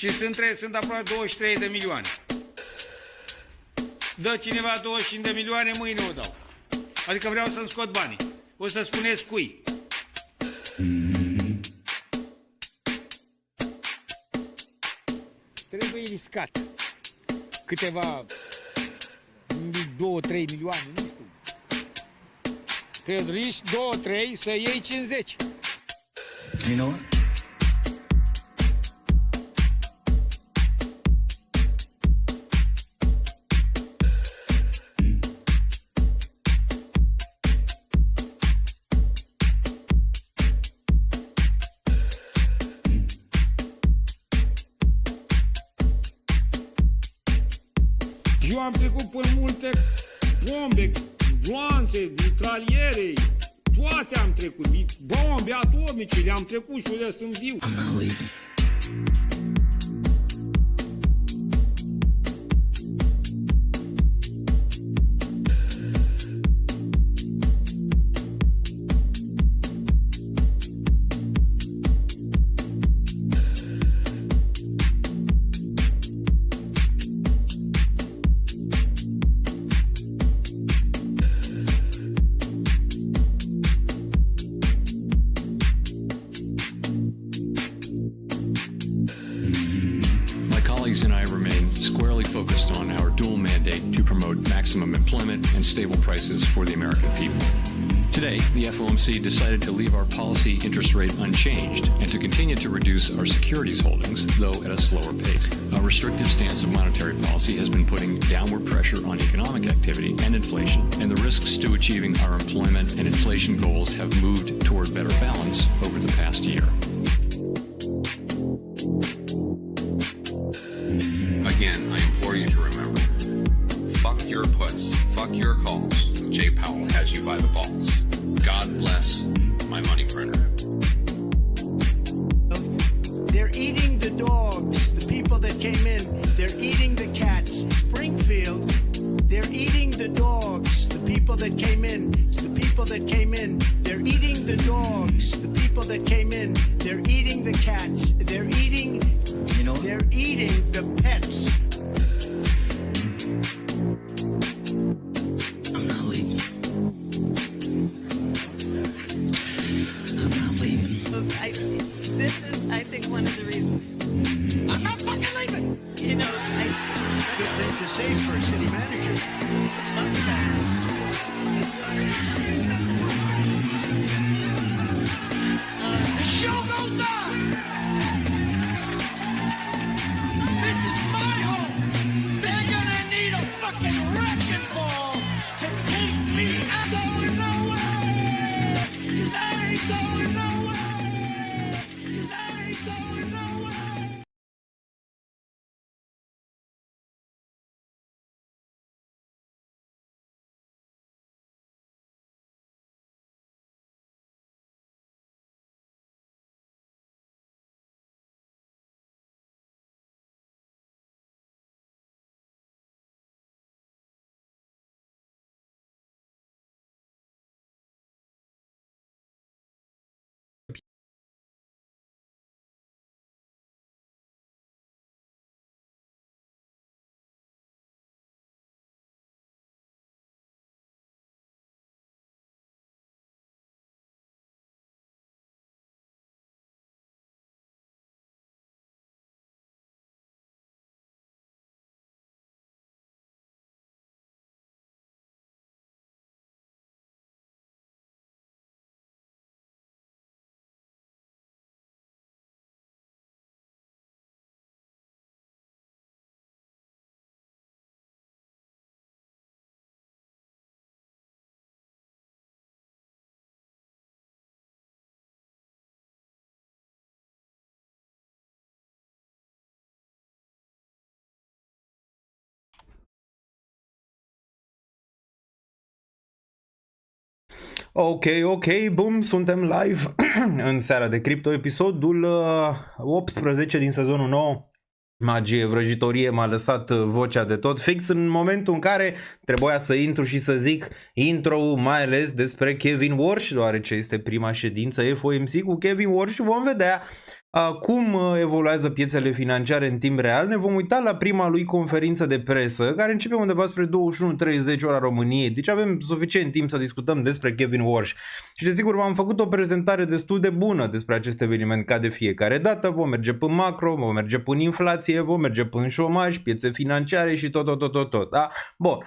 Și sunt aproape 23 de milioane. Dă cineva 25 de milioane, mâine o dau. Adică vreau să-mi scot banii. O să spuneți cui. Trebuie riscat. Câteva 2-3 milioane, nu știu. Că riști 2-3 să iei 50. You know what? Eu am trecut prin multe bombe, gloanțe, mitraliere, toate am trecut, bombe atomice, le-am trecut și unde sunt viu. I'm not leaving. My colleagues and I remain squarely focused on our dual mandate to promote maximum employment and stable prices for the American people. Today, the FOMC decided to leave our policy interest rate unchanged and to continue to reduce our securities holdings, though at a slower pace. Our restrictive stance of monetary policy has been putting downward pressure on economic activity and inflation, and the risks to achieving our employment and inflation goals have moved toward better balance over the past year. Again, I implore you to remember, fuck your puts, fuck your calls. Jay Powell has you by the balls. God bless my money printer. They're eating the dogs, the people that came in. They're eating the cats. Springfield, they're eating the dogs, the people that came in. The people that came in. They're eating the dogs, the people that came in. They're eating the cats. They're eating, You know what? they're eating the pets. I'm not leaving. I'm not leaving. This is, I think, one of the reasons. I'm not fucking leaving. You know, Good thing to say for a city manager. It's not fast. The show goes on. This is my home. They're gonna need a fucking wrecking ball to take me out. Going nowhere. 'Cause I ain't going nowhere. 'Cause I ain't going nowhere. Ok, bum, suntem live în seara de cripto, episodul 18 din sezonul 9. Magie, vrăjitorie, m-a lăsat vocea de tot fix în momentul în care trebuia să intru și să zic intro mai ales despre Kevin Warsh, deoarece este prima ședință FOMC cu Kevin Warsh și vom vedea cum evoluează piețele financiare în timp real, ne vom uita la prima lui conferință de presă, care începe undeva spre 21:30 ora României, deci avem suficient timp să discutăm despre Kevin Warsh. Și desigur v-am făcut o prezentare destul de bună despre acest eveniment ca de fiecare dată, vom merge pe macro, vom merge pe inflație, vom merge pe șomaj, piețe financiare și tot, da? Bun.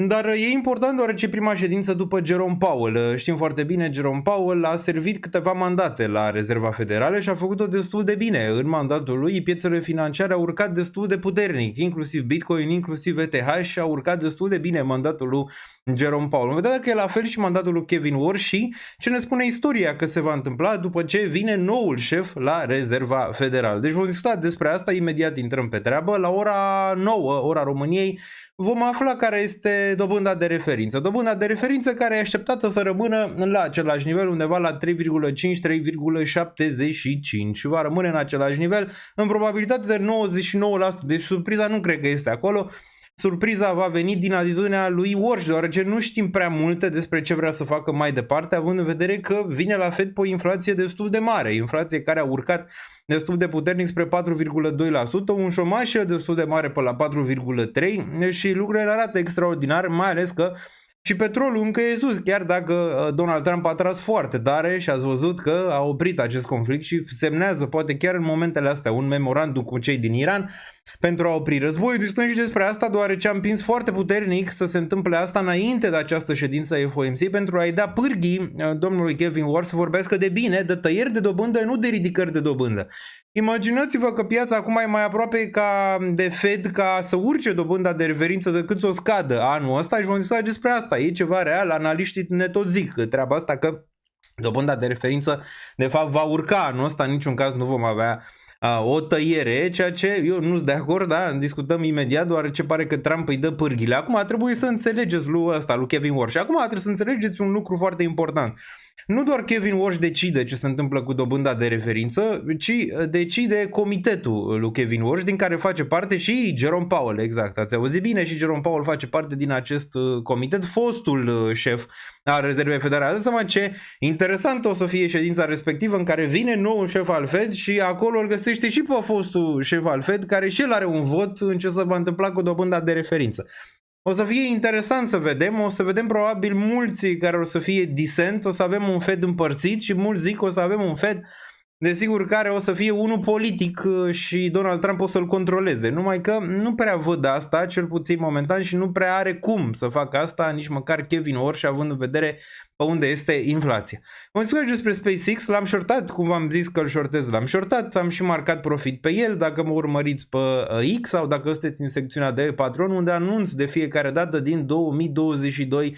Dar e important deoarece prima ședință după Jerome Powell, știm foarte bine, Jerome Powell a servit câteva mandate la Rezerva Federală și a făcut-o destul de bine. În mandatul lui, piețele financiare au urcat destul de puternic, inclusiv Bitcoin, inclusiv ETH și a urcat destul de bine mandatul lui Jerome Powell. Vom vedea dacă e la fel și mandatul lui Kevin Warsh și ce ne spune istoria că se va întâmpla după ce vine noul șef la Rezerva Federală. Deci vom discuta despre asta, imediat intrăm pe treabă. La ora 9, ora României, vom afla care este dobânda de referință. Dobânda de referință care e așteptată să rămână la același nivel, undeva la 3,5-3,75. Va rămâne în același nivel, în probabilitate de 99%. Deci surpriza nu cred că este acolo. Surpriza va veni din atitudinea lui Warsh, deoarece nu știm prea multe despre ce vrea să facă mai departe, având în vedere că vine la Fed pe o inflație destul de mare, inflație care a urcat destul de puternic spre 4,2%, un șomaj destul de mare pe la 4,3% și lucrurile arată extraordinar, mai ales că și petrolul încă e sus, chiar dacă Donald Trump a tras foarte tare și ați văzut că a oprit acest conflict și semnează, poate chiar în momentele astea, un memorandum cu cei din Iran pentru a opri războiul. Discutăm și despre asta, deoarece am împins foarte puternic să se întâmple asta înainte de această ședință a FOMC pentru a-i da pârghii domnului Kevin Warsh să vorbească de bine, de tăieri de dobândă, nu de ridicări de dobândă. Imaginați-vă că piața acum e mai aproape ca de Fed ca să urce dobânda de referință decât să o scadă anul ăsta și vom discuta despre asta. E ceva real, analiștii ne tot zic treaba asta că dobânda de referință de fapt va urca anul ăsta, în niciun caz nu vom avea o tăiere, ceea ce eu nu sunt de acord, da? Discutăm imediat, deoarece pare că Trump îi dă pârghile. Acum trebuie să înțelegeți lucrul ăsta lui Kevin Warsh. Acum trebuie să înțelegeți un lucru foarte important. Nu doar Kevin Warsh decide ce se întâmplă cu dobânda de referință, ci decide comitetul lui Kevin Warsh, din care face parte și Jerome Powell, exact, ați auzit bine, și Jerome Powell face parte din acest comitet, fostul șef al Rezervei Federale. Dați seama ce interesant o să fie ședința respectivă în care vine noul șef al Fed și acolo îl găsește și pe fostul șef al Fed, care și el are un vot în ce se va întâmpla cu dobânda de referință. O să fie interesant să vedem, o să vedem probabil mulți care o să fie dissent, o să avem un Fed împărțit și mulți zic că o să avem un Fed desigur care o să fie unul politic și Donald Trump o să-l controleze. Numai că nu prea văd asta, cel puțin momentan, și nu prea are cum să facă asta nici măcar Kevin Warsh, având în vedere pe unde este inflația. Vom discuta despre SpaceX, l-am shortat, cum v-am zis că îl shortez, l-am shortat, am și marcat profit pe el, dacă mă urmăriți pe X sau dacă sunteți în secțiunea de Patreon, unde anunț de fiecare dată din 2022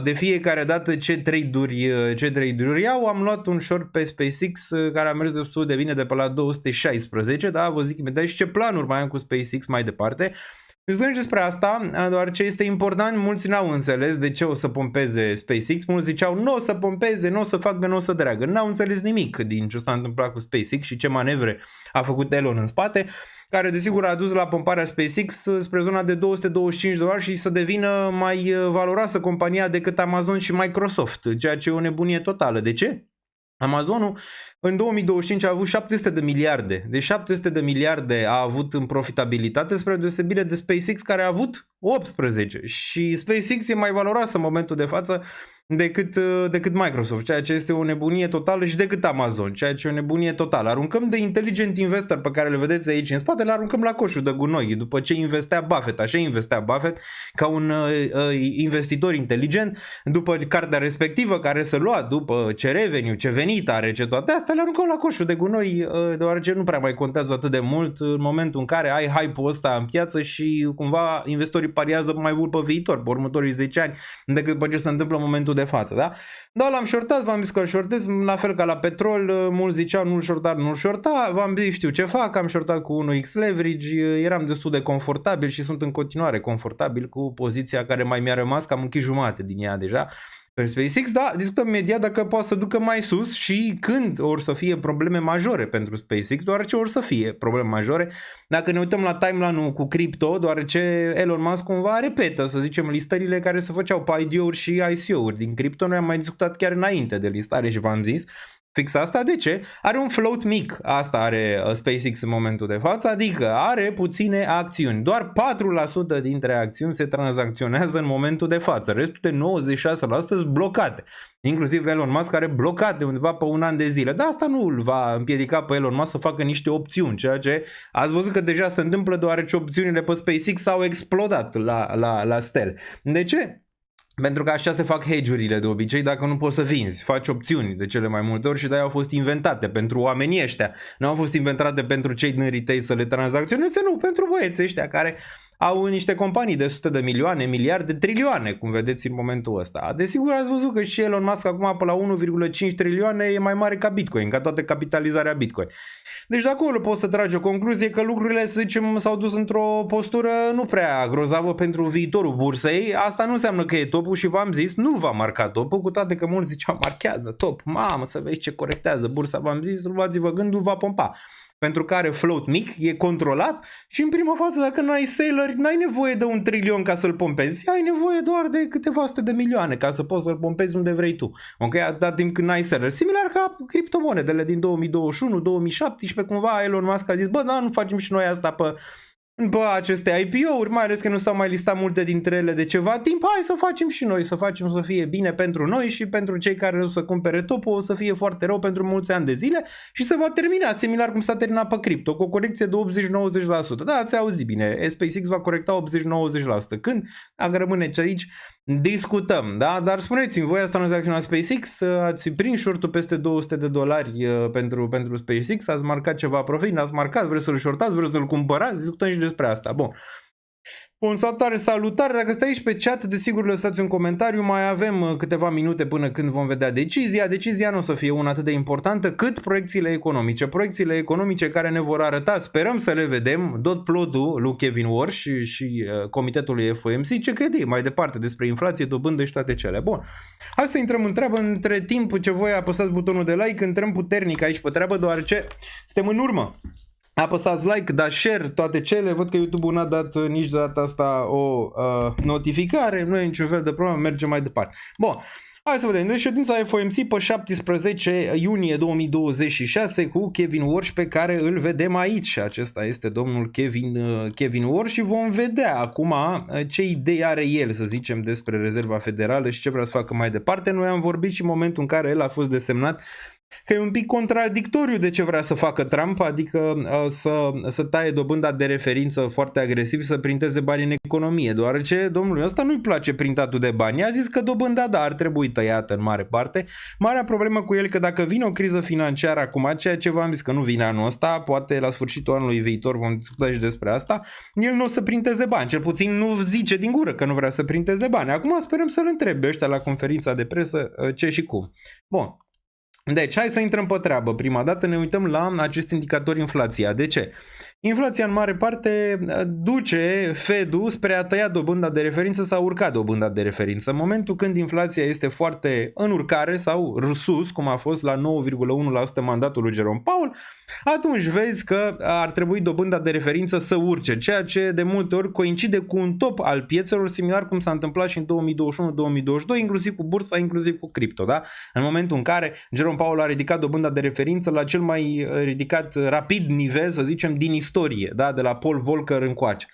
de fiecare dată ce trade-uri iau. Am luat un short pe SpaceX care a mers destul de bine de pe la 216, da, vă zic imediat și ce planuri mai am cu SpaceX mai departe. Discutăm despre asta, deoarece este important, mulți n-au înțeles de ce o să pompeze SpaceX, mulți ziceau nu o să pompeze, nu o să facă, nu o să dragă, n-au înțeles nimic din ce s-a întâmplat cu SpaceX și ce manevre a făcut Elon în spate, care desigur a dus la pomparea SpaceX spre zona de $225 și să devină mai valoroasă compania decât Amazon și Microsoft, ceea ce e o nebunie totală. De ce? Amazonul în 2025 a avut 700 de miliarde. De 700 de miliarde a avut în profitabilitate, spre deosebire de SpaceX care a avut 18. Și SpaceX e mai valoroasă în momentul de față decât Microsoft, ceea ce este o nebunie totală, și decât Amazon, ceea ce e o nebunie totală. Aruncăm de intelligent investor pe care le vedeți aici în spate, le aruncăm la coșul de gunoi. După ce investea Buffett, așa investea Buffett ca un investitor inteligent, după cartea respectivă care se lua, după ce revenue, ce venit are, ce toate astea, le aruncăm la coșul de gunoi, deoarece nu prea mai contează atât de mult în momentul în care ai hype-ul ăsta în piață și cumva investitorii pariază mai mult pe viitor, pe următorii 10 ani, decât după ce se întâmplă în momentul de față, da? Da, l-am shortat, v-am zis că îl shortez, la fel ca la petrol, mulți ziceau nu-l shorta, v-am zis știu ce fac, am shortat cu 1x leverage, eram destul de confortabil și sunt în continuare confortabil cu poziția care mai mi-a rămas, că am închis jumate din ea deja pe SpaceX, da, discutăm imediat dacă poate să ducă mai sus și când or să fie probleme majore pentru SpaceX, deoarece or să fie probleme majore. Dacă ne uităm la timeline-ul cu cripto, deoarece Elon Musk cumva repetă, să zicem, listările care se făceau pe IDO-uri și ICO-uri din cripto, noi am mai discutat chiar înainte de listare și v-am zis, fix asta. De ce? Are un float mic, asta are SpaceX în momentul de față, adică are puține acțiuni. Doar 4% dintre acțiuni se tranzacționează în momentul de față, restul de 96% sunt blocate. Inclusiv Elon Musk are blocate undeva pe un an de zile. Dar asta nu îl va împiedica pe Elon Musk să facă niște opțiuni, ceea ce ați văzut că deja se întâmplă, deoarece opțiunile pe SpaceX s-au explodat la stel. De ce? Pentru că așa se fac hedge-urile de obicei, dacă nu poți să vinzi, faci opțiuni de cele mai multe ori și de-aia au fost inventate pentru oamenii ăștia. Nu au fost inventate pentru cei din retail să le tranzacționeze, nu, pentru băieții ăștia care au niște companii de sute de milioane, miliarde, trilioane, cum vedeți în momentul ăsta. Desigur ați văzut că și Elon Musk acum pe la 1,5 trilioane e mai mare ca Bitcoin, ca toată capitalizarea Bitcoin. Deci de acolo poți să tragi o concluzie că lucrurile, să zicem, s-au dus într-o postură nu prea grozavă pentru viitorul bursei. Asta nu înseamnă că e topul și v-am zis, nu va marca topul, cu toate că mulți ziceau marchează top, mamă, să vezi ce corectează bursa, v-am zis, luați-vă gândul, va pompa. Pentru că are float mic, e controlat și în prima fază, dacă nu ai sailor, n-ai nevoie de 1 trilion ca să-l pompezi, ai nevoie doar de câteva sute de milioane ca să poți să-l pompezi unde vrei tu. Ok? Atâta timp când n-ai sailor. Similar ca criptomonedele din 2021-2017, cumva Elon Musk a zis, bă, da, nu facem și noi asta pe aceste IPO-uri, mai ales că nu s-au mai listat multe dintre ele de ceva timp, hai să facem și noi, să facem să fie bine pentru noi și pentru cei care o să cumpere topul, o să fie foarte rău pentru mulți ani de zile și se va termina similar cum s-a terminat pe cripto, cu o corecție de 80-90%. Da, ați auzit bine, SpaceX va corecta 80-90%. Când? Dacă rămâneți aici, discutăm, da? Dar spuneți-mi, voi ați tranzacționat SpaceX, ați prins short-ul peste $200 pentru SpaceX, ați marcat ceva profit, n-ați marcat, vreți să-l shortați, vreți să-l cumpărați, discutăm și despre asta. Bun. Bun, salutare, dacă stai aici pe chat, desigur lăsați un comentariu, mai avem câteva minute până când vom vedea decizia. Decizia nu o să fie una atât de importantă cât proiecțiile economice. Proiecțiile economice care ne vor arăta, sperăm să le vedem, dot plot-ul lui Kevin Warsh și comitetului FOMC, ce crede mai departe despre inflație, dobândă și toate cele. Bun, hai să intrăm în treabă, între timp ce voi apăsați butonul de like, intrăm puternic aici pe treabă, deoarece suntem în urmă. Apăsați like, dați share, toate cele. Văd că YouTube-ul n-a dat nici de data asta o notificare. Nu e niciun fel de problemă, mergem mai departe. Bun, hai să vedem. Deci ședința FOMC pe 17 iunie 2026 cu Kevin Warsh, pe care îl vedem aici. Acesta este domnul Kevin Warsh și vom vedea acum ce idei are el, să zicem, despre Rezerva Federală și ce vrea să facă mai departe. Noi am vorbit și în momentul în care el a fost desemnat că e un pic contradictoriu de ce vrea să facă Trump, adică să taie dobânda de referință foarte agresiv și să printeze bani în economie, deoarece domnului ăsta nu-i place printatul de bani. A zis că dobânda, da, ar trebui tăiată în mare parte. Marea problemă cu el că dacă vine o criză financiară acum, ceea ce v-am zis că nu vine anul ăsta, poate la sfârșitul anului viitor vom discuta și despre asta, el nu o să printeze bani, cel puțin nu zice din gură că nu vrea să printeze bani. Acum sperăm să-l întrebe ăștia la conferința de presă ce și cum. Bun. Deci, hai să intrăm pe treabă. Prima dată ne uităm la acest indicator inflația. De ce? Inflația în mare parte duce Fed-ul spre a tăia dobânda de referință sau urca dobânda de referință. În momentul când inflația este foarte în urcare sau sus, cum a fost la 9,1% mandatul lui Jerome Powell, atunci vezi că ar trebui dobânda de referință să urce, ceea ce de multe ori coincide cu un top al piețelor, similar cum s-a întâmplat și în 2021-2022, inclusiv cu bursa, inclusiv cu cripto. Da? În momentul în care Jerome Powell a ridicat dobânda de referință la cel mai ridicat rapid nivel, să zicem, din istorie, da? De la Paul Volcker încoace.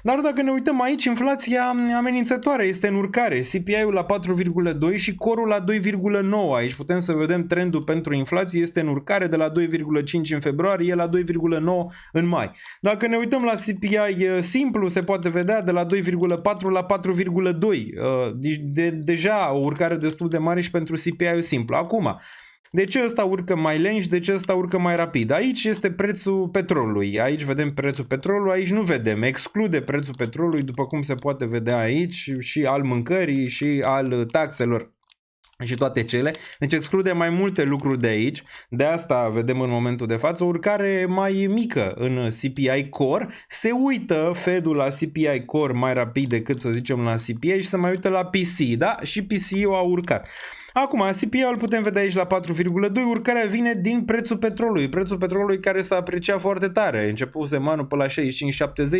Dar dacă ne uităm aici, inflația amenințătoare este în urcare, CPI-ul la 4,2 și core-ul la 2,9. Aici putem să vedem trendul pentru inflație, este în urcare de la 2,5 în februarie la 2,9 în mai. Dacă ne uităm la CPI simplu, se poate vedea de la 2,4 la 4,2. Deja o urcare destul de mare și pentru CPI-ul simplu. Acum, de ce ăsta urcă mai lent și de ce ăsta urcă mai rapid? Aici este prețul petrolului. Aici vedem prețul petrolului, aici nu vedem. Exclude prețul petrolului, după cum se poate vedea aici, și al mâncării și al taxelor și toate cele. Deci exclude mai multe lucruri de aici. De asta vedem în momentul de față o urcare mai mică în CPI Core. Se uită Fed-ul la CPI Core mai rapid decât, să zicem, la CPI și se mai uită la PCE, da? Și PCE-ul a urcat. Acum, CPI-ul putem vedea aici la 4,2, urcarea vine din prețul petrolului. Prețul petrolului care s-a apreciat foarte tare. Începuse anul pe la 65-70,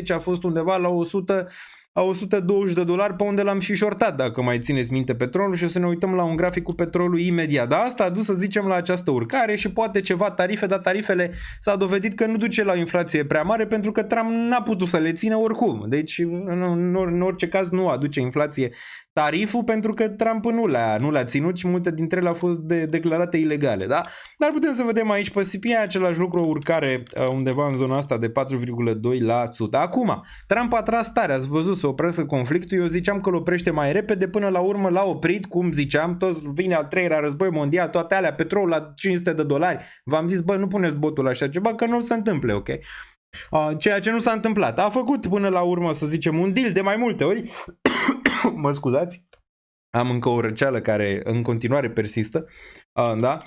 a fost undeva la 100 $120 pe unde l-am și shortat, dacă mai țineți minte petrolul, și o să ne uităm la un grafic cu petrolul imediat. Dar asta a dus, să zicem, la această urcare și poate ceva tarife, dar tarifele s-a dovedit că nu duce la o inflație prea mare pentru că Trump n-a putut să le țină oricum. Deci, în orice caz, nu aduce inflație tariful pentru că Trump nu le-a ținut și multe dintre ele au fost declarate ilegale. Da? Dar putem să vedem aici pe CPI același lucru, o urcare undeva în zona asta de 4,2%. Acum, Trump a tras tare, ați văzut, să oprească conflictul. Eu ziceam că îl oprește mai repede, până la urmă l-a oprit, cum ziceam, toți vine al treilea război mondial, toate alea, petrol la $500. V-am zis, bă, nu puneți botul la așa ceva, că nu se întâmple, ok? Ceea ce nu s-a întâmplat. A făcut până la urmă, să zicem, un deal de mai multe ori. Mă scuzați, am încă o răceală care în continuare persistă, da?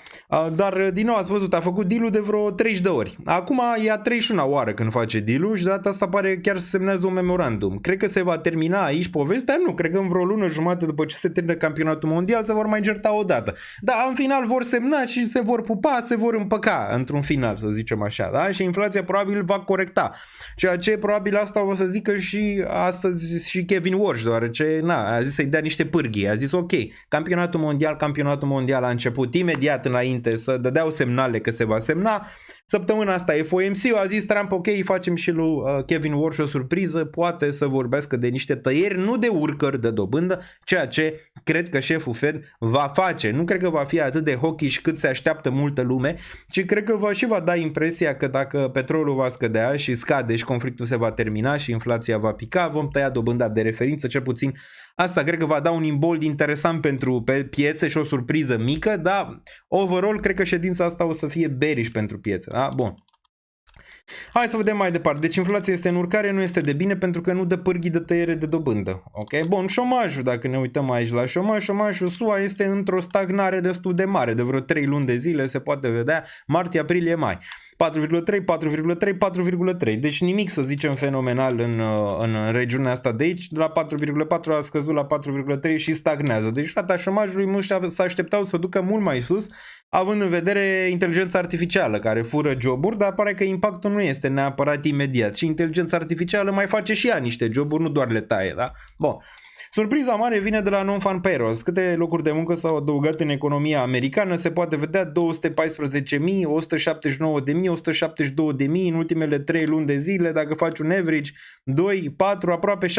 Dar din nou ați văzut, a făcut deal-ul de vreo 30 de ori. Acum e a 31-a oară când face deal-ul și de data asta pare chiar să semnează un memorandum. Cred că se va termina aici povestea? Nu, cred că în vreo lună jumate după ce se termină campionatul mondial se vor mai certa o dată. Dar în final vor semna și se vor pupa, se vor împăca într-un final, să zicem așa, da? Și inflația probabil va corecta. Ceea ce probabil asta o să zică și astăzi și Kevin Walsh, deoarece a zis să-i dea niște pârghii. A zis ok, campionatul mondial a început imediat înainte să dădeau semnale că se va semna. Săptămâna asta FOMC a zis Trump, ok, facem și lui Kevin Walsh o surpriză, poate să vorbească de niște tăieri, nu de urcări de dobândă, ceea ce cred că șeful Fed va face. Nu cred că va fi atât de hawkish cât se așteaptă multă lume, ci cred că va da impresia că dacă petrolul va scădea și scade și conflictul se va termina și inflația va pica, vom tăia dobânda de referință, cel puțin asta cred că va da un imbold interesant pentru piețe și o surpriză mică, dar overall cred că ședința asta o să fie bearish pentru piețe. Da? Bun. Hai să vedem mai departe. Deci inflația este în urcare, nu este de bine pentru că nu dă pârghii de tăiere de dobândă. Ok? Bun, șomajul, dacă ne uităm aici la șomajul SUA este într-o stagnare destul de mare, de vreo 3 luni de zile se poate vedea, martie, aprilie, mai. 4,3, 4,3. Deci nimic să zicem fenomenal în regiunea asta de aici. La 4,4 a scăzut la 4,3 și stagnează. Deci rata șomajului mulți se așteptau să ducă mult mai sus, având în vedere inteligența artificială care fură joburi, dar pare că impactul nu este neapărat imediat. Și inteligența artificială mai face și ea niște joburi, nu doar le taie. Da? Bun. Surpriza mare vine de la non-farm payrolls. Câte locuri de muncă s-au adăugat în economia americană? Se poate vedea 214.000, 179.000, 172.000 în ultimele 3 luni de zile. Dacă faci un average, 2, 4, aproape 600.000,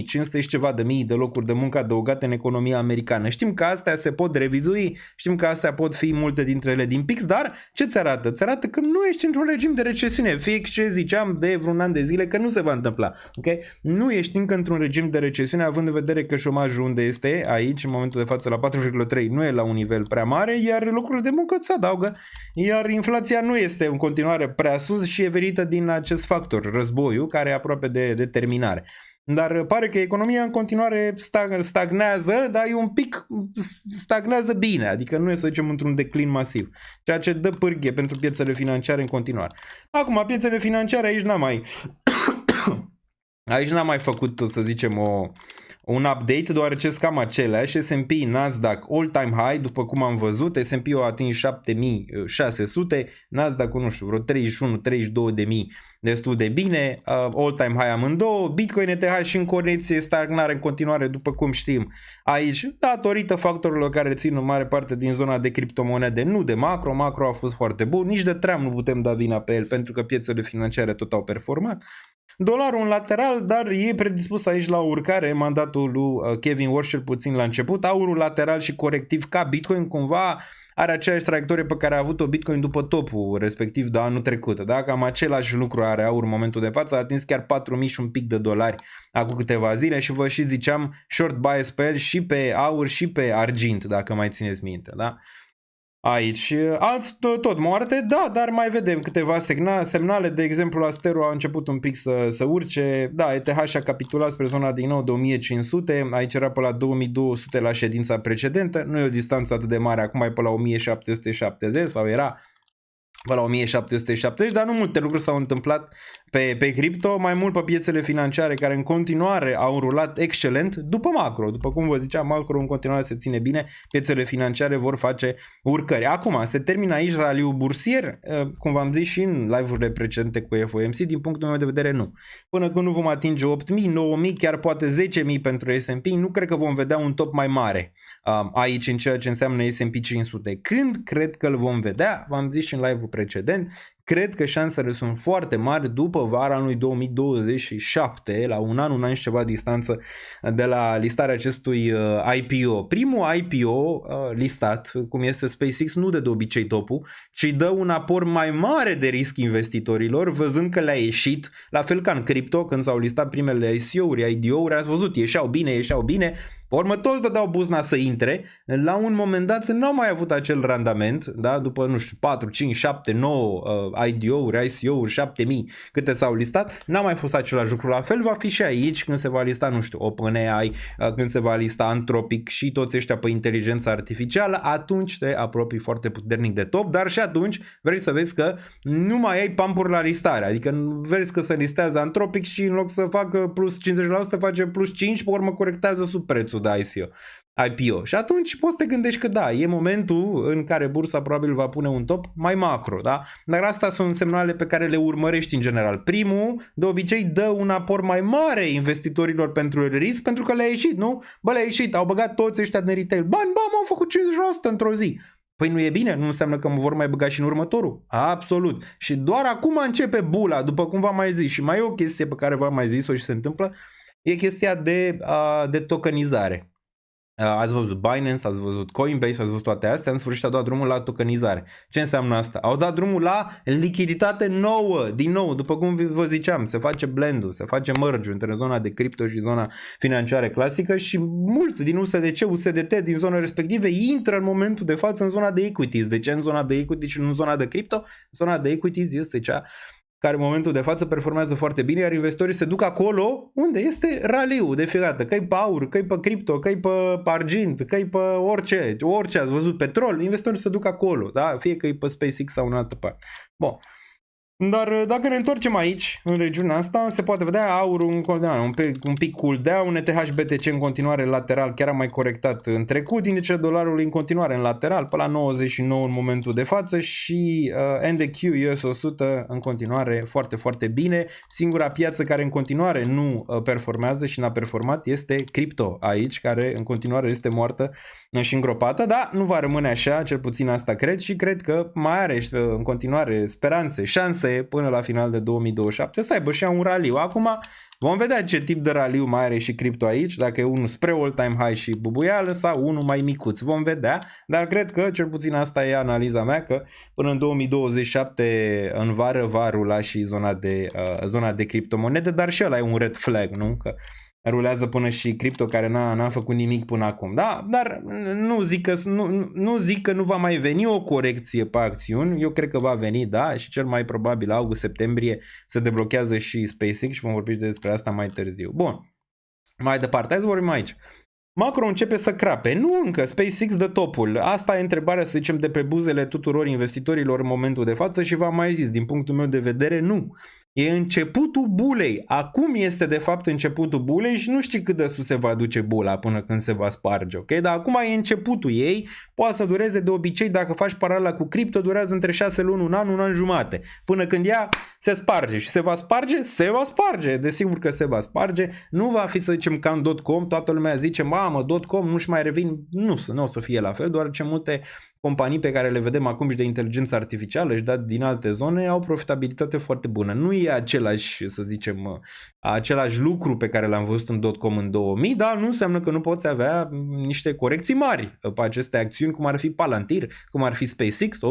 500 și ceva de mii de locuri de muncă adăugate în economia americană. Știm că astea se pot revizui, știm că astea pot fi multe dintre ele din pix, dar ce ți arată? Ți arată că nu ești într-un regim de recesiune. Fix ce ziceam de vreun an de zile că nu se va întâmpla. Okay? Nu ești încă într-un regim de recesiune, având în vedere că șomajul unde este aici, în momentul de față la 4,3, nu e la un nivel prea mare, iar locurile de muncă se adaugă, iar inflația nu este în continuare prea sus și e venită din acest factor, războiul, care e aproape de terminare. Dar pare că economia în continuare stagnează, dar e un pic stagnează bine, adică nu e să zicem într-un declin masiv, ceea ce dă pârghie pentru piețele financiare în continuare. Acum, piețele financiare aici Aici n-am mai făcut, să zicem, un update, deoarece sunt cam aceleași. S&P, Nasdaq, all-time high, după cum am văzut. S&P-ul a atins 7600, Nasdaq-ul, nu știu, vreo 31-32.000, destul de bine, all-time high amândouă. Bitcoin, ETH și în corecție, stagnare în continuare, după cum știm. Aici, datorită factorilor care țin în mare parte din zona de criptomonede, nu de macro. Macro a fost foarte bun, nici de Trump nu putem da vina pe el, pentru că piețele financiare tot au performat. Dolarul în lateral, dar e predispus aici la urcare, mandatul lui Kevin Walsh cel puțin la început. Aurul lateral și corectiv ca Bitcoin cumva are aceeași traiectorie pe care a avut-o Bitcoin după topul respectiv de anul trecut. Da? Cam același lucru are aur în momentul de față, a atins chiar 4.000 și un pic de dolari acum câteva zile și vă și ziceam short bias pe el și pe aur și pe argint, dacă mai țineți minte. Da? Aici, alți tot moarte, da, dar mai vedem câteva semnale, de exemplu Astero a început un pic să urce, da, ETH a capitulat spre zona din nou de 1500, aici era pe la 2200 la ședința precedentă, nu e o distanță atât de mare, acum e pe la 1770 sau era la 1770, dar nu multe lucruri s-au întâmplat pe cripto, mai mult pe piețele financiare care în continuare au rulat excelent după macro. După cum vă ziceam, macro în continuare se ține bine, piețele financiare vor face urcări. Acum, se termină aici raliul bursier, cum v-am zis și în live-urile precedente cu FOMC, din punctul meu de vedere nu. Până când nu vom atinge 8.000, 9.000, chiar poate 10.000 pentru S&P, nu cred că vom vedea un top mai mare aici în ceea ce înseamnă S&P 500. Când cred că îl vom vedea? V-am zis și în live-ul precedent, cred că șansele sunt foarte mari după vara anului 2027, la un an și ceva distanță de la listarea acestui IPO. Primul IPO listat, cum este SpaceX, nu dă de obicei topul, ci dă un aport mai mare de risc investitorilor, văzând că le-a ieșit, la fel ca în cripto, când s-au listat primele ICO-uri, IDO-uri, ați văzut, ieșeau bine, pe urmă toți dădeau buzna să intre, la un moment dat n-au mai avut acel randament, da? După, nu știu, 4, 5, 7, 9 IDO-uri, ICO-uri, 7000 câte s-au listat, n-a mai fost același lucru. La fel va fi și aici când se va lista, nu știu, OpenAI, când se va lista Anthropic și toți ăștia pe inteligența artificială, atunci te apropii foarte puternic de top, dar și atunci vrei să vezi că nu mai ai pampuri la listare, adică vezi că se listează Anthropic și în loc să facă plus 50% face plus 5%, pe urmă corectează sub prețul de IPO. Și atunci poți să te gândești că da, e momentul în care bursa probabil va pune un top mai macro, da? Dar astea sunt semnale pe care le urmărești în general. Primul, de obicei, dă un aport mai mare investitorilor pentru risc, pentru că le-a ieșit, nu? Bă, le-a ieșit, au băgat toți ăștia de retail. Bani, m-au făcut 50% într-o zi. Păi nu e bine? Nu înseamnă că mă vor mai băga și în următorul? Absolut. Și doar acum începe bula, după cum v-am mai zis. Și mai e o chestie pe care v-am mai zis-o și se întâmplă, e chestia de tokenizare. Ați văzut Binance, ați văzut Coinbase, ați văzut toate astea, în sfârșit au dat drumul la tokenizare. Ce înseamnă asta? Au dat drumul la lichiditate nouă, din nou, după cum vă ziceam, se face blend-ul, se face merge între zona de cripto și zona financiară clasică și mult din USDC, USDT din zona respective intră în momentul de față în zona de equities. De ce în zona de equities și nu în zona de cripto? Zona de equities este cea care în momentul de față performează foarte bine, iar investitorii se duc acolo unde este raliul de fiecare dată, că-i pe aur, că-i pe cripto, că-i pe argint, că-i pe orice ați văzut, petrol, investitorii se duc acolo, da? Fie că-i pe SpaceX sau în altă parte. Bun. Dar dacă ne întorcem aici, în regiunea asta, se poate vedea aurul în continuare, un pic cool down, ETH BTC în continuare lateral, chiar a mai corectat în trecut, indicele dolarului în continuare în lateral, pe la 99 în momentul de față și NDQ US 100 în continuare foarte, foarte bine. Singura piață care în continuare nu performează și n-a performat este cripto aici, care în continuare este moartă și îngropată, dar nu va rămâne așa, cel puțin asta cred și cred că mai are în continuare speranțe, șanse până la final de 2027 să aibă și un raliu. Acum vom vedea ce tip de raliu mai are și cripto aici, dacă e unul spre all-time high și bubuială sau unul mai micuț. Vom vedea, dar cred că cel puțin asta e analiza mea, că până în 2027 în vară va rula și zona de criptomonede, dar și ăla e un red flag, nu? Că rulează până și cripto care n-a făcut nimic până acum. Da, dar nu zic că nu va mai veni o corecție pe acțiuni. Eu cred că va veni, da, și cel mai probabil august-septembrie se deblochează și SpaceX și vom vorbi despre asta mai târziu. Bun, mai departe, hai să vorbim aici. Macro începe să crape. Nu încă, SpaceX dă topul. Asta e întrebarea, să zicem, de pe buzele tuturor investitorilor în momentul de față și v-am mai zis, din punctul meu de vedere, nu. E începutul bulei. Acum este de fapt începutul bulei și nu știi cât de sus se va duce bula până când se va sparge, ok? Dar acum e începutul ei, poate să dureze de obicei, dacă faci paralela cu cripto, durează între 6 luni, un an jumate. Până când ea se sparge și se va sparge, desigur că se va sparge. Nu va fi, să zicem, ca în .com, toată lumea zice, mamă, .com nu-și mai revin. Nu o să fie la fel, deoarece multe companii pe care le vedem acum și de inteligență artificială și din alte zone au profitabilitate foarte bună. Nu e același, să zicem, același lucru pe care l-am văzut în .com în 2000, dar nu înseamnă că nu poți avea niște corecții mari pe aceste acțiuni, cum ar fi Palantir, cum ar fi SpaceX, 80-90%.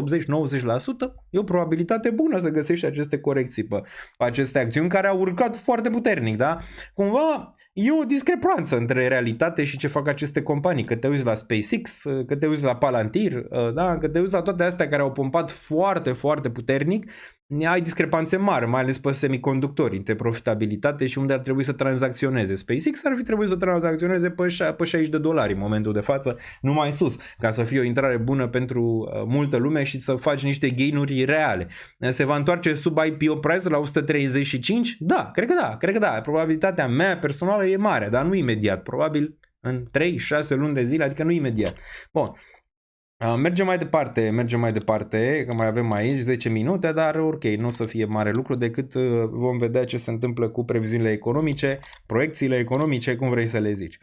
E o probabilitate bună să găsești aceste corecții pe aceste acțiuni care au urcat foarte puternic, da? Cumva e o discrepanță între realitate și ce fac aceste companii, că te uiți la SpaceX, că te uiți la Palantir, da? Că te uiți la toate astea care au pompat foarte, foarte puternic ai discrepanțe mari, mai ales pe semiconductori, între profitabilitate și unde ar trebui să tranzacționeze. SpaceX ar fi trebuit să tranzacționeze pe $60 în momentul de față, nu mai sus, ca să fie o intrare bună pentru multă lume și să faci niște gain-uri reale. Se va întoarce sub IPO price la 135? Da, cred că da. Probabilitatea mea personală e mare, dar nu imediat, probabil în 3-6 luni de zile, adică nu imediat. Bun. Mergem mai departe, că mai avem aici 10 minute, dar ok, nu o să fie mare lucru decât vom vedea ce se întâmplă cu previziunile economice, proiecțiile economice, cum vrei să le zici.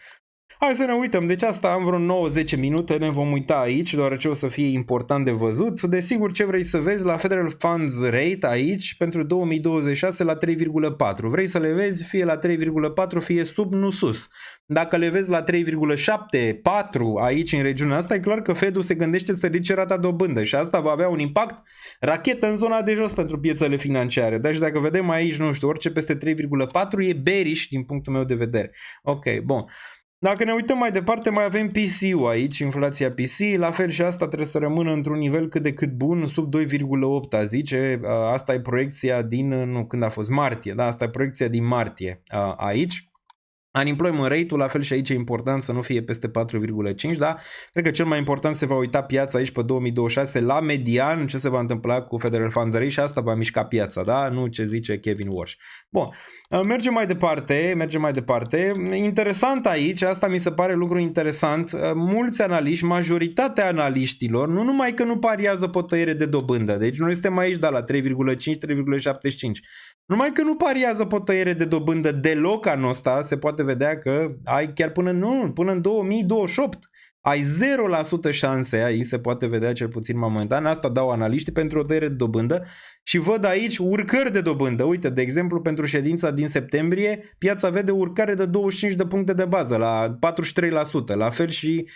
Hai să ne uităm, deci asta am vreo 9-10 minute, ne vom uita aici, deoarece o să fie important de văzut. Desigur, ce vrei să vezi la Federal Funds Rate aici pentru 2026 la 3,4. Vrei să le vezi fie la 3,4, fie sub, nu sus. Dacă le vezi la 3,7, 4 aici în regiunea asta, e clar că Fed-ul se gândește să ridice rata dobândă și asta va avea un impact rachetă în zona de jos pentru piețele financiare. Deci dacă vedem aici, nu știu, orice peste 3,4 e bearish din punctul meu de vedere. Ok, bun. Dacă ne uităm mai departe, mai avem PCU aici, inflația PC, la fel și asta trebuie să rămână într-un nivel cât de cât bun, sub 2,8 a zice, asta e proiecția din, nu, când a fost martie, da, asta e proiecția din martie aici. Unemployment rate-ul, la fel și aici e important să nu fie peste 4,5, da? Cred că cel mai important se va uita piața aici pe 2026 la median, ce se va întâmpla cu Federal Funds Rate și asta va mișca piața, da? Nu ce zice Kevin Walsh. Bun, mergem mai departe. Interesant aici, asta mi se pare lucru interesant, mulți analiști, majoritatea analiștilor, nu numai că nu pariază pe o tăiere de dobândă, deci noi suntem aici, da, la 3,5, 3,75, numai că nu pariază pe o tăiere de dobândă deloc anul ăsta, se poate vedea că ai chiar până în 2028 ai 0% șanse, aici se poate vedea cel puțin momentan, asta dau analiștii pentru o tăiere de dobândă și văd aici urcări de dobândă. Uite, de exemplu, pentru ședința din septembrie, piața vede urcare de 25 de puncte de bază la 43%, la fel și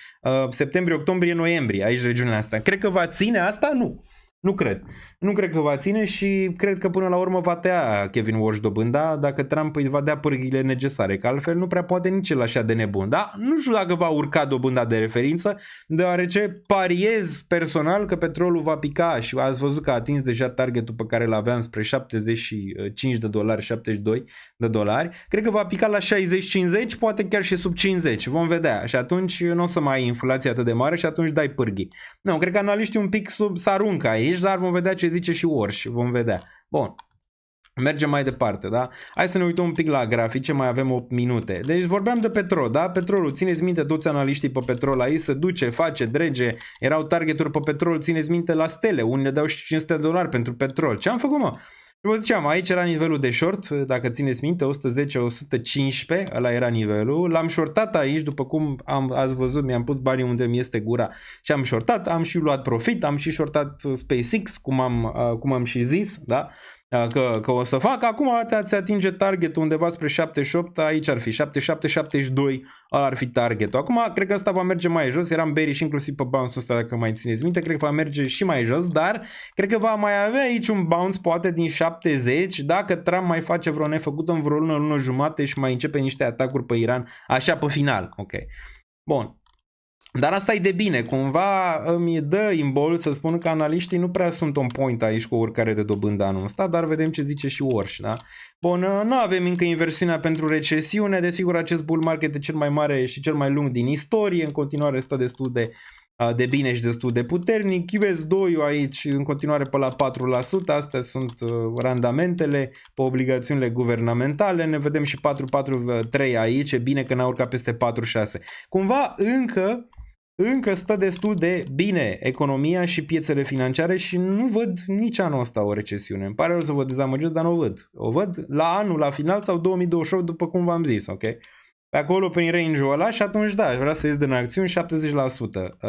septembrie, octombrie, noiembrie, aici regiunea asta. Cred că va ține asta? Nu. Nu cred că va ține și cred că până la urmă va tăia Kevin Walsh dobânda dacă Trump îi va dea pârghiile necesare, că altfel nu prea poate nici el așa de nebun. Da? Nu știu dacă va urca dobânda de referință, deoarece pariez personal că petrolul va pica și ați văzut că a atins deja targetul pe care l-aveam spre $75, 72 de dolari. Cred că va pica la 60-50, poate chiar și sub 50. Vom vedea. Și atunci nu o să mai ai inflație atât de mare și atunci dai pârghii. Nu, cred că analiștii un pic s-aruncă aici, dar vom vedea ce zice și Walsh. Vom vedea. Bun. Mergem mai departe, da? Hai să ne uităm un pic la grafice, mai avem 8 minute. Deci vorbeam de petrol, da? Petrolul, țineți minte, toți analiștii pe petrol aici se duce, face, drege, erau targeturi pe petrol, țineți minte la stele, unde dau și $500 pentru petrol. Ce am făcut, mă? Vă ziceam, aici era nivelul de short, dacă țineți minte, 110-115, ăla era nivelul. L-am shortat aici, după cum ați văzut, mi-am pus banii unde mi este gura și am shortat, am și luat profit, am și shortat SpaceX, cum am și zis, da? Că o să fac. Acum ați atinge targetul undeva spre 78, aici ar fi 77-72, ăla ar fi targetul. Acum cred că asta va merge mai jos, eram bearish inclusiv pe bounce-ul ăsta, dacă mai țineți minte, cred că va merge și mai jos, dar cred că va mai avea aici un bounce poate din 70, dacă Trump mai face vreo nefăcută în vreo lună jumate și mai începe niște atacuri pe Iran, așa pe final. Ok. Bun. Dar asta e de bine, cumva îmi dă imbol să spun că analiștii nu prea sunt on point aici cu o urcare de dobândă anul ăsta, dar vedem ce zice și Walsh, da? Bun, nu avem încă inversiunea pentru recesiune, desigur acest bull market e cel mai mare și cel mai lung din istorie, în continuare stă destul de bine și destul de puternic. US2 aici în continuare pe la 4%, astea sunt randamentele pe obligațiunile guvernamentale, ne vedem și 4,43 aici, e bine că n-a urcat peste 4,6. Cumva încă stă destul de bine economia și piețele financiare și nu văd nici anul ăsta o recesiune. Îmi pare rău să vă dezamăgesc, dar nu o văd. O văd la anul, la final sau 2028, după cum v-am zis, ok? Pe acolo, prin range-ul ăla și atunci da, aș vrea să ies din acțiuni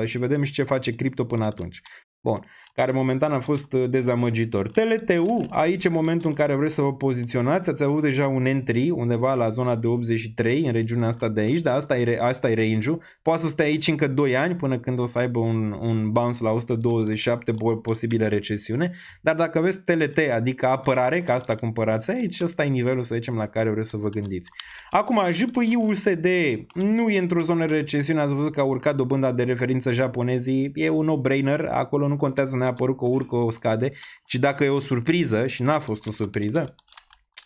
70% și vedem și ce face cripto până atunci. Bun, care momentan a fost dezamăgitor. TLTU, aici e momentul în care vreți să vă poziționați, ați avut deja un entry undeva la zona de 83 în regiunea asta de aici, dar asta e range-ul. Poate să stea aici încă 2 ani până când o să aibă un bounce la 127, posibilă recesiune, dar dacă aveți TLT, adică apărare, că asta cumpărați aici, ăsta e nivelul, să zicem, la care vreți să vă gândiți. Acum, JPY-USD nu e într-o zonă de recesiune, ați văzut că a urcat dobânda de referință japonezii, e un no-brainer, acolo nu nu contează neapărat că urcă o scade, ci dacă e o surpriză și n-a fost o surpriză.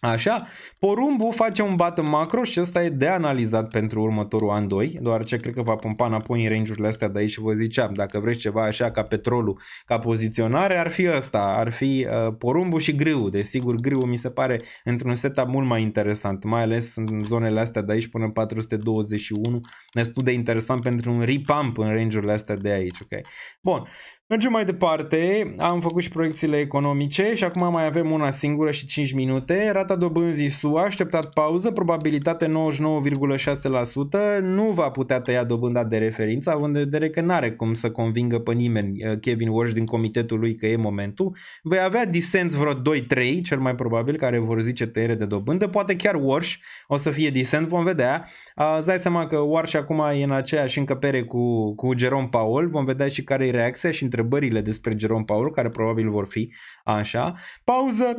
Așa, porumbul face un bottom macro și ăsta e de analizat pentru următorul an 2, deoarece cred că va pompa înapoi în range-urile astea de aici și vă ziceam, dacă vreți ceva așa ca petrolul, ca poziționare, ar fi ăsta, ar fi porumbul și grâul. Desigur, grâul mi se pare într-un setup mult mai interesant, mai ales în zonele astea de aici până în 421, destul de interesant pentru un repump în range-urile astea de aici, ok? Bun. Mergem mai departe, am făcut și proiecțiile economice și acum mai avem una singură și 5 minute. Rata dobânzii SUA, așteptat pauză, probabilitate 99,6%, nu va putea tăia dobânda de referință, având în vedere că n-are cum să convingă pe nimeni Kevin Warsh din comitetul lui că e momentul. Vei avea dissents vreo 2-3, cel mai probabil, care vor zice tăiere de dobândă, poate chiar Warsh o să fie dissent, vom vedea. Îți dai seama că Warsh acum e în aceeași încăpere cu Jerome Powell, vom vedea și care e reacția și întrebările despre Jerome Powell, care probabil vor fi așa. Pauză,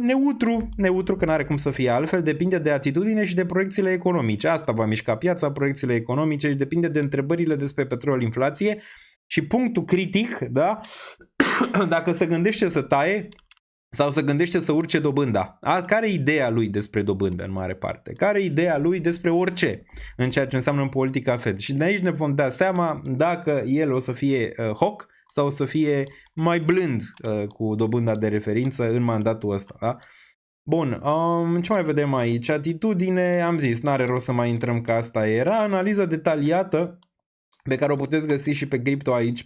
neutru, că n-are cum să fie altfel, depinde de atitudine și de proiecțiile economice. Asta va mișca piața, proiecțiile economice și depinde de întrebările despre petrol, inflație și punctul critic, da? Dacă se gândește să taie sau se gândește să urce dobânda. Care e ideea lui despre dobândă în mare parte? Care e ideea lui despre orice în ceea ce înseamnă în politica Fed? Și de aici ne vom da seama dacă el o să fie hawk sau o să fie mai blând cu dobânda de referință în mandatul ăsta. Da? Bun, ce mai vedem aici? Atitudine, am zis, n-are rost să mai intrăm că asta era. Analiză detaliată pe care o puteți găsi și pe Crypto aici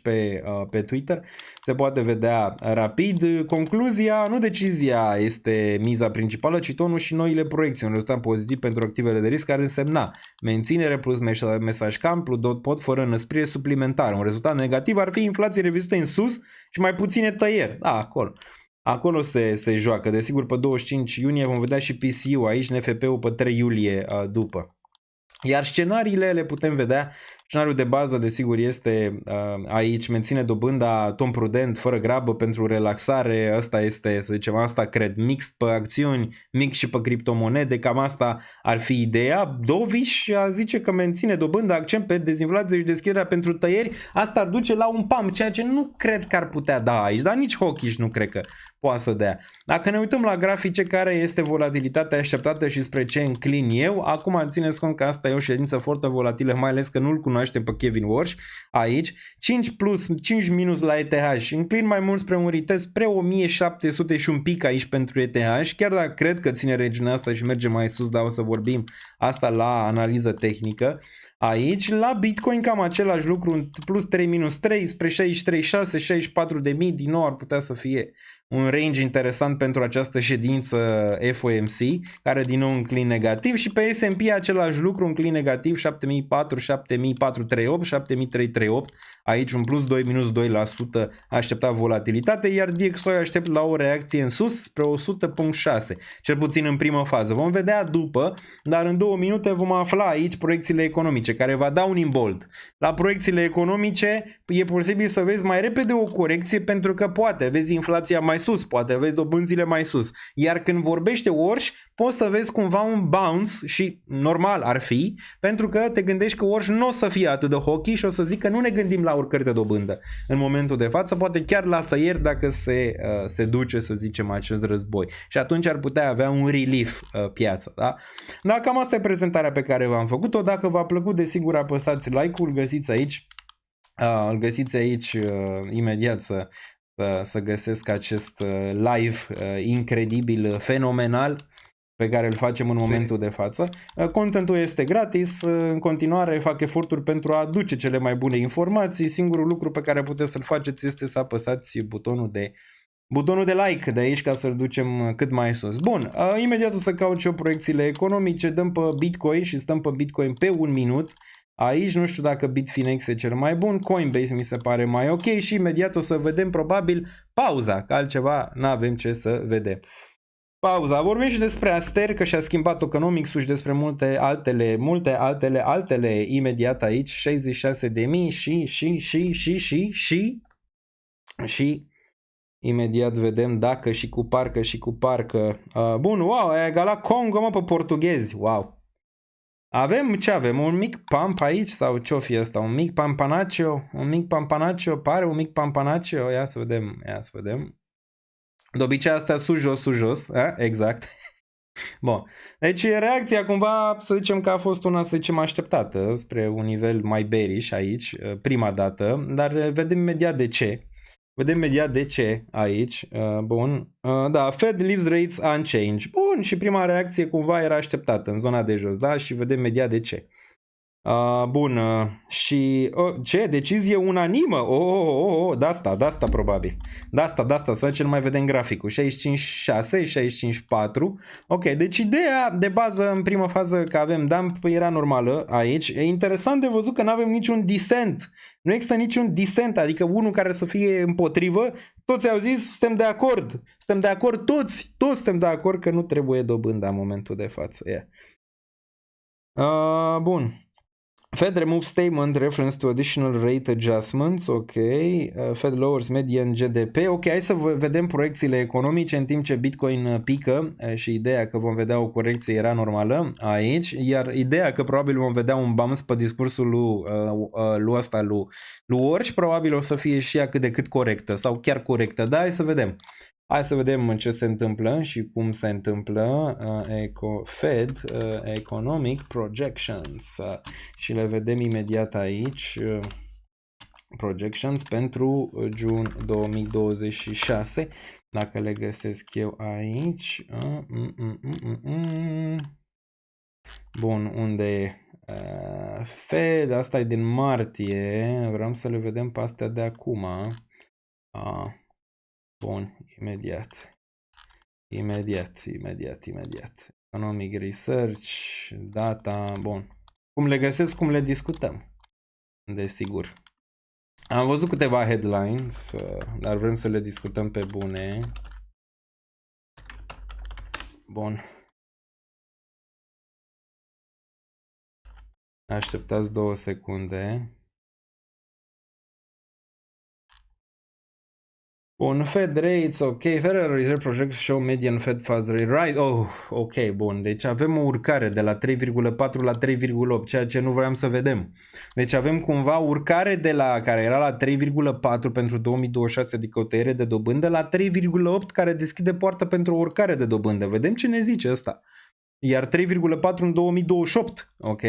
pe Twitter. Se poate vedea rapid. Concluzia, nu decizia este miza principală, ci tonul și noile proiecții. Un rezultat pozitiv pentru activele de risc ar însemna menținere plus mesaj cam plus pot fără înăsprire suplimentară. Un rezultat negativ ar fi inflație revizuită în sus și mai puține tăieri. Da, acolo. Acolo se joacă. Desigur, pe 25 iunie vom vedea și PCU aici, NFP-ul pe 3 iulie după. Iar scenariile le putem vedea. Scenariul de bază, desigur, este aici, menține dobânda, ton prudent, fără grabă, pentru relaxare. Asta este, să zicem, asta cred, mix pe acțiuni, mix și pe criptomonede, cam asta ar fi ideea. Dovish zice că menține dobânda, accent pe dezinflație și deschiderea pentru tăieri. Asta ar duce la un pump, ceea ce nu cred că ar putea da aici, dar nici Hawkish nu cred că poate să dea. Dacă ne uităm la grafice, care este volatilitatea așteptată și spre ce înclin eu, acum țineți cont că asta e o ședință foarte volatilă, mai ales că nu-l cunoaștem pe Kevin Warsh aici. 5 plus, 5 minus la ETH, înclin mai mult spre un retest spre 1700 și un pic aici pentru ETH, chiar dacă cred că ține regiunea asta și merge mai sus, dar o să vorbim asta la analiză tehnică. Aici, la Bitcoin cam același lucru, plus 3 minus 3 spre 63,6, 64 de mii, din nou ar putea să fie un range interesant pentru această ședință FOMC, care din nou înclin negativ, și pe S&P același lucru, înclin negativ, 7400, 7438, 7338, aici un plus 2 minus 2% aștepta volatilitate, iar DXY aștept la o reacție în sus spre 100.6, cel puțin în primă fază. Vom vedea după, dar în 2 minute vom afla aici proiecțiile economice, care va da un imbold. La proiecțiile economice e posibil să vezi mai repede o corecție, pentru că poate vezi inflația mai sus, poate vezi dobânzile mai sus. Iar când vorbește Warsh, poți să vezi cumva un bounce și normal ar fi, pentru că te gândești că Warsh nu o să fie atât de hockey și o să zic că nu ne gândim la urcări de dobândă în momentul de față, poate chiar la tăieri dacă se duce, să zicem, acest război. Și atunci ar putea avea un relief piața. Da? Dar cam asta e prezentarea pe care v-am făcut-o. Dacă v-a plăcut, desigur apăsați like-ul, găsiți aici. Îl găsiți aici imediat să găsesc acest live incredibil, fenomenal, pe care îl facem în momentul de față. Contentul este gratis, în continuare fac eforturi pentru a aduce cele mai bune informații. Singurul lucru pe care puteți să-l faceți este să apăsați butonul de like de aici ca să-l ducem cât mai sus. Bun, imediat o să caut și eu proiecțiile economice, dăm pe Bitcoin și stăm pe Bitcoin pe 1 minut. Aici nu știu dacă Bitfinex e cel mai bun, Coinbase mi se pare mai ok și imediat o să vedem probabil pauza, că altceva n-avem ce să vedem. Pauza. Vorbim și despre Aster, că și-a schimbat tokenomics-ul și despre multe altele imediat aici, 66.000 și imediat vedem dacă și cu parcă. Bun, wow, a egalat Congo, mă, pe portughezi, wow. Avem, ce avem? Un mic pump aici sau ce-o fi ăsta? Un mic pampanaccio? Un mic pampanaccio? Pare un mic pampanaccio? Ia să vedem, ia să vedem. De obicei astea sus, jos, exact. Bun, deci reacția cumva să zicem că a fost una, să zicem, așteptată spre un nivel mai bearish aici, prima dată, dar vedem imediat de ce. Vedem imediat de ce aici. Bun, da, Fed leaves rates unchanged. Bun, și prima reacție cumva era așteptată în zona de jos, da, și vedem imediat de ce. Bun, și ce? Decizie unanimă? De asta probabil. De asta, să ce mai vedem graficul. 65-6, 65-4. Ok, deci ideea de bază în primă fază că avem dump era normală aici. E interesant de văzut că nu avem niciun descent. Nu există niciun descent, adică unul care să fie împotrivă. Toți au zis, suntem de acord. Suntem de acord toți suntem de acord că nu trebuie dobânda în momentul de față. Bun. Fed removes statement reference to additional rate adjustments, ok. Fed lowers median GDP, ok, hai să vedem proiecțiile economice în timp ce Bitcoin pică și ideea că vom vedea o corecție era normală aici, iar ideea că probabil vom vedea un bounce pe discursul lui Orș probabil o să fie și ea cât de cât corectă sau chiar corectă, dar hai să vedem. Hai să vedem ce se întâmplă și cum se întâmplă. Fed Economic Projections și le vedem imediat aici. Projections pentru June 2026. Dacă le găsesc eu aici. Bun, unde e? Fed, asta e din martie. Vreau să le vedem pe astea de acum. Bun, imediat. Economic Research, data, bun. Cum le găsesc, cum le discutăm. Desigur. Am văzut câteva headlines, dar vrem să le discutăm pe bune. Bun. Așteptați 2 secunde. Bun, Fed rates, ok, Federal Reserve projects show median Fed funds rate rise. Ok, bun, deci avem o urcare de la 3,4 la 3,8, ceea ce nu vreau să vedem. Deci avem cumva urcare de la, care era la 3,4 pentru 2026, adică o tăiere de dobândă, la 3,8 care deschide poarta pentru o urcare de dobândă. Vedem ce ne zice ăsta. Iar 3,4 în 2028, ok?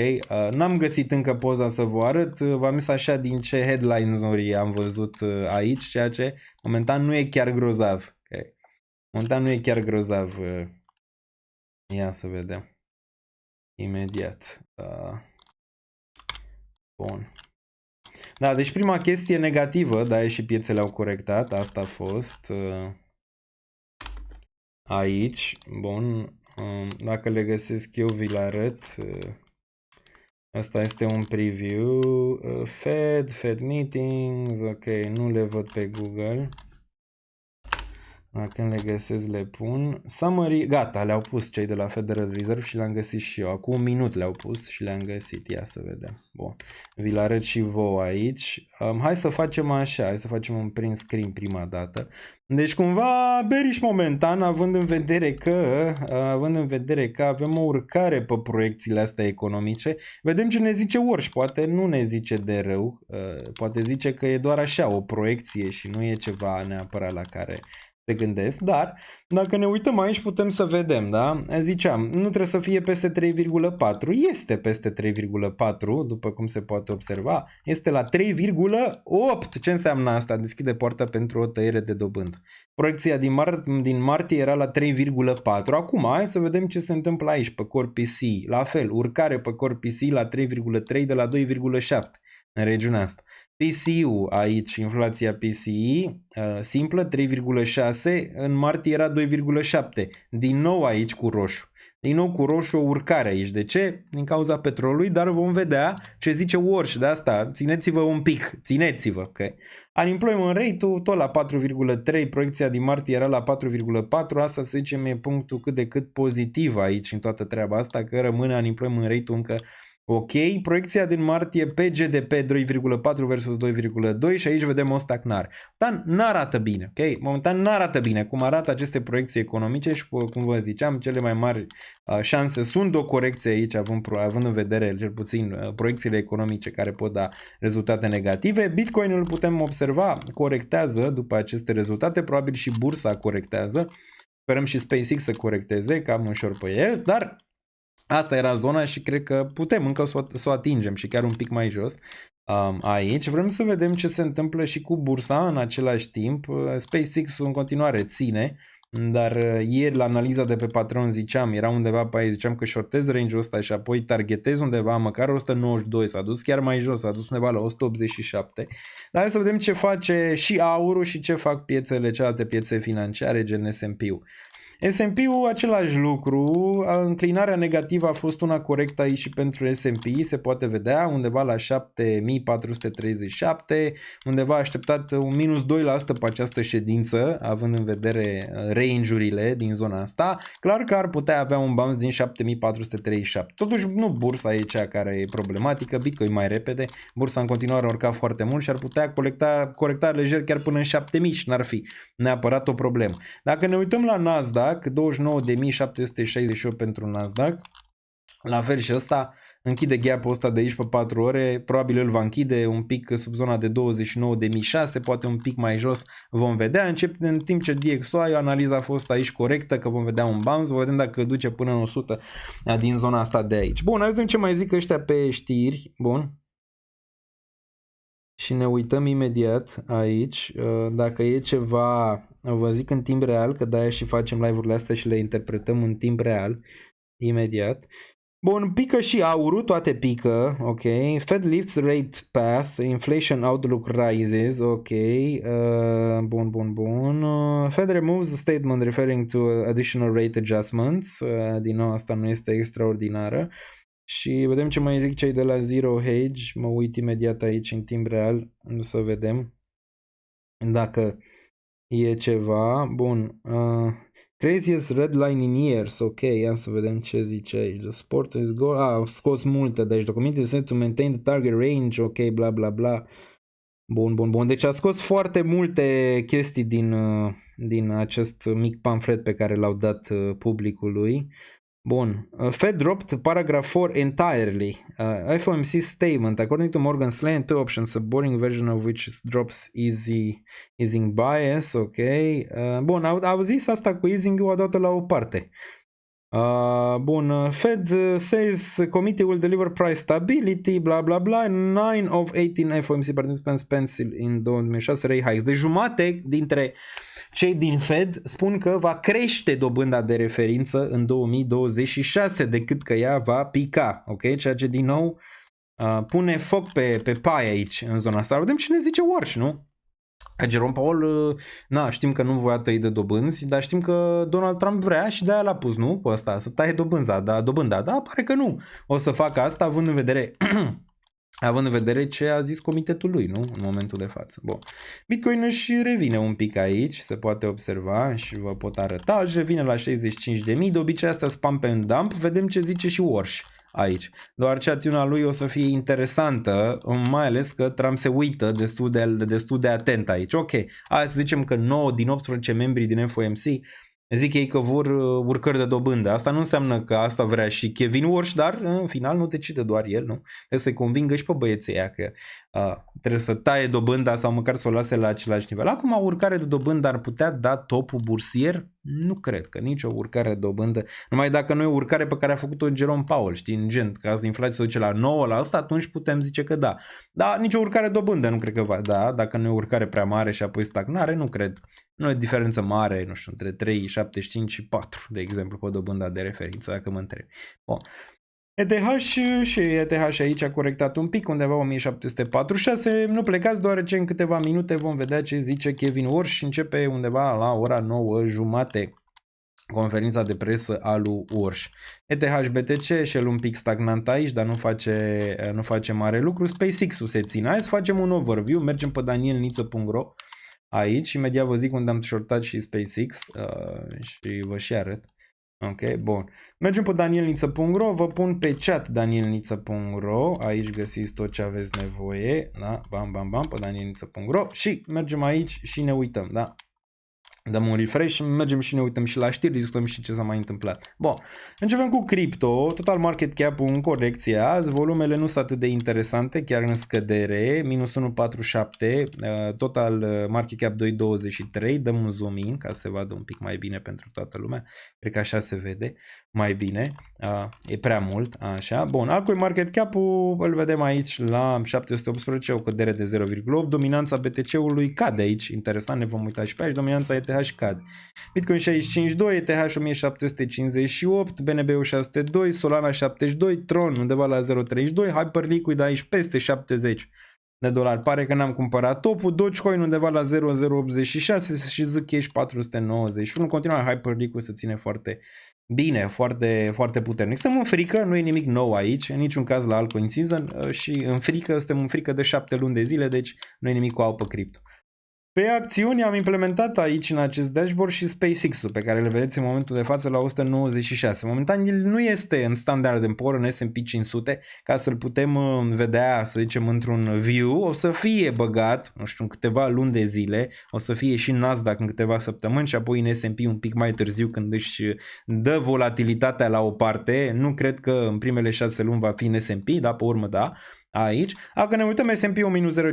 N-am găsit încă poza să vă arăt, v-am zis așa din ce headlines-uri am văzut aici, ceea ce momentan nu e chiar grozav. Okay? Momentan nu e chiar grozav. Ia să vedem. Imediat. Bun. Da, deci prima chestie negativă, da, și piețele au corectat, asta a fost aici, bun. Dacă le găsesc eu, vi le arăt. Asta este un preview. Fed meetings. Ok, nu le văd pe Google. Dacă le găsesc, le pun. Summary, gata, le-au pus cei de la Federal Reserve și le-am găsit și eu. Acum un minut le-au pus și le-am găsit. Ia să vedem. Bun. Vi le arăt și vouă aici. Hai să facem așa. Hai să facem un print screen prima dată. Deci cumva bearish momentan, având în vedere că avem o urcare pe proiecțiile astea economice. Vedem ce ne zice Orș. Poate nu ne zice de rău. Poate zice că e doar așa o proiecție și nu e ceva neapărat la care se gândesc, dar dacă ne uităm aici putem să vedem, da? Ziceam, nu trebuie să fie peste 3,4, este peste 3,4, după cum se poate observa, este la 3,8. Ce înseamnă asta? Deschide poarta pentru o tăiere de dobândă. Proiecția din martie era la 3,4. Acum, hai să vedem ce se întâmplă aici pe Core PCI. La fel, urcare pe Core PCI la 3,3 de la 2,7 în regiunea asta. PCI-ul aici, inflația PCI simplă 3,6, în martie era 2,7. Din nou aici cu roșu. Din nou cu roșu o urcare aici. De ce? Din cauza petrolului, dar vom vedea ce zice Orș de asta. Țineți-vă un pic, țineți-vă. Okay? Unemployment rate-ul tot la 4,3, proiecția din martie era la 4,4, asta să zicem e punctul cât de cât pozitiv aici în toată treaba asta, că rămâne unemployment rate-ul încă Ok, proiecția din martie pe GDP 2,4 versus 2,2 și aici vedem o stagnare. Dar n-arată bine, ok? Momentan n-arată bine cum arată aceste proiecții economice și cum vă ziceam, cele mai mari șanse sunt o corecție aici, având în vedere cel puțin proiecțiile economice care pot da rezultate negative. Bitcoin îl putem observa, corectează după aceste rezultate, probabil și bursa corectează. Sperăm și SpaceX să corecteze cam ușor pe el, dar asta era zona și cred că putem încă să o atingem și chiar un pic mai jos aici. Vrem să vedem ce se întâmplă și cu bursa în același timp. SpaceX în continuare ține, dar ieri la analiza de pe Patreon ziceam, era undeva pe aici, ziceam că shortez range-ul ăsta și apoi targetez undeva măcar 192, s-a dus chiar mai jos, s-a dus undeva la 187. Dar hai să vedem ce face și aurul și ce fac piețele, celelalte piețe financiare, gen S&P-ul. S&P-ul același lucru, înclinarea negativă a fost una corectă aici și pentru S&P, se poate vedea undeva la 7437, undeva așteptat un minus 2% pe această ședință, având în vedere range-urile din zona asta. Clar că ar putea avea un bounce din 7437. Totuși nu bursa e cea care e problematică, Bitcoin mai repede, bursa în continuare a urcat foarte mult și ar putea corecta lejer chiar până în 7000 și n-ar fi neapărat o problemă. Dacă ne uităm la Nasdaq, 29.768 pentru Nasdaq, la fel și ăsta închide gap-ul ăsta de aici pe 4 ore, probabil îl va închide un pic sub zona de 29.006, poate un pic mai jos, vom vedea, în timp ce DXY, analiza a fost aici corectă, că vom vedea un bounce, vom vedem dacă duce până în 100 din zona asta de aici. Bun, hai să vedem ce mai zic ăștia pe știri, bun. Și ne uităm imediat aici, dacă e ceva, vă zic în timp real, că de-aia și facem live-urile astea și le interpretăm în timp real, imediat. Bun, pică și aurul, toate pică, ok. Fed lifts rate path, inflation outlook rises, ok. Bun. Fed removes a statement referring to additional rate adjustments, din nou asta nu este extraordinară. Și vedem ce mai zic cei de la Zero Hedge, mă uit imediat aici în timp real să vedem dacă e ceva. Bun, craziest red line in years, ok, ia să vedem ce zice aici. The sport is goal, au scos multe de aici, the committee is to maintain the target range, ok, bla bla bla. Bun, deci a scos foarte multe chestii din acest mic pamflet pe care l-au dat publicului. Bun. Fed dropped paragraph 4 entirely. FOMC statement. According to Morgan Stanley, two options, a boring version of which drops easing bias. Ok. Bun, au zis asta cu easing-ul odată la o parte. Bun, Fed says committee will deliver price stability, bla bla bla. 9 of 18 FOMC participants pencil in 2006 rate hikes. Deci jumate dintre cei din Fed spun că va crește dobânda de referință în 2026 decât că ea va pica, ok? Ceea ce din nou pune foc pe paie aici în zona asta. Vedem ce ne zice Warsh, nu? Jerome Powell, știm că nu voia tăi de dobânzi, dar știm că Donald Trump vrea și de-aia l-a pus, nu? Pe ăsta, să taie dobânda, dar pare că nu o să facă asta având în vedere ce a zis comitetul lui, nu? În momentul de față. Bun. Bitcoin își revine un pic aici, se poate observa și vă pot arăta, își revine la 65.000, de obicei asta spam pe un dump, vedem ce zice și Warsh aici. Doar ce atitudinea lui o să fie interesantă, mai ales că Trump se uită destul de atent aici. Ok, hai să zicem că 9 din 18 membri din FOMC zic ei că vor urcări de dobândă. Asta nu înseamnă că asta vrea și Kevin Warsh, dar în final nu decide doar el, nu? Trebuie să-i convingă și pe băieții aia că trebuie să taie dobânda sau măcar să o lase la același nivel. Acum o urcare de dobândă ar putea da topul bursier? Nu cred că nicio urcare de dobândă, numai dacă nu e o urcare pe care a făcut-o Jerome Powell, știi, în gen, ca inflația se duce la 9%, atunci putem zice că da. Dar nicio urcare de dobândă nu cred că va da, dacă nu e o urcare prea mare și apoi stagnare, nu cred. Nu e diferență mare, nu știu, între 3,75 și 4, de exemplu, pe dobânda de referință, dacă mă întreb. Bun. ETH aici a corectat un pic, undeva 1746, nu plecați deoarece în câteva minute vom vedea ce zice Kevin Warsh și începe undeva la ora 9:30 conferința de presă a lui Warsh. ETH BTC și el un pic stagnant aici, dar nu face mare lucru. SpaceX-ul se ține. Hai să facem un overview, mergem pe danielniță.ro aici, imediat vă zic unde am shortat și SpaceX și vă și arăt. Ok, bun. Mergem pe danielniță.ro, vă pun pe chat danielniță.ro, aici găsiți tot ce aveți nevoie, da? Bam, bam, bam, pe danielniță.ro și mergem aici și ne uităm, da? Dăm un refresh, mergem și ne uităm și la știri, discutăm și ce s-a mai întâmplat. Bun, începem cu cripto, total market cap-ul în corecție azi, volumele nu sunt atât de interesante, chiar în scădere, minus 1,47, total market cap 2,23, dăm un zoom in ca să se vadă un pic mai bine pentru toată lumea, cred că așa se vede mai bine, e prea mult, așa. Bun, altcoin market cap-ul îl vedem aici la 718, o cădere de 0,8, dominanța BTC-ului cade aici, interesant, ne vom uita și pe aici, dominanța ETH cade. Bitcoin 65,2, ETH 1758, BNB 602, Solana 72, Tron undeva la 0,32, Hyperliquid aici peste 70 de dolari. Pare că n-am cumpărat topul, Dogecoin undeva la 0,086 și Zcash 491. În continuare Hyperliquid se ține foarte bine, foarte, foarte puternic. Suntem în frică, nu e nimic nou aici, în niciun caz la altcoin season și în frică, suntem în frică de 7 luni de zile, deci nu e nimic cu pe cripto. Pe acțiuni am implementat aici în acest dashboard și SpaceX-ul pe care le vedeți în momentul de față la 196. Momentan el nu este în Standard & Poor's, în S&P 500, ca să-l putem vedea, să zicem, într-un view. O să fie băgat, nu știu, în câteva luni de zile, o să fie și Nasdaq în câteva săptămâni și apoi în S&P un pic mai târziu când își dă volatilitatea la o parte. Nu cred că în primele 6 luni va fi în S&P, dar pe urmă da. Aici, dacă ne uităm S&P-ul minus 0,58,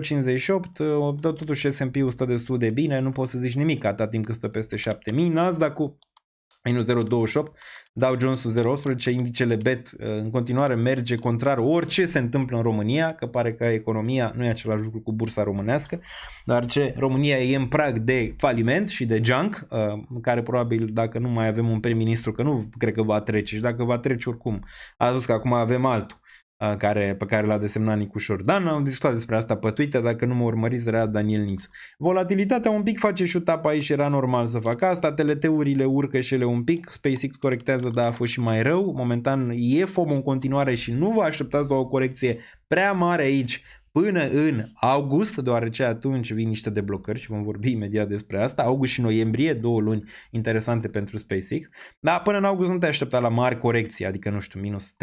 totuși S&P-ul stă destul de bine, nu poți să zici nimic atât timp cât stă peste 7000, Nasdaq-ul minus 0,28, Dow Jones-ul 0,18, indicele BET în continuare merge contrar orice se întâmplă în România, că pare că economia nu e același lucru cu bursa românească, dar ce România e în prag de faliment și de junk, care probabil dacă nu mai avem un prim-ministru, că nu cred că va trece și dacă va trece oricum, a spus că acum avem altul. Pe care l-a desemnat Nicușor Dan. Am discutat despre asta pe Twitter, dacă nu mă urmăriți, era Daniel Nițu. Volatilitatea un pic face shoot-up aici, era normal să facă asta, TLT-urile urcă și ele un pic, SpaceX corectează, dar a fost și mai rău, momentan e FOMO în continuare și nu vă așteptați la o corecție prea mare aici până în august, deoarece atunci vin niște deblocări și vom vorbi imediat despre asta. August și noiembrie, 2 luni interesante pentru SpaceX. Dar până în august nu te aștepta la mari corecții, adică nu știu, minus 30%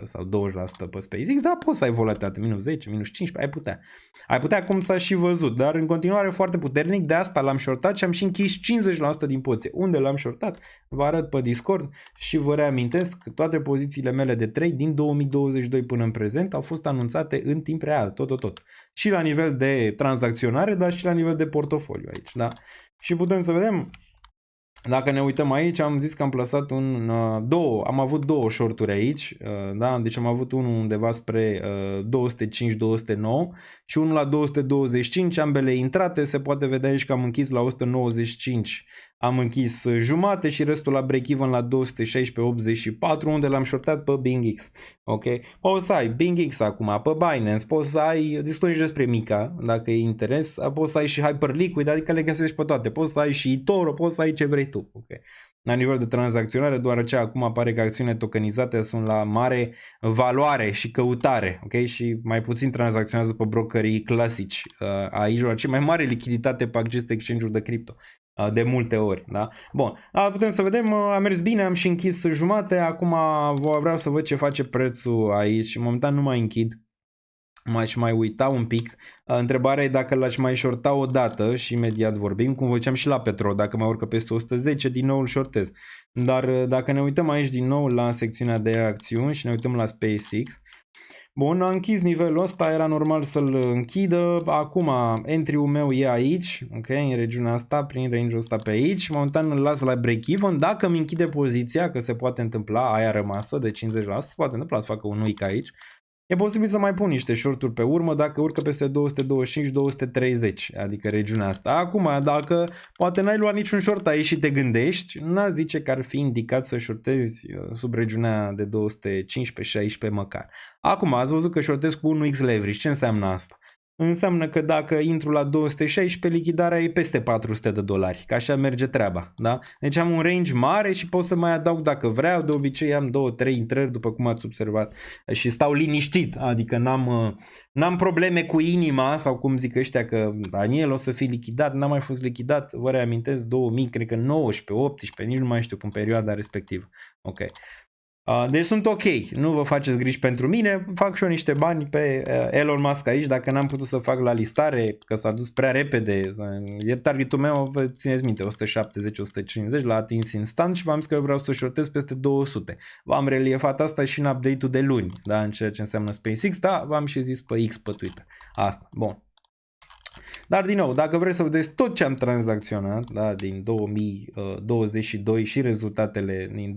sau 20% pe SpaceX, dar poți să ai volatilitate, minus 10, minus 15, ai putea. Ai putea, cum s-a și văzut, dar în continuare foarte puternic, de asta l-am shortat și am și închis 50% din poziție. Unde l-am shortat? Vă arăt pe Discord și vă reamintesc că toate pozițiile mele de trade din 2022 până în prezent au fost anunțate în timp real, tot. Și la nivel de tranzacționare, dar și la nivel de portofoliu aici, da? Și putem să vedem, dacă ne uităm aici, am zis că am plasat am avut două shorturi aici, da? Deci am avut unul undeva spre 205-209 și unul la 225, ambele intrate, se poate vedea aici că am închis la 195, am închis jumate și restul la break-even la 216.84, unde l-am shortat pe BingX. Ok? Poți să ai BingX acum pe Binance, poți să ai, discutăm și despre Mica, dacă e interes, poți să ai și Hyperliquid, adică le găsești pe toate, poți să ai și eToro, poți să ai ce vrei tu. Ok? La nivel de tranzacționare, deoarece acum apare că acțiunile tokenizate sunt la mare valoare și căutare, ok? Și mai puțin tranzacționează pe brokerii clasici. Aici deoarece mai mare lichiditate pe aceste exchange-uri de cripto. De multe ori, da? Bun, putem să vedem, a mers bine, am și închis jumate, acum vreau să văd ce face prețul aici, momentan nu mai închid, m-aș mai uita un pic, întrebarea e dacă l-aș mai shorta o dată și imediat vorbim, cum făceam și la petrol, dacă mai urcă peste 110, din nou îl shortez, dar dacă ne uităm aici din nou la secțiunea de acțiuni și ne uităm la SpaceX, bun, a închis nivelul ăsta, era normal să-l închidă, acum entry-ul meu e aici, ok, în regiunea asta, prin range-ul ăsta pe aici, momentan îl las la break-even, dacă îmi închide poziția, că se poate întâmpla, aia rămasă de 50%, se poate întâmpla să facă un uic aici, e posibil să mai pun niște short-uri pe urmă dacă urcă peste 225-230, adică regiunea asta. Acum, dacă poate n-ai luat niciun short aici și te gândești, n-aș zice că ar fi indicat să shortezi sub regiunea de 215-16 măcar. Acum, ați văzut că shortez cu 1x leverage. Ce înseamnă asta? înseamnă că dacă intru la 216, lichidarea e peste $400, că așa merge treaba, da? Deci am un range mare și pot să mai adaug dacă vreau, de obicei am 2-3 intrări, după cum ați observat, și stau liniștit, adică n-am probleme cu inima, sau cum zic ăștia că Daniel o să fie lichidat, n-am mai fost lichidat, vă reamintesc, 2000, cred că 19, 18, nici nu mai știu în perioada respectivă, ok. Deci sunt ok, nu vă faceți griji pentru mine, fac și eu niște bani pe Elon Musk aici, dacă n-am putut să fac la listare, că s-a dus prea repede, e targetul meu, vă țineți minte, 170-150, l-a atins instant și v-am zis că vreau să shortez peste 200. V-am reliefat asta și în update-ul de luni, da, în ceea ce înseamnă SpaceX, da, v-am și zis pe X pe Twitter, asta, bun. Dar din nou, dacă vreți să vedeți tot ce am tranzacționat, da, din 2022 și rezultatele din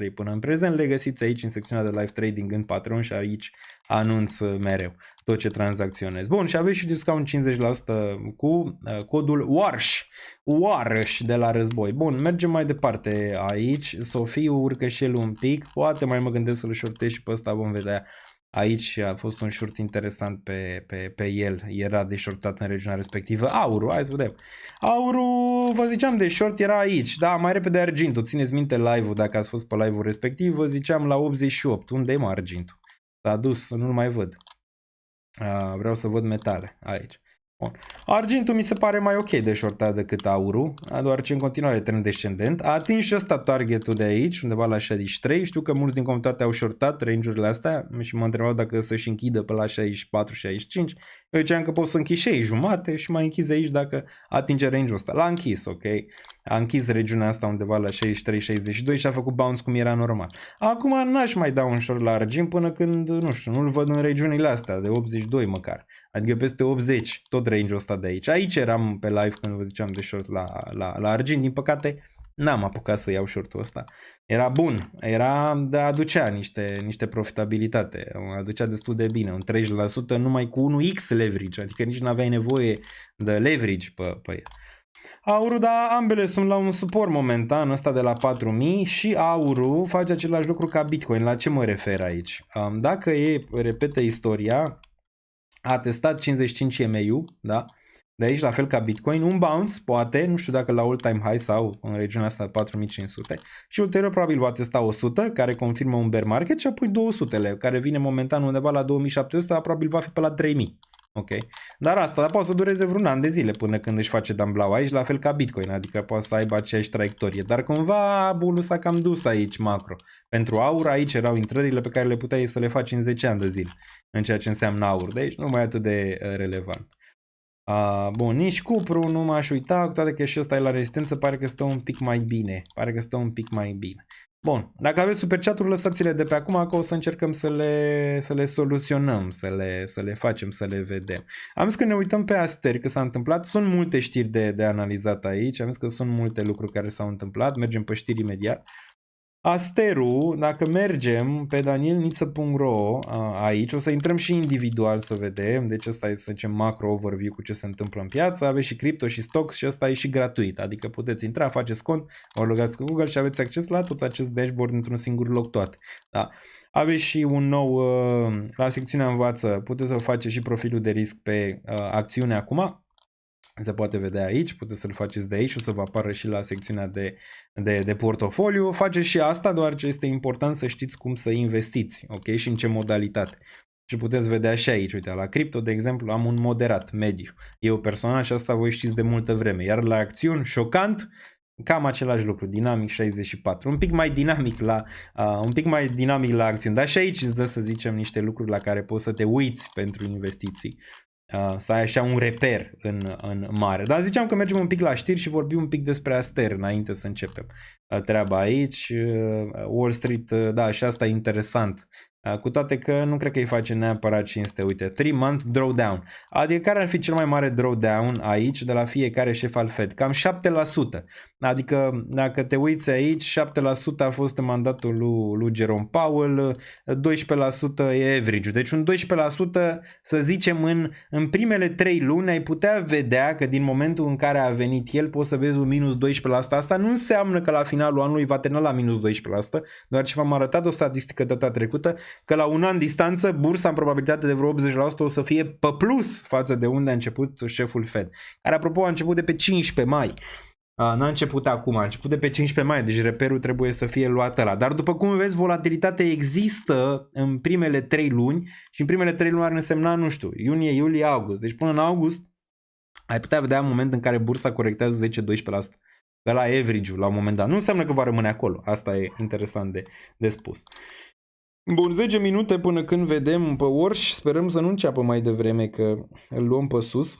2022-2023 până în prezent, le găsiți aici în secțiunea de live trading în Patreon și aici anunț mereu tot ce tranzacționez. Bun, și aveți și discount 50% cu codul WARSH de la Război. Bun, mergem mai departe aici. Sofiu urcă și el un pic, poate mai mă gândesc să-l shortez și pe ăsta, vom vedea. Aici a fost un short interesant pe el, era de shortat în regiunea respectivă. Aurul, hai să vedem. Aurul, vă ziceam de short, era aici, da, mai repede argintul. Țineți minte live-ul, dacă ați fost pe live-ul respectiv, vă ziceam la 88. Unde e argintul? S-a dus, nu-l mai văd. Vreau să văd metale aici. Bun. Argintul mi se pare mai ok de shortat decât aurul, deoarece în continuare trend descendent. A atins și ăsta targetul de aici, undeva la 63. Știu că mulți din comunitate au shortat range-urile astea și mă întrebau dacă să-și închidă pe la 64-65. Eu ziceam că pot să închid și aici jumate și mai închizi aici dacă atinge range-ul ăsta. L-a închis, ok? A închis regiunea asta undeva la 63-62 și a făcut bounce cum era normal. Acum n-aș mai da un short la argint până când, nu știu, nu-l văd în regiunile astea, de 82 măcar. Adică peste 80, tot range-ul ăsta de aici. Aici eram pe live când vă ziceam de short la argint. Din păcate, n-am apucat să iau shortul ăsta. Era bun, aducea niște profitabilitate, aducea destul de bine, un 30% numai cu 1x leverage, adică nici nu aveai nevoie de leverage pe el. Aurul, da, ambele sunt la un suport momentan, ăsta de la 4000 și aurul face același lucru ca Bitcoin. La ce mă refer aici? Dacă repetă istoria, a testat 55 MAU, da? De aici, la fel ca Bitcoin, un bounce, poate, nu știu dacă la all-time high sau în regiunea asta 4500 și ulterior probabil va testa 100, care confirmă un bear market și apoi 200-le, care vine momentan undeva la 2700, probabil va fi pe la 3000. Ok? Dar poate să dureze vreun an de zile până când își face damblau aici, la fel ca Bitcoin, adică poate să aibă aceeași traiectorie. Dar cumva bulul s-a cam dus aici macro. Pentru aur aici erau intrările pe care le puteai să le faci în 10 ani de zile, în ceea ce înseamnă aur. Deci nu mai atât de relevant. Bun, nici Cupru nu m-aș uita, cu toate că și ăsta e la rezistență, pare că stă un pic mai bine. Bun, dacă aveți super chat-uri, lăsați-le de pe acum, că o să încercăm să le soluționăm, să le facem, să le vedem. Am zis că ne uităm pe Aster, că s-a întâmplat, sunt multe știri de analizat aici, am zis că sunt multe lucruri care s-au întâmplat, mergem pe știri imediat. Asterul, dacă mergem pe danielniță.ro aici, o să intrăm și individual să vedem, deci ăsta e, să zicem, macro overview cu ce se întâmplă în piață, aveți și cripto și stocks și ăsta e și gratuit, adică puteți intra, faceți cont, vă logați cu Google și aveți acces la tot acest dashboard într-un singur loc toate. Da. Aveți și un nou, la secțiunea învață, puteți să faceți și profilul de risc pe acțiune acum. Se poate vedea aici, puteți să-l faceți de aici și o să vă apară și la secțiunea de portofoliu. Faceți și asta, deoarece este important să știți cum să investiți, ok? Și în ce modalitate. Și puteți vedea și aici, uite, la cripto, de exemplu, am un moderat, mediu. Eu personal și asta voi știți de multă vreme. Iar la acțiuni, șocant, cam același lucru, dinamic 64. Un pic mai dinamic la acțiuni, dar și aici îți dă, să zicem, niște lucruri la care poți să te uiți pentru investiții. Să ai așa un reper în mare. Dar ziceam că mergem un pic la știri și vorbim un pic despre Aster înainte să începem treaba aici. Wall Street, da, și asta e interesant. Cu toate că nu cred că îi face neapărat cinste. Uite, 3-month drawdown. Adică care ar fi cel mai mare drawdown aici de la fiecare șef al Fed? Cam 7%. Adică dacă te uiți aici, 7% a fost în mandatul lui Jerome Powell, 12% e average. Deci un 12%, să zicem, în primele 3 luni ai putea vedea că din momentul în care a venit el poți să vezi un minus 12%. Asta nu înseamnă că la finalul anului va termina la minus 12%, doar ce v-am arătat o statistică data trecută că la un an distanță bursa în probabilitate de vreo 80% o să fie pe plus față de unde a început șeful Fed, care apropo a început de pe 15 mai. N-a început acum, a început de pe 15 mai, deci reperul trebuie să fie luat ăla. Dar după cum vezi, volatilitatea există în primele 3 luni și în primele 3 luni ar însemna, nu știu, iunie, iulie, august. Deci până în august ai putea vedea un moment în care bursa corectează 10-12%. Pe la average-ul la un moment dat. Nu înseamnă că va rămâne acolo. Asta e interesant de spus. Bun, 10 minute până când vedem pe Orș. Sperăm să nu înceapă mai devreme, că îl luăm pe sus.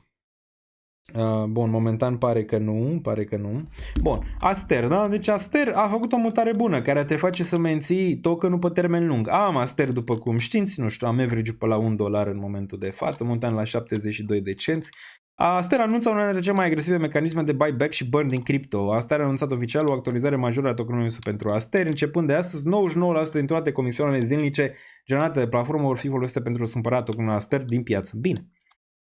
Bun, momentan pare că nu. Bun, Aster, da? Deci Aster a făcut o mutare bună care te face să menții tokenul pe termen lung. Am Aster, după cum știți, nu știu, am average-ul pe la $1 în momentul de față, montan la 72 de cenți. Aster anunță una dintre cele mai agresive mecanisme de buyback și burn din cripto. Aster a anunțat oficial o actualizare majoră a tokenului pentru Aster. Începând de astăzi, 99% din toate comisioanele zilnice generate de platformă vor fi folosite pentru a cumpăra tokenul Aster din piață. Bine.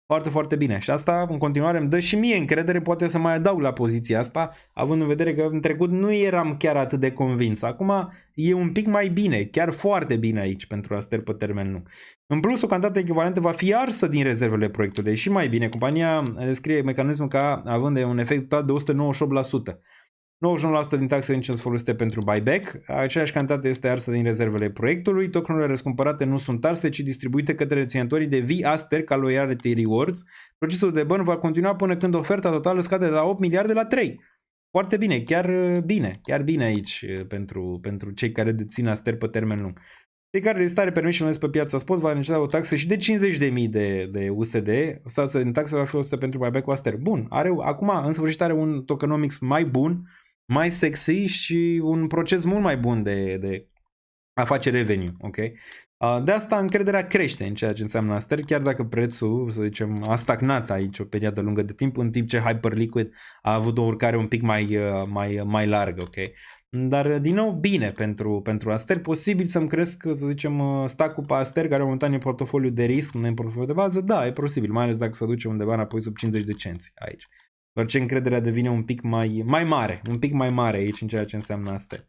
Foarte, foarte bine. Și asta în continuare îmi dă și mie încredere, poate să mai adaug la poziția asta, având în vedere că în trecut nu eram chiar atât de convins. Acum e un pic mai bine, chiar foarte bine aici pentru Aster pe termen lung. În plus, o cantitate echivalentă va fi arsă din rezervele proiectului. Și mai bine, compania descrie mecanismul ca având un efect total de 198%. 99% din taxe sunt folosite pentru buyback, aceeași cantitate este arsă din rezervele proiectului, tokenurile răscumpărate nu sunt arse, ci distribuite către deținătorii de V-Aster ca loyalty rewards. Procesul de burn va continua până când oferta totală scade de la 8 miliarde la 3. Foarte bine, chiar bine aici pentru cei care dețin Aster pe termen lung. Fiecare listare permis pe piața spot va necesita o taxă și de 50.000 de USD. Asta din taxă va fi 100 pentru buyback cu Aster. Bun, acum în sfârșit are un tokenomics mai bun, mai sexy și un proces mult mai bun de a face revenue, ok? De asta încrederea crește în ceea ce înseamnă Aster, chiar dacă prețul, să zicem, a stagnat aici o perioadă lungă de timp, în timp ce Hyperliquid a avut o urcare un pic mai largă, ok? Dar, din nou, bine pentru Aster. Posibil să-mi cresc, să zicem, stack-ul pe Aster, care momentan e portofoliu de risc, nu e portofoliu de bază, da, e posibil, mai ales dacă se duce undeva înapoi sub 50 de cenți aici. Doar ce încrederea devine un pic mai mare aici în ceea ce înseamnă Aster.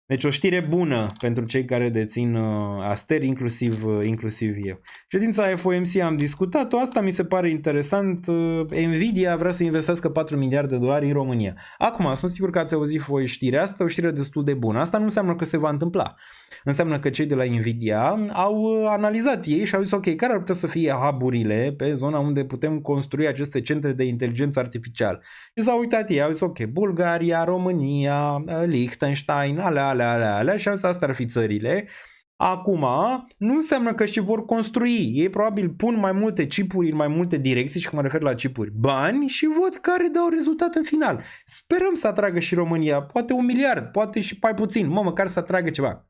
Deci o știre bună pentru cei care dețin Aster, inclusiv eu. Ședința FOMC am discutat-o, asta mi se pare interesant. Nvidia vrea să investească 4 miliarde de dolari în România. Acum, sunt sigur că ați auzit voi știrea asta, o știre destul de bună. Asta nu înseamnă că se va întâmpla. Înseamnă că cei de la Nvidia au analizat ei și au zis, ok, care ar putea să fie hub-urile pe zona unde putem construi aceste centre de inteligență artificială. Și s-au uitat ei, au zis, ok, Bulgaria, România, Liechtenstein, alea și astea ar fi țările. Acum, nu înseamnă că și vor construi. Ei probabil pun mai multe chipuri în mai multe direcții și când mă refer la chipuri, bani și văd care dau rezultat în final. Sperăm să atragă și România, poate 1 miliard, poate și mai puțin, măcar să atragă ceva.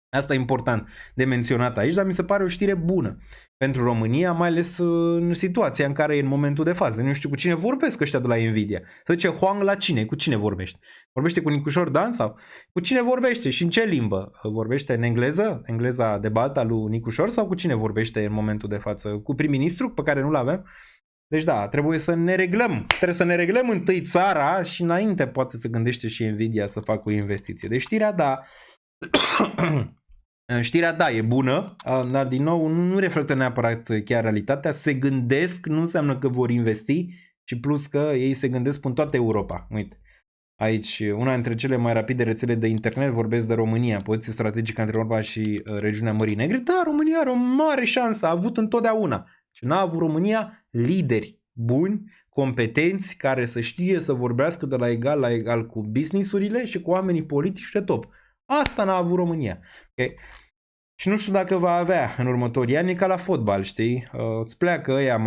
Asta e important de menționat aici, dar mi se pare o știre bună pentru România, mai ales în situația în care e în momentul de față. Nu știu cu cine vorbesc ăștia de la Nvidia. Să zice Huang la cine? Cu cine vorbește? Vorbește cu Nicușor Dan sau? Cu cine vorbește și în ce limbă? Vorbește în engleză? Engleza de baltă lui Nicușor sau cu cine vorbește în momentul de față? Cu prim-ministru pe care nu-l avem? Deci da, trebuie să ne reglăm. Trebuie să ne reglăm întâi țara și înainte poate să gândește și Nvidia să facă o investiție. Deci știrea da. Știrea da, e bună, dar din nou nu reflectă neapărat chiar realitatea. Se gândesc, nu înseamnă că vor investi, ci plus că ei se gândesc în toată Europa. Uite, aici una dintre cele mai rapide rețele de internet, vorbesc de România, poziție strategică între Europa și regiunea Mării Negre. Da, România are o mare șansă, a avut întotdeauna. Și n-a avut România lideri buni, competenți, care să știe să vorbească de la egal cu business-urile și cu oamenii politici de top. Asta n-a avut România. Okay? Și nu știu dacă va avea în următorii ani, e ca la fotbal, știi? Îți pleacă ăia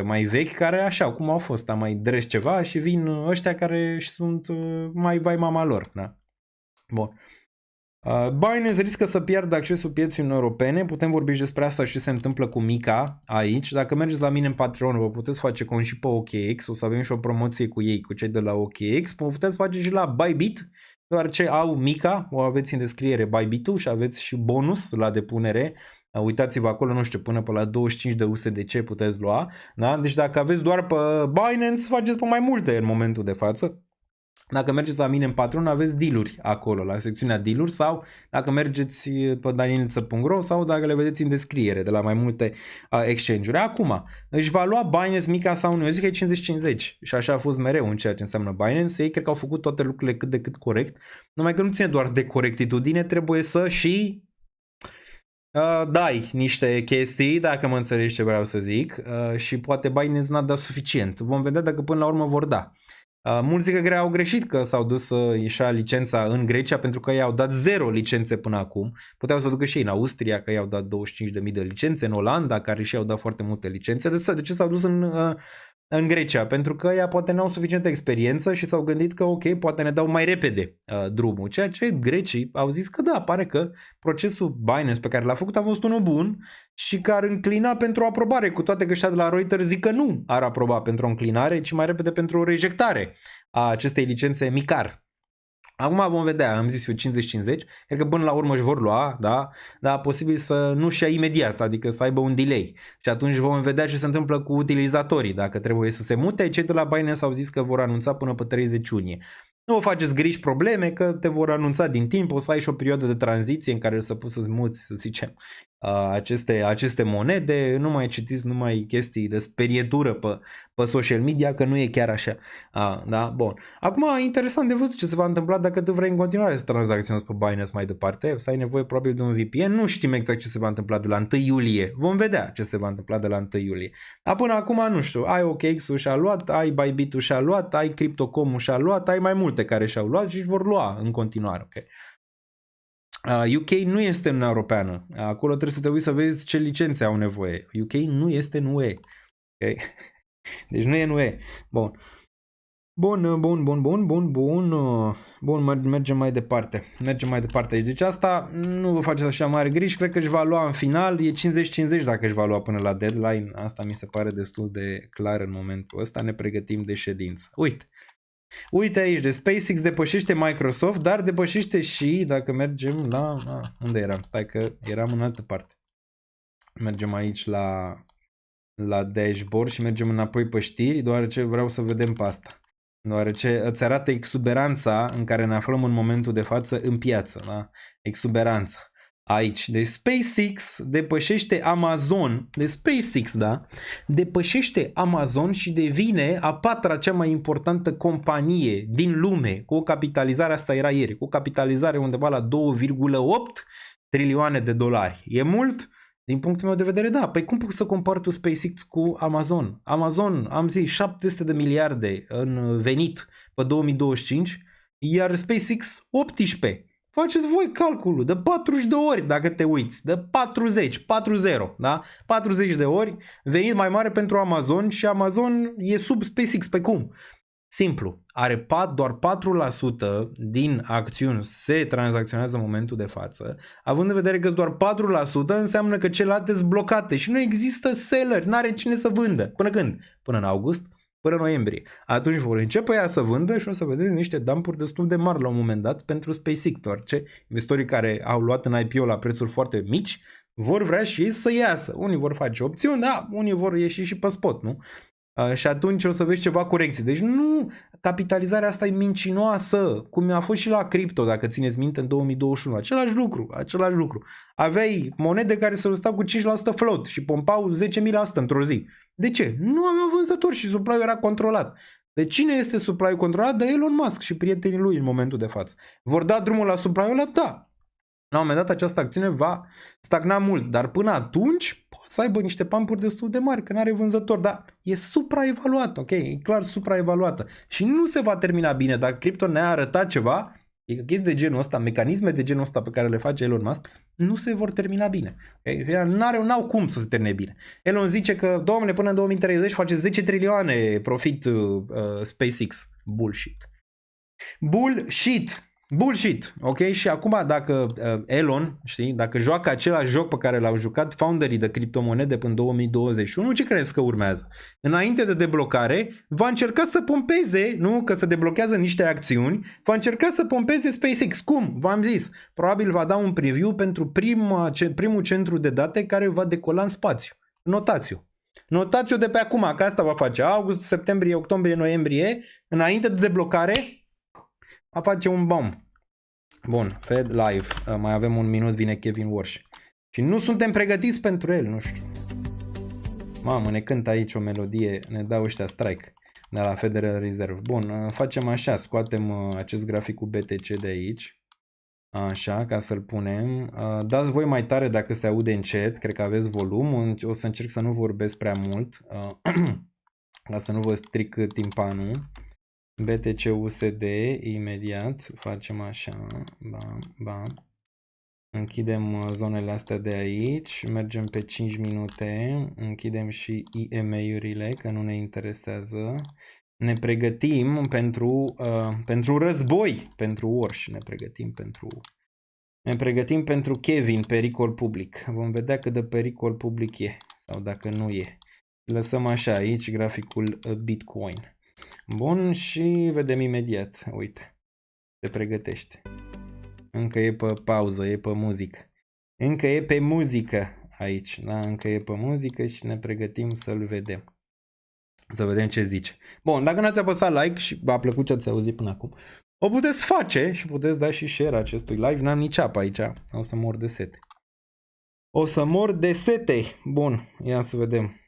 mai vechi care așa cum au fost, mai drept ceva și vin ăștia care sunt mai vai mama lor. Da? Bun. Binance riscă să piardă accesul pieței europene. Putem vorbi despre asta și ce se întâmplă cu Mica aici. Dacă mergeți la mine în Patreon, vă puteți face cont și pe OKX. O să avem și o promoție cu ei, cu cei de la OKX. Puteți face și la Bybit, deoarece au Mica, o aveți în descriere Bybit-ul și aveți și bonus la depunere. Uitați-vă acolo, nu știu, până pe la 25 de USDC puteți lua. Da? Deci dacă aveți doar pe Binance, faceți pe mai multe în momentul de față. Dacă mergeți la mine în Patreon, aveți deal-uri acolo, la secțiunea deal-uri, sau dacă mergeți pe danielniță.ro sau dacă le vedeți în descriere de la mai multe exchange-uri. Acum, își va lua Binance mica sau nu? Eu zic că e 50-50 și așa a fost mereu în ceea ce înseamnă Binance. Ei cred că au făcut toate lucrurile cât de cât corect, numai că nu ține doar de corectitudine, trebuie să și dai niște chestii, dacă mă înțelegi ce vreau să zic, și poate Binance n-a dat suficient. Vom vedea dacă până la urmă vor da. Mulți zic că au greșit că s-au dus să ieșa licența în Grecia pentru că ei au dat 0 licențe până acum. Puteau să ducă și ei în Austria, că i-au dat 25.000 de licențe, în Olanda, care și-au dat foarte multe licențe. De ce s-au dus în Grecia? Pentru că ea poate n-au suficientă experiență și s-au gândit că ok, poate ne dau mai repede drumul. Ceea ce grecii au zis că da, pare că procesul Binance pe care l-a făcut a fost unul bun și că ar înclina pentru o aprobare, cu toate că ăștia de la Reuters zic că nu ar aproba pentru o înclinare, ci mai repede pentru o rejectare a acestei licențe MiCAR. Acum vom vedea, am zis eu 50-50, cred că până la urmă își vor lua, da, dar posibil să nu-și ia imediat, adică să aibă un delay. Și atunci vom vedea ce se întâmplă cu utilizatorii, dacă trebuie să se mute. Cei de la Binance au zis că vor anunța până pe 30 iunie. Nu vă faceți griji probleme, că te vor anunța din timp, o să ai și o perioadă de tranziție în care să poți să-ți muți, să zicem, aceste monede, nu mai citiți numai chestii de sperietură pe social media, că nu e chiar așa. Da? Bun. Acum, interesant de văzut ce se va întâmpla dacă tu vrei în continuare să tranzacționezi pe Binance mai departe, să ai nevoie probabil de un VPN, nu știm exact ce se va întâmpla de la 1 iulie, vom vedea ce se va întâmpla de la 1 iulie. Dar până acum, nu știu, ai OKX-ul și-a luat, ai Bybit-ul și-a luat, ai Crypto.com-ul și-a luat, ai mai multe care și-au luat și își vor lua în continuare, ok? UK nu este în Uniunea Europeană. Acolo trebuie să te uiți să vezi ce licențe au nevoie. UK nu este în UE. Okay? Deci nu e în UE. Bun. Bun, mergem mai departe. Deci asta nu vă faceți așa mare griji. Cred că își va lua în final. E 50-50 dacă își va lua până la deadline. Asta mi se pare destul de clar în momentul ăsta. Ne pregătim de ședință. Uite aici, de SpaceX depășește Microsoft, dar depășește și, dacă mergem la... unde eram? Stai că eram în altă parte. Mergem aici la dashboard și mergem înapoi pe știri, deoarece vreau să vedem pe asta. Deoarece îți arată exuberanța în care ne aflăm în momentul de față în piață. Da? Exuberanța. Aici, de SpaceX depășește Amazon, depășește Amazon și devine a 4-a cea mai importantă companie din lume, cu o capitalizare, asta era ieri, cu o capitalizare undeva la 2,8 trilioane de dolari. E mult? Din punctul meu de vedere, da. Păi cum poți să compari tu SpaceX cu Amazon? Amazon, am zis, 700 de miliarde în venit pe 2025, iar SpaceX 18. Faceți voi calculul de 40 de ori dacă te uiți, de 40, da? 40 de ori venit mai mare pentru Amazon și Amazon e sub SpaceX. Pe cum? Simplu, are doar 4% din acțiuni se tranzacționează în momentul de față, având în vedere că doar 4% înseamnă că celelalte sunt blocate și nu există seller, n-are cine să vândă. Până când? Până în august? Până noiembrie. Atunci vor începe ea să vândă și o să vedeți niște dumpuri destul de mari la un moment dat pentru SpaceX, doar ce investitorii care au luat în IPO la prețuri foarte mici vor vrea și ei să iasă. Unii vor face opțiuni, da, unii vor ieși și pe spot, nu? Și atunci o să vezi ceva corecții. Deci nu, capitalizarea asta e mincinoasă, cum a fost și la cripto, dacă țineți minte, în 2021. Același lucru. Aveai monede care se stau cu 5% float și pompau 10.000% într-o zi. De ce? Nu aveau vânzători și supply-ul era controlat. De cine este supply-ul controlat? De Elon Musk și prietenii lui în momentul de față. Vor da drumul la supply-ul ăla? Da. La un moment dat această acțiune va stagna mult, dar până atunci poate să aibă niște pumpuri destul de mari, că nu are vânzători, dar e supraevaluată, ok? E clar supraevaluată și nu se va termina bine. Dacă cripto ne-a arătat ceva, e că chestii de genul ăsta, mecanisme de genul ăsta pe care le face Elon Musk, nu se vor termina bine. Okay? N-au cum să se termine bine. Elon zice că, domnule, până în 2030 face 10 trilioane profit SpaceX. Bullshit, ok? Și acum dacă Elon, știi, dacă joacă același joc pe care l-au jucat founderii de criptomonede până în 2021, ce crezi că urmează? Înainte de deblocare, va încerca să pompeze, nu? Că se deblochează niște acțiuni, va încerca să pompeze SpaceX. Cum? V-am zis. Probabil va da un preview pentru primul centru de date care va decola în spațiu. Notațiu de pe acum, că asta va face. August, septembrie, octombrie, noiembrie, înainte de deblocare, a face un bomb. Bun, Fed Live. Mai avem un minut, vine Kevin Walsh. Și nu suntem pregătiți pentru el, nu știu. Mamă, ne cântă aici o melodie, ne dau ăștia strike de la Federal Reserve. Bun, facem așa, scoatem acest grafic cu BTC de aici. Așa, ca să-l punem. Dați voi mai tare dacă se aude încet, cred că aveți volum. O să încerc să nu vorbesc prea mult, ca să nu vă stric timpanul. BTC USD, imediat, facem așa, bam, bam. Închidem zonele astea de aici, mergem pe 5 minute, închidem și EMA-urile, că nu ne interesează. Ne pregătim pentru război, pentru Walsh, ne pregătim pentru Kevin, pericol public. Vom vedea cât de pericol public e, sau dacă nu e. Lăsăm așa aici graficul Bitcoin. Bun, și vedem imediat, uite, se pregătește. Încă e pe pauză, e pe muzică. Încă e pe muzică aici, da? Încă e pe muzică și ne pregătim să-l vedem. Să vedem ce zice. Bun, dacă n-ați apăsat like și v-a plăcut ce ați auzit până acum, o puteți face și puteți da și share acestui live. N-am nici apă aici, o să mor de sete. O să mor de sete. Bun, ia să vedem.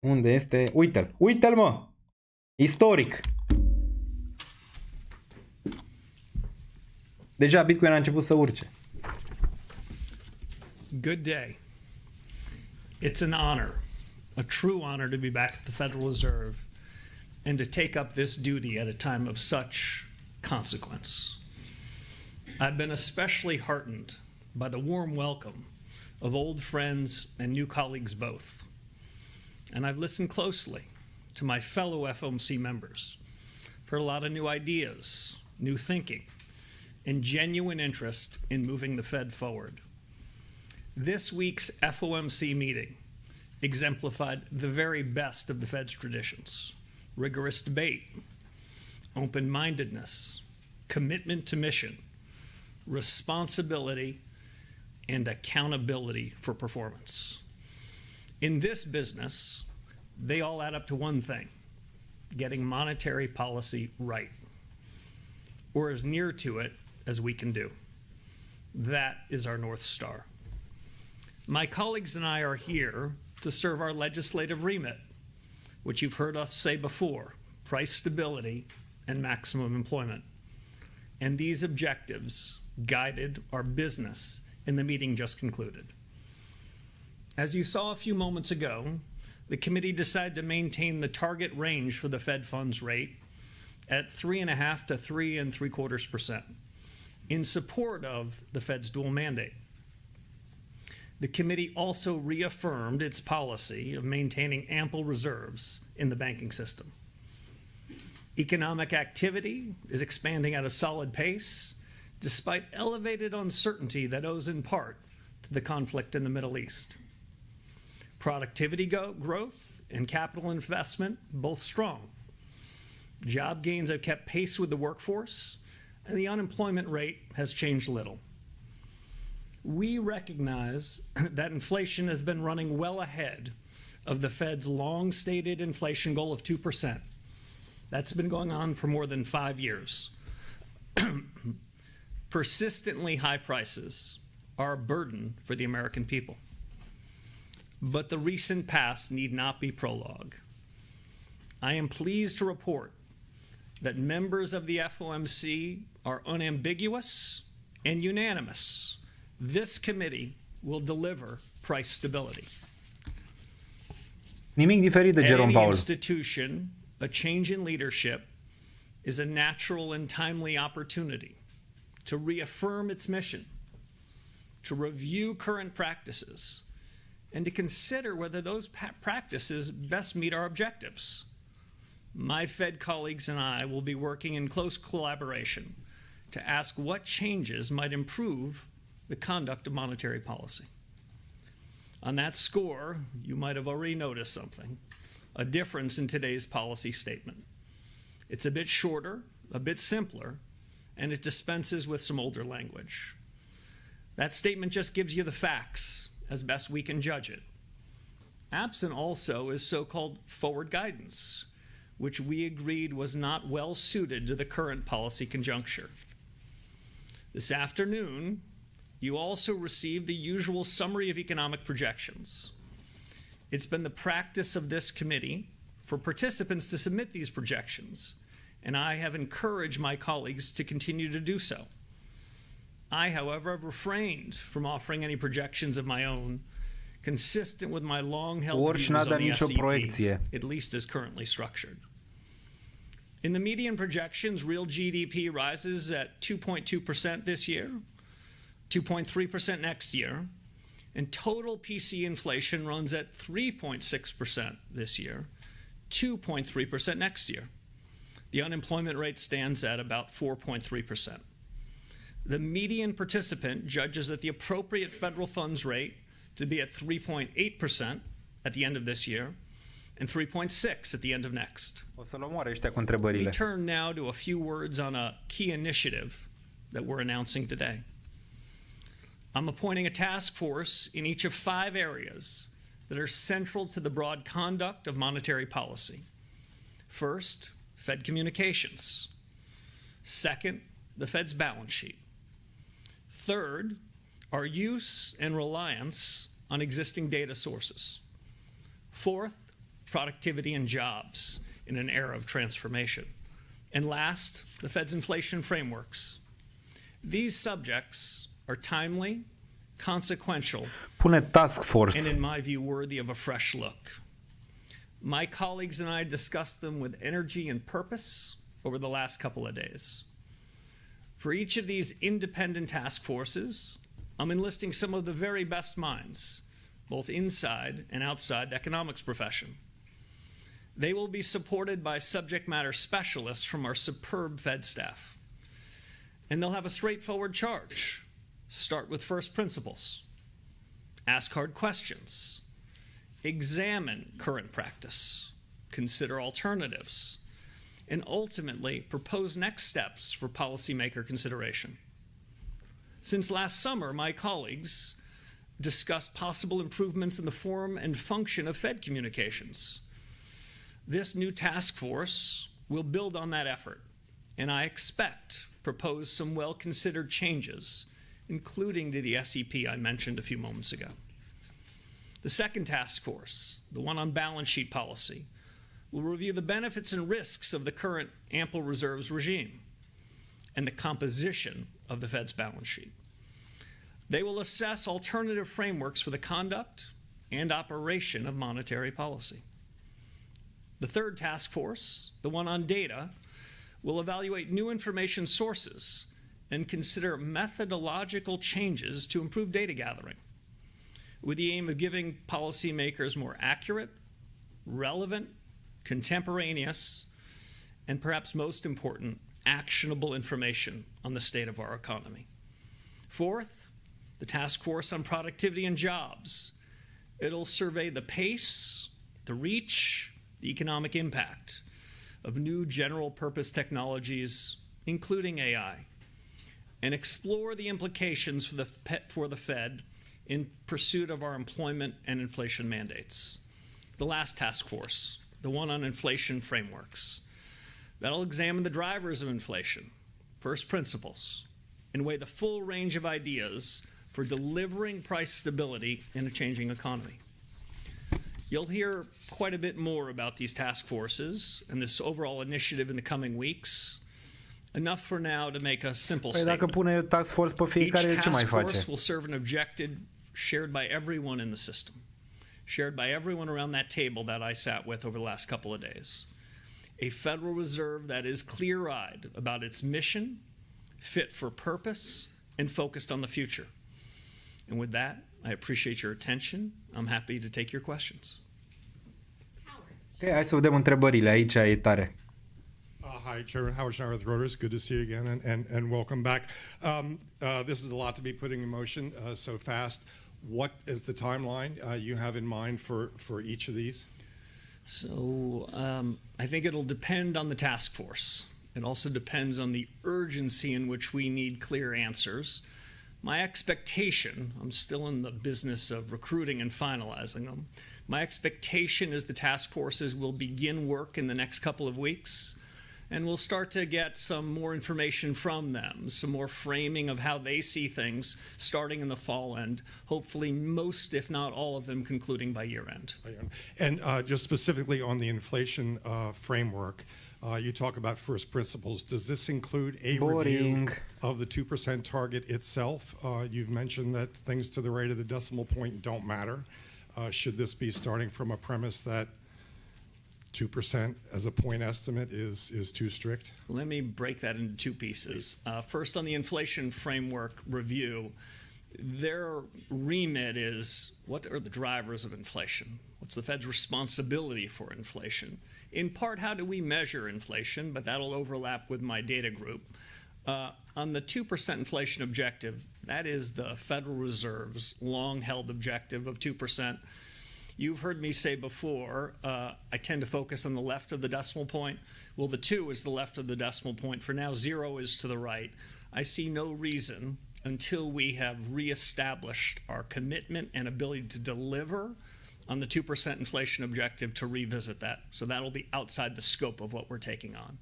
Unde este? Uite-l, uite-l mă! Istoric! Deja Bitcoin a început să urce. Good day. It's an honor, a true honor to be back at the Federal Reserve and to take up this duty at a time of such consequence. I've been especially heartened by the warm welcome of old friends and new colleagues both. And I've listened closely to my fellow FOMC members, heard a lot of new ideas, new thinking, and genuine interest in moving the Fed forward. This week's FOMC meeting exemplified the very best of the Fed's traditions: rigorous debate, open-mindedness, commitment to mission, responsibility, and accountability for performance. In this business, they all add up to one thing: getting monetary policy right, or as near to it as we can do. That is our North Star. My colleagues and I are here to serve our legislative remit, which you've heard us say before: price stability and maximum employment. And these objectives guided our business in the meeting just concluded. As you saw a few moments ago, the committee decided to maintain the target range for the Fed funds rate at 3.5% to 3.75% in support of the Fed's dual mandate. The committee also reaffirmed its policy of maintaining ample reserves in the banking system. Economic activity is expanding at a solid pace, despite elevated uncertainty that owes in part to the conflict in the Middle East. Productivity growth and capital investment both strong. Job gains have kept pace with the workforce, and the unemployment rate has changed little. We recognize that inflation has been running well ahead of the Fed's long-stated inflation goal of 2%. That's been going on for more than 5 years. Persistently high prices are a burden for the American people. But the recent past need not be prologue. I am pleased to report that members of the FOMC are unambiguous and unanimous. This committee will deliver price stability. Nimic diferit de Jerome Any Powell. institution, a change in leadership is a natural and timely opportunity to reaffirm its mission, to review current practices, and to consider whether those practices best meet our objectives. My Fed colleagues and I will be working in close collaboration to ask what changes might improve the conduct of monetary policy. On that score, you might have already noticed something, a difference in today's policy statement. It's a bit shorter, a bit simpler, and it dispenses with some older language. That statement just gives you the facts as best we can judge it. Absent also is so-called forward guidance, which we agreed was not well suited to the current policy conjuncture. This afternoon, you also received the usual summary of economic projections. It's been the practice of this committee for participants to submit these projections, and I have encouraged my colleagues to continue to do so. I, however, have refrained from offering any projections of my own consistent with my long-held Orș views n-a on dat the nicio SEP, proiecție. at least as currently structured. In the median projections, real GDP rises at 2.2% this year, 2.3% next year, and total PC inflation runs at 3.6% this year, 2.3% next year. The unemployment rate stands at about 4.3%. The median participant judges that the appropriate federal funds rate to be at 3.8% at the end of this year and 3.6% at the end of next. O să-l omoare ăștia cu We întrebările. turn now to a few words on a key initiative that we're announcing today. I'm appointing a task force in each of 5 areas that are central to the broad conduct of monetary policy. First, Fed communications. Second, the Fed's balance sheet. Third, our use and reliance on existing data sources. Fourth, productivity and jobs in an era of transformation. And last, the Fed's inflation frameworks. These subjects are timely, consequential, Pune task force. and in my view, worthy of a fresh look. My colleagues and I discussed them with energy and purpose over the last couple of days. For each of these independent task forces, I'm enlisting some of the very best minds, both inside and outside the economics profession. They will be supported by subject matter specialists from our superb Fed staff. And they'll have a straightforward charge. Start with first principles. Ask hard questions. Examine current practice. Consider alternatives. And ultimately, propose next steps for policymaker consideration. Since last summer, my colleagues discussed possible improvements in the form and function of Fed communications. This new task force will build on that effort, and I expect propose some well-considered changes, including to the SEP I mentioned a few moments ago. The second task force, the one on balance sheet policy, will review the benefits and risks of the current ample reserves regime and the composition of the Fed's balance sheet. They will assess alternative frameworks for the conduct and operation of monetary policy. The third task force, the one on data, will evaluate new information sources and consider methodological changes to improve data gathering, with the aim of giving policymakers more accurate, relevant, contemporaneous, and perhaps most important, actionable information on the state of our economy. Fourth, the task force on productivity and jobs. It'll survey the pace, the reach, the economic impact of new general purpose technologies, including AI, and explore the implications for the Fed in pursuit of our employment and inflation mandates. The last task force, the one on inflation frameworks, that'll examine the drivers of inflation, first principles, and weigh the full range of ideas for delivering price stability in a changing economy. You'll hear quite a bit more about these task forces and this overall initiative in the coming weeks. Enough for now to make a simple Păi dacă statement. pune task force pe Each fiecare, ce mai task force face? will serve an objective shared by everyone in the system, shared by everyone around that table that I sat with over the last couple of days. A Federal Reserve that is clear-eyed about its mission, fit for purpose, and focused on the future. And with that, I appreciate your attention. I'm happy to take your questions. Ok, hai să vedem întrebările, aici e tare. Hi, Chairman Howard Schneider with Reuters. Good to see you again, and welcome back. This is a lot to be putting in motion so fast. What is the timeline you have in mind for each of these? So I think it'll depend on the task force. It also depends on the urgency in which we need clear answers. My expectation, I'm still in the business of recruiting and finalizing them. My expectation is the task forces will begin work in the next couple of weeks And we'll start to get some more information from them, some more framing of how they see things starting in the fall end, hopefully most, if not all of them, concluding by year end. And just specifically on the inflation framework, you talk about first principles. Does this include a Boring. review of the 2% target itself? You've mentioned that things to the right of the decimal point don't matter. Should this be starting from a premise that 2% as a point estimate is too strict? Let me break that into two pieces. First, on the inflation framework review, their remit is what are the drivers of inflation? What's the Fed's responsibility for inflation? In part, how do we measure inflation? But that'll overlap with my data group. On the 2% inflation objective, that is the Federal Reserve's long-held objective of 2%. You've heard me say before, I tend to focus on the left of the decimal point. Well, the 2 is the left of the decimal point. For now, 0 is to the right. I see no reason until we have reestablished our commitment and ability to deliver on the 2% inflation objective to revisit that. So that'll be outside the scope of what we're taking on.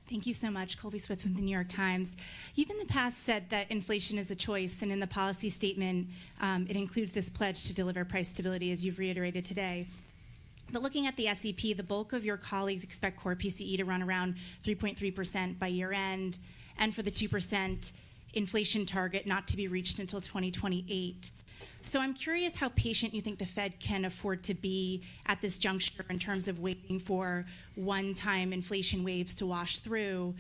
Thank you so much. Colby Smith with the New York Times. You've in the past said that inflation is a choice, and in the policy statement, it includes this pledge to deliver price stability, as you've reiterated today. But looking at the SEP, the bulk of your colleagues expect core PCE to run around 3.3% by year end, and for the 2% inflation target not to be reached until 2028. So I'm curious how patient you think the Fed can afford to be at this juncture in terms of waiting for one-time inflation waves to wash through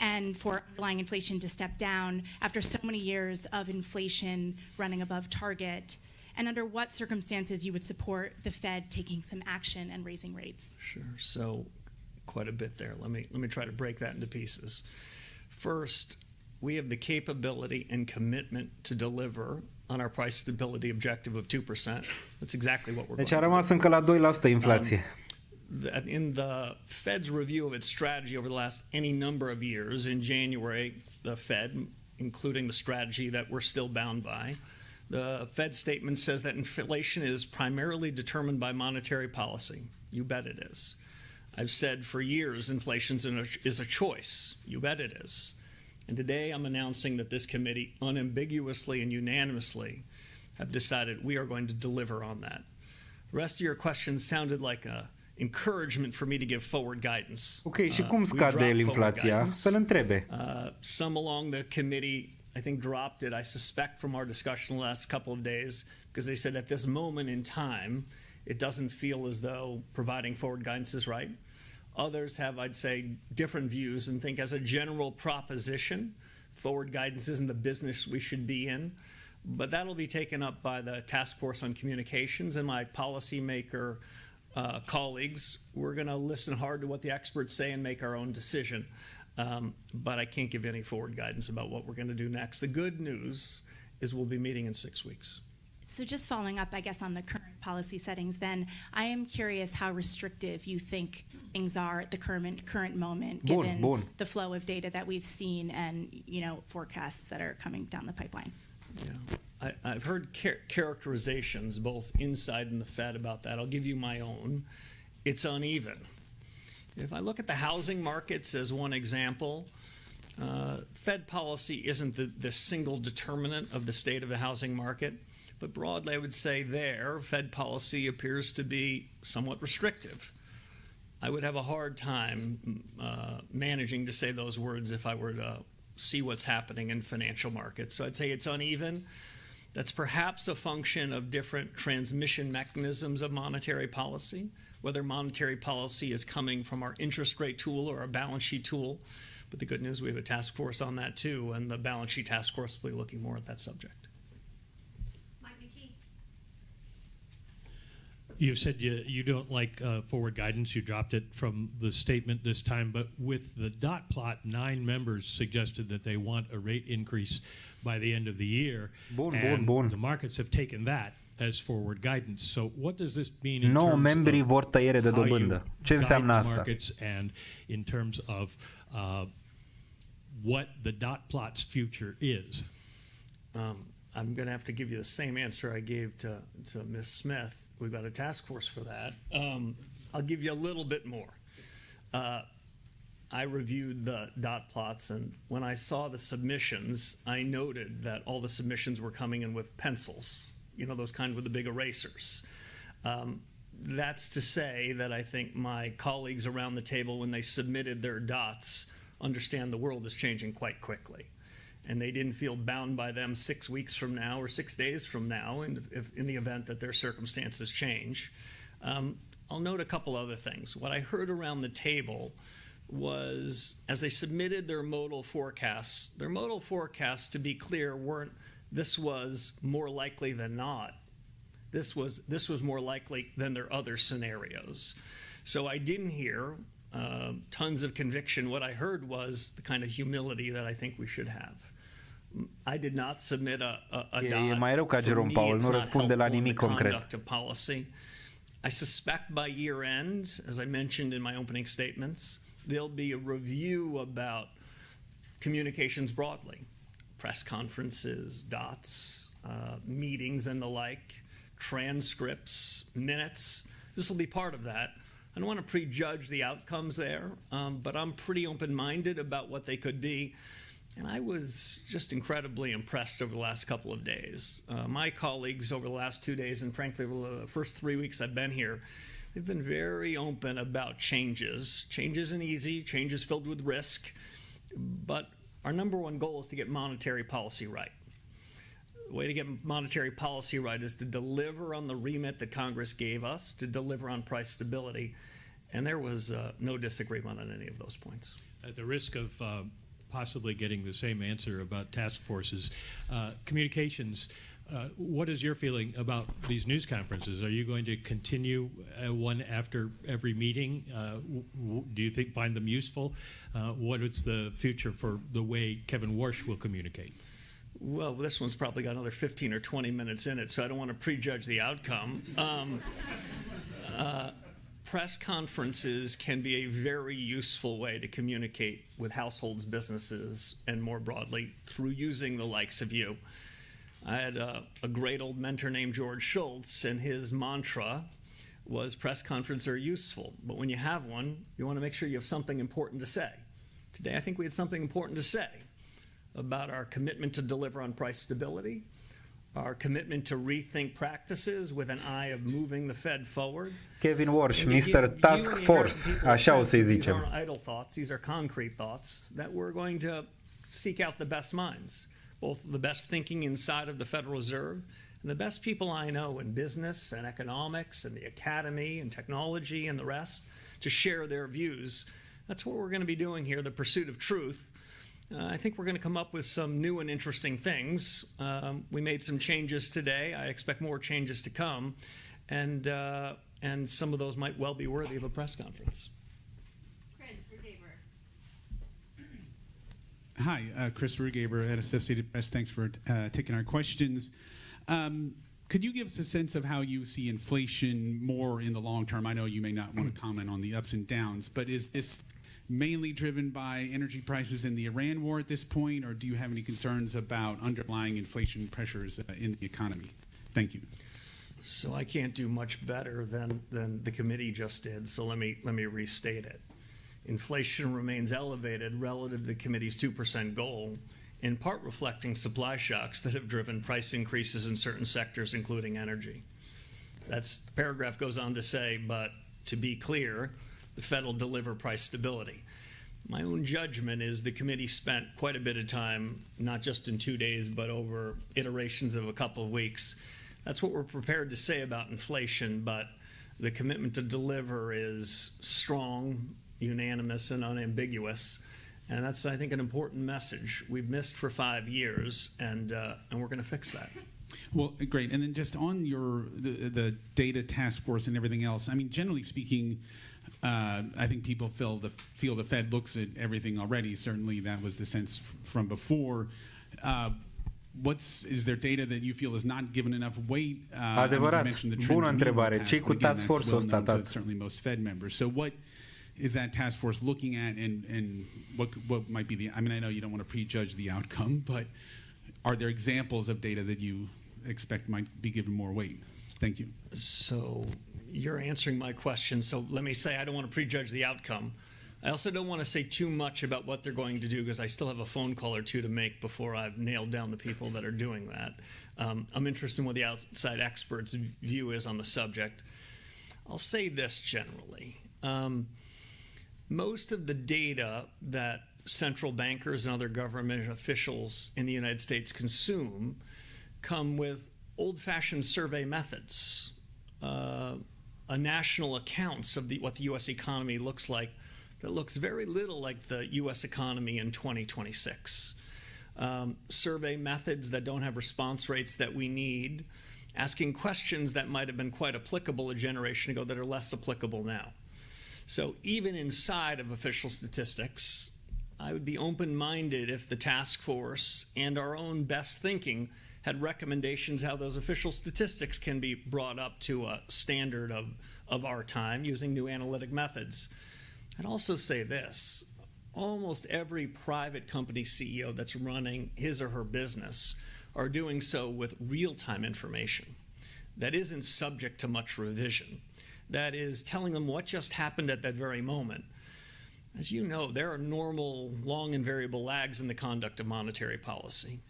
and for underlying inflation to step down after so many years of inflation running above target, and under what circumstances you would support the Fed taking some action and raising rates. Sure. So quite a bit there. Let me try to break that into pieces. First, we have the capability and commitment to deliver on our price stability objective of 2%. That's exactly what we're Deci a going to rămas do. încă la 2% inflație. In the Fed's review of its strategy over the last any number of years, in January, the Fed, including the strategy that we're still bound by, the Fed statement says that inflation is primarily determined by monetary policy. You bet it is. I've said for years inflation is a choice. You bet it is. And today I'm announcing that this committee unambiguously and unanimously have decided we are going to deliver on that. The rest of your questions sounded like a encouragement for me to give forward guidance. Ok, și cum scade el inflația? Să-l întrebe. Some along the committee, I think, dropped it, I suspect, from our discussion the last couple of days, because they said at this moment in time, it doesn't feel as though providing forward guidance is right. Others have, I'd say, different views and think as a general proposition, forward guidance isn't the business we should be in. But that'll be taken up by the Task Force on Communications and my policymaker colleagues. We're going to listen hard to what the experts say and make our own decision. But I can't give any forward guidance about what we're going to do next. The good news is we'll be meeting in 6 weeks. So just following up, I guess, on the current policy settings, then I am curious how restrictive you think things are at the current moment, given the flow of data that we've seen and, forecasts that are coming down the pipeline. Yeah, I've heard characterizations both inside and the Fed about that. I'll give you my own. It's uneven. If I look at the housing markets as one example, Fed policy isn't the single determinant of the state of the housing market. But broadly, I would say Fed policy appears to be somewhat restrictive. I would have a hard time managing to say those words if I were to see what's happening in financial markets. So I'd say it's uneven. That's perhaps a function of different transmission mechanisms of monetary policy, whether monetary policy is coming from our interest rate tool or our balance sheet tool. But the good news, we have a task force on that too, and the balance sheet task force will be looking more at that subject. You've said you don't like forward guidance. You dropped it from the statement this time. But with the dot plot, 9 members suggested that they want a rate increase by the end of the year. The markets have taken that as forward guidance. So what does this mean in terms membrii of vor tăiere de dobândă. Ce înseamnă asta? Markets and in terms of what the dot plot's future is? I'm going to have to give you the same answer I gave to Ms. Smith. We've got a task force for that. I'll give you a little bit more. I reviewed the dot plots, and when I saw the submissions, I noted that all the submissions were coming in with pencils, you know, those kind with the big erasers. That's to say that I think my colleagues around the table, when they submitted their dots, understand the world is changing quite quickly. And they didn't feel bound by them 6 weeks from now or 6 days from now in the event that their circumstances change. I'll note a couple other things. What I heard around the table was, as they submitted their modal forecasts, to be clear, weren't, this was more likely than not. This was more likely than their other scenarios. So I didn't hear tons of conviction. What I heard was the kind of humility that I think we should have. I did not submit a E mai rău ca Jerome Powell, nu răspunde la nimic concret. Policy. I suspect by year end, as I mentioned in my opening statements, there'll be a review about communications broadly, press conferences, dots, meetings and the like, transcripts, minutes. This will be part of that. I don't want to prejudge the outcomes there, but I'm pretty open-minded about what they could be. And I was just incredibly impressed over the last couple of days. My colleagues over the last 2 days, and frankly, over the first 3 weeks I've been here, they've been very open about changes. Change isn't easy, change is filled with risk, but our number one goal is to get monetary policy right. The way to get monetary policy right is to deliver on the remit that Congress gave us, to deliver on price stability, and there was no disagreement on any of those points. At the risk of possibly getting the same answer about task forces, communications, what is your feeling about these news conferences? Are you going to continue one after every meeting? Do you find them useful? What is the future for the way Kevin Warsh will communicate? Well, this one's probably got another 15 or 20 minutes in it, so I don't want to prejudge the outcome. Press conferences can be a very useful way to communicate with households, businesses, and more broadly, through using the likes of you. I had a great old mentor named George Shultz, and his mantra was press conferences are useful, but when you have one, you want to make sure you have something important to say. Today, I think we had something important to say about our commitment to deliver on price stability, our commitment to rethink practices with an eye of moving the Fed forward. Kevin Warsh, Mr. Task Force, așa o să-i zicem. These aren't idle thoughts, these are concrete thoughts that we're going to seek out the best minds, both the best thinking inside of the Federal Reserve and the best people I know in business and economics and the academy and technology and the rest to share their views. That's what we're going to be doing here, the pursuit of truth. I think we're going to come up with some new and interesting things. We made some changes today. I expect more changes to come, and some of those might well be worthy of a press conference. Chris Rugaber. Hi, Chris Rugaber at Associated Press. Thanks for taking our questions. Could you give us a sense of how you see inflation more in the long term? I know you may not want to comment on the ups and downs, but is this mainly driven by energy prices in the Iran war at this point, or do you have any concerns about underlying inflation pressures in the economy? Thank you. So I can't do much better than the committee just did, so let me restate it. Inflation remains elevated relative to the committee's 2% goal, in part reflecting supply shocks that have driven price increases in certain sectors, including energy. The paragraph goes on to say, but to be clear, the Fed will deliver price stability. My own judgment is the committee spent quite a bit of time, not just in 2 days, but over iterations of a couple of weeks. That's what we're prepared to say about inflation, but the commitment to deliver is strong, unanimous, and unambiguous. And that's, I think, an important message. We've missed for 5 years, and we're going to fix that. Well, great. And then just on the data task force and everything else, I mean, generally speaking, I think people feel the Fed looks at everything already. Certainly, that was the sense from before. Is there data that you feel is not given enough weight? Adevărat. Bună întrebare. Ce cu task force-ul ăsta? Certainly, most Fed members. So, what is that task force looking at, and what might be the? I mean, I know you don't want to prejudge the outcome, but are there examples of data that you expect might be given more weight? Thank you. So you're answering my question. So let me say I don't want to prejudge the outcome. I also don't want to say too much about what they're going to do because I still have a phone call or two to make before I've nailed down the people that are doing that. I'm interested in what the outside experts' view is on the subject. I'll say this generally. Most of the data that central bankers and other government officials in the United States consume come with old-fashioned survey methods, a national accounts of what the U.S. economy looks like that looks very little like the U.S. economy in 2026. Survey methods that don't have response rates that we need, asking questions that might have been quite applicable a generation ago that are less applicable now. So even inside of official statistics, I would be open-minded if the task force and our own best thinking had recommendations how those official statistics can be brought up to a standard of our time using new analytic methods. I'd also say this, almost every private company CEO that's running his or her business are doing so with real-time information that isn't subject to much revision, that is telling them what just happened at that very moment. As you know, there are normal, long and variable lags in the conduct of monetary policy.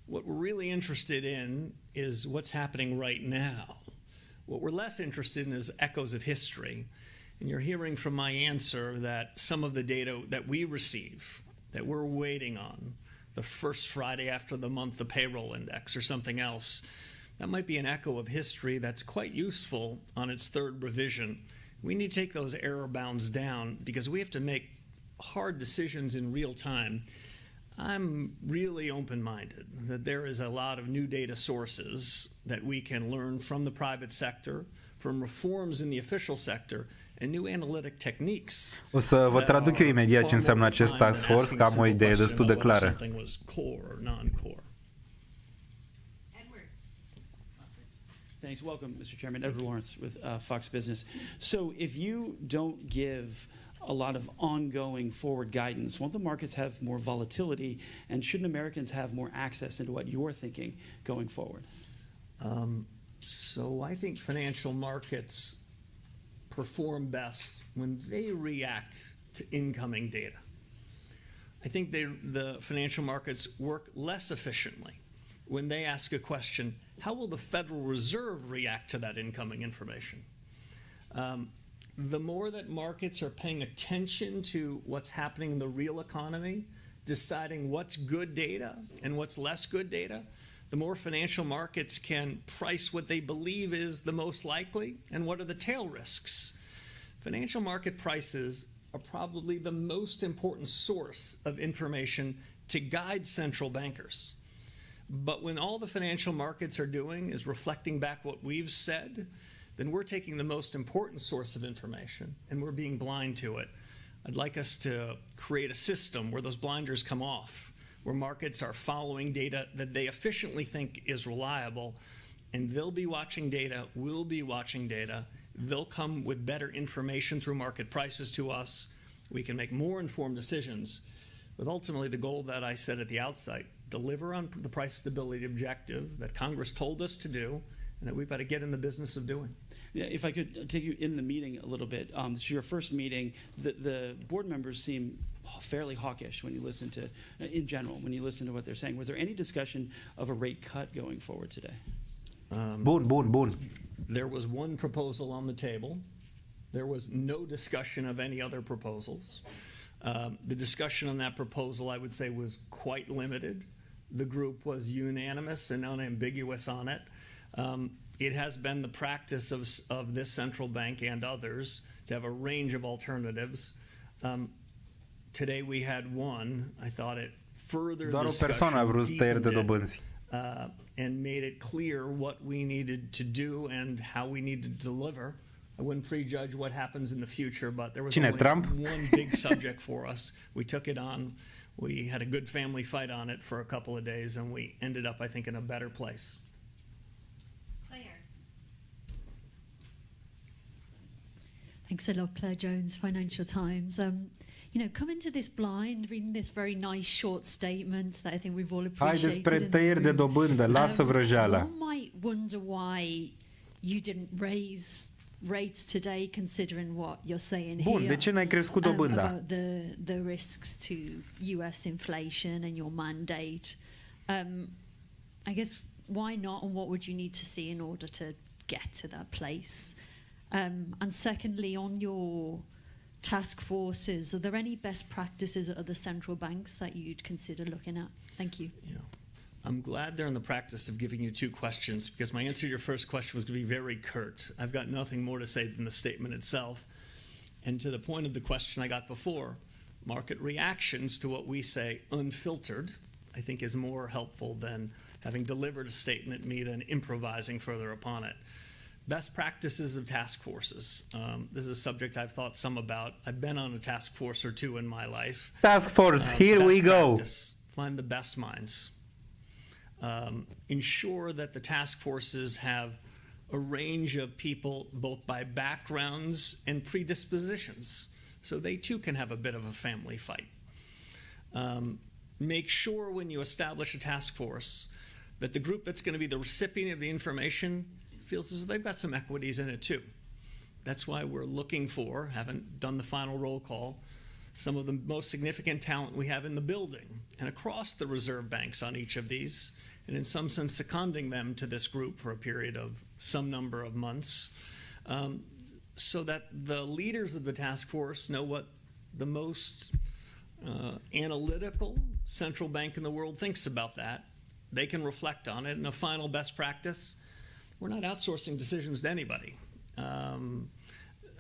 What we're really interested in is what's happening right now. What we're less interested in is echoes of history. And you're hearing from my answer that some of the data that we receive, that we're waiting on, the first Friday after the month, the payroll index or something else, that might be an echo of history that's quite useful on its third revision. We need to take those error bounds down because we have to make hard decisions in real time. I'm really open-minded that there is a lot of new data sources that we can learn from the private sector, from reforms in the official sector, and new analytic techniques. O să vă traduc eu imediat ce înseamnă acest task force, că am o idee destul de clară. Something was core or non-core. Edward. Thanks. Welcome, Mr. Chairman. Edward Lawrence with Fox Business. So if you don't give a lot of ongoing forward guidance, won't the markets have more volatility, and shouldn't Americans have more access into what you're thinking going forward? So I think financial markets perform best when they react to incoming data. I think the financial markets work less efficiently when they ask a question, how will the Federal Reserve react to that incoming information? The more that markets are paying attention to what's happening in the real economy, deciding what's good data and what's less good data, the more financial markets can price what they believe is the most likely and what are the tail risks. Financial market prices are probably the most important source of information to guide central bankers. But when all the financial markets are doing is reflecting back what we've said, then we're taking the most important source of information and we're being blind to it. I'd like us to create a system where those blinders come off, where markets are following data that they efficiently think is reliable, and they'll be watching data, we'll be watching data, they'll come with better information through market prices to us, we can make more informed decisions, with ultimately the goal that I said at the outset, deliver on the price stability objective that Congress told us to do, and that we've got to get in the business of doing. Yeah, if I could take you in the meeting a little bit. This is your first meeting. The board members seem fairly hawkish when you listen to, in general, when you listen to what they're saying. Was there any discussion of a rate cut going forward today? Bun. There was one proposal on the table. There was no discussion of any other proposals. The discussion on that proposal, I would say, was quite limited. The group was unanimous and unambiguous on it. It has been the practice of this central bank and others to have a range of alternatives. Today we had one. I thought it further discussion and made it clear what we needed to do and how we needed to deliver. I wouldn't prejudge what happens in the future, but there was only one big subject for us. We took it on. We had a good family fight on it for a couple of days, and we ended up, I think, in a better place. Thanks a lot, Claire Jones, Financial Times. come into this blind, reading this very nice short statement that I think we've all appreciated. Hai despre in the tăieri de room. dobândă, lasă vrăjeala. One might wonder why you didn't raise rates today, considering what you're saying Bun, here. de ce n-ai crescut dobânda? About the risks to U.S. inflation and your mandate. I guess why not, and what would you need to see in order to get to that place? And secondly, on your task forces, are there any best practices at other central banks that you'd consider looking at? Thank you. Yeah. I'm glad they're in the practice of giving you two questions, because my answer to your first question was going to be very curt. I've got nothing more to say than the statement itself. And to the point of the question I got before, market reactions to what we say unfiltered, I think is more helpful than having delivered a statement me than improvising further upon it. Best practices of task forces. This is a subject I've thought some about. I've been on a task force or two in my life. Task force, here we go. Practice, find the best minds. Ensure that the task forces have a range of people, both by backgrounds and predispositions, so they too can have a bit of a family fight. Make sure when you establish a task force that the group that's going to be the recipient of the information feels as though they've got some equities in it too. That's why we're looking for, haven't done the final roll call, some of the most significant talent we have in the building and across the reserve banks on each of these, and in some sense seconding them to this group for a period of some number of months, so that the leaders of the task force know what the most analytical central bank in the world thinks about that. They can reflect on it. And a final best practice, we're not outsourcing decisions to anybody.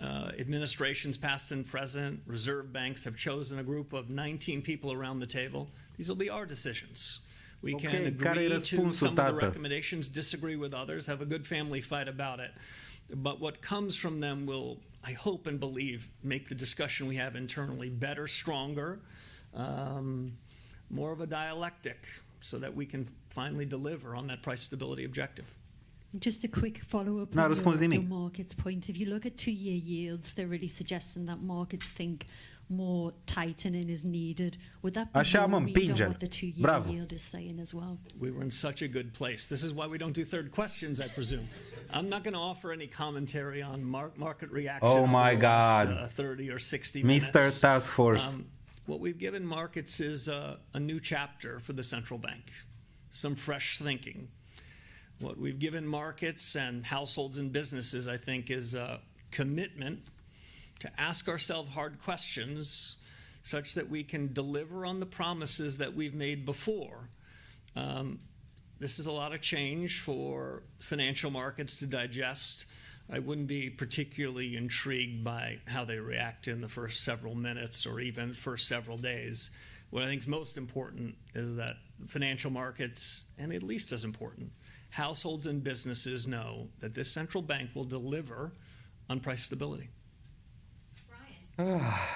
Administrations past and present, reserve banks have chosen a group of 19 people around the table. These will be our decisions. We can agree to some of the recommendations, disagree with others, have a good family fight about it. But what comes from them will, I hope and believe, make the discussion we have internally better, stronger, more of a dialectic, so that we can finally deliver on that price stability objective. Just a quick follow-up on your markets point. If you look at two-year yields, they're really suggesting that markets think more tightening is needed. Would that be your read on what the two-year yield is saying as well? We were in such a good place. This is why we don't do third questions, I presume. I'm not going to offer any commentary on market reaction over the last 30 or 60 minutes. Mr. Task Force. What we've given markets is a new chapter for the central bank, some fresh thinking. What we've given markets and households and businesses, I think, is a commitment to ask ourselves hard questions such that we can deliver on the promises that we've made before. This is a lot of change for financial markets to digest. I wouldn't be particularly intrigued by how they react in the first several minutes or even first several days. What I think is most important is that financial markets, and at least as important, households and businesses know that this central bank will deliver on price stability. Brian. Hi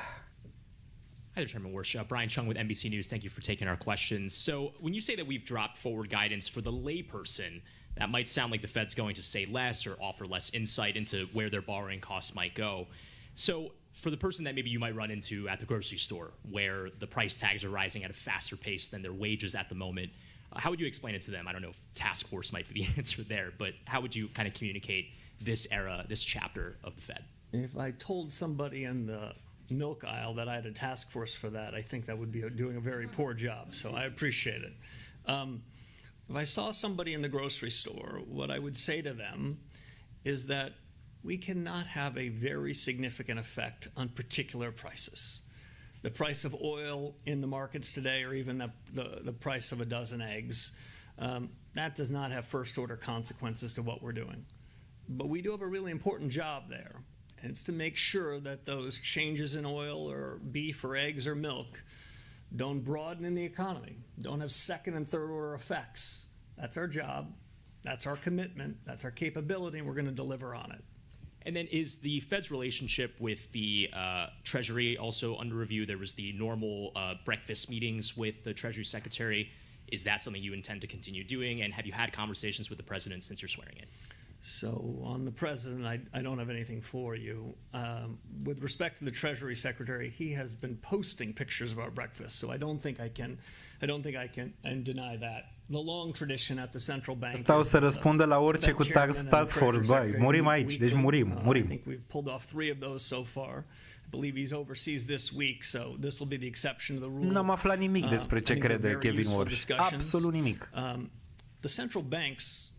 there, Chairman Warsh. Brian Chung with NBC News. Thank you for taking our questions. So when you say that we've dropped forward guidance for the layperson, that might sound like the Fed's going to say less or offer less insight into where their borrowing costs might go. So for the person that maybe you might run into at the grocery store, where the price tags are rising at a faster pace than their wages at the moment, how would you explain it to them? I don't know if task force might be the answer there, but how would you kind of communicate this era, this chapter of the Fed? If I told somebody in the milk aisle that I had a task force for that, I think that would be doing a very poor job, so I appreciate it. If I saw somebody in the grocery store, what I would say to them is that we cannot have a very significant effect on particular prices. The price of oil in the markets today, or even the price of a dozen eggs, that does not have first-order consequences to what we're doing. But we do have a really important job there, and it's to make sure that those changes in oil or beef or eggs or milk don't broaden in the economy, don't have second and third order effects. That's our job, that's our commitment, that's our capability, and we're going to deliver on it. And then is the Fed's relationship with the Treasury also under review? There was the normal breakfast meetings with the Treasury Secretary. Is that something you intend to continue doing? And have you had conversations with the President since you're swearing in? So on the president, I don't have anything for you. With respect to the Treasury Secretary, he has been posting pictures of our breakfast, so I don't think I can deny that. The long tradition at the central bank. Stau să răspundă la orice cu task force, băi, murim aici, deci murim. I think we've pulled off 3 of those so far. I believe he's overseas this week, so this will be the exception to the rule. N-am aflat nimic despre ce crede Kevin Walsh. Absolut nimic. The central bank's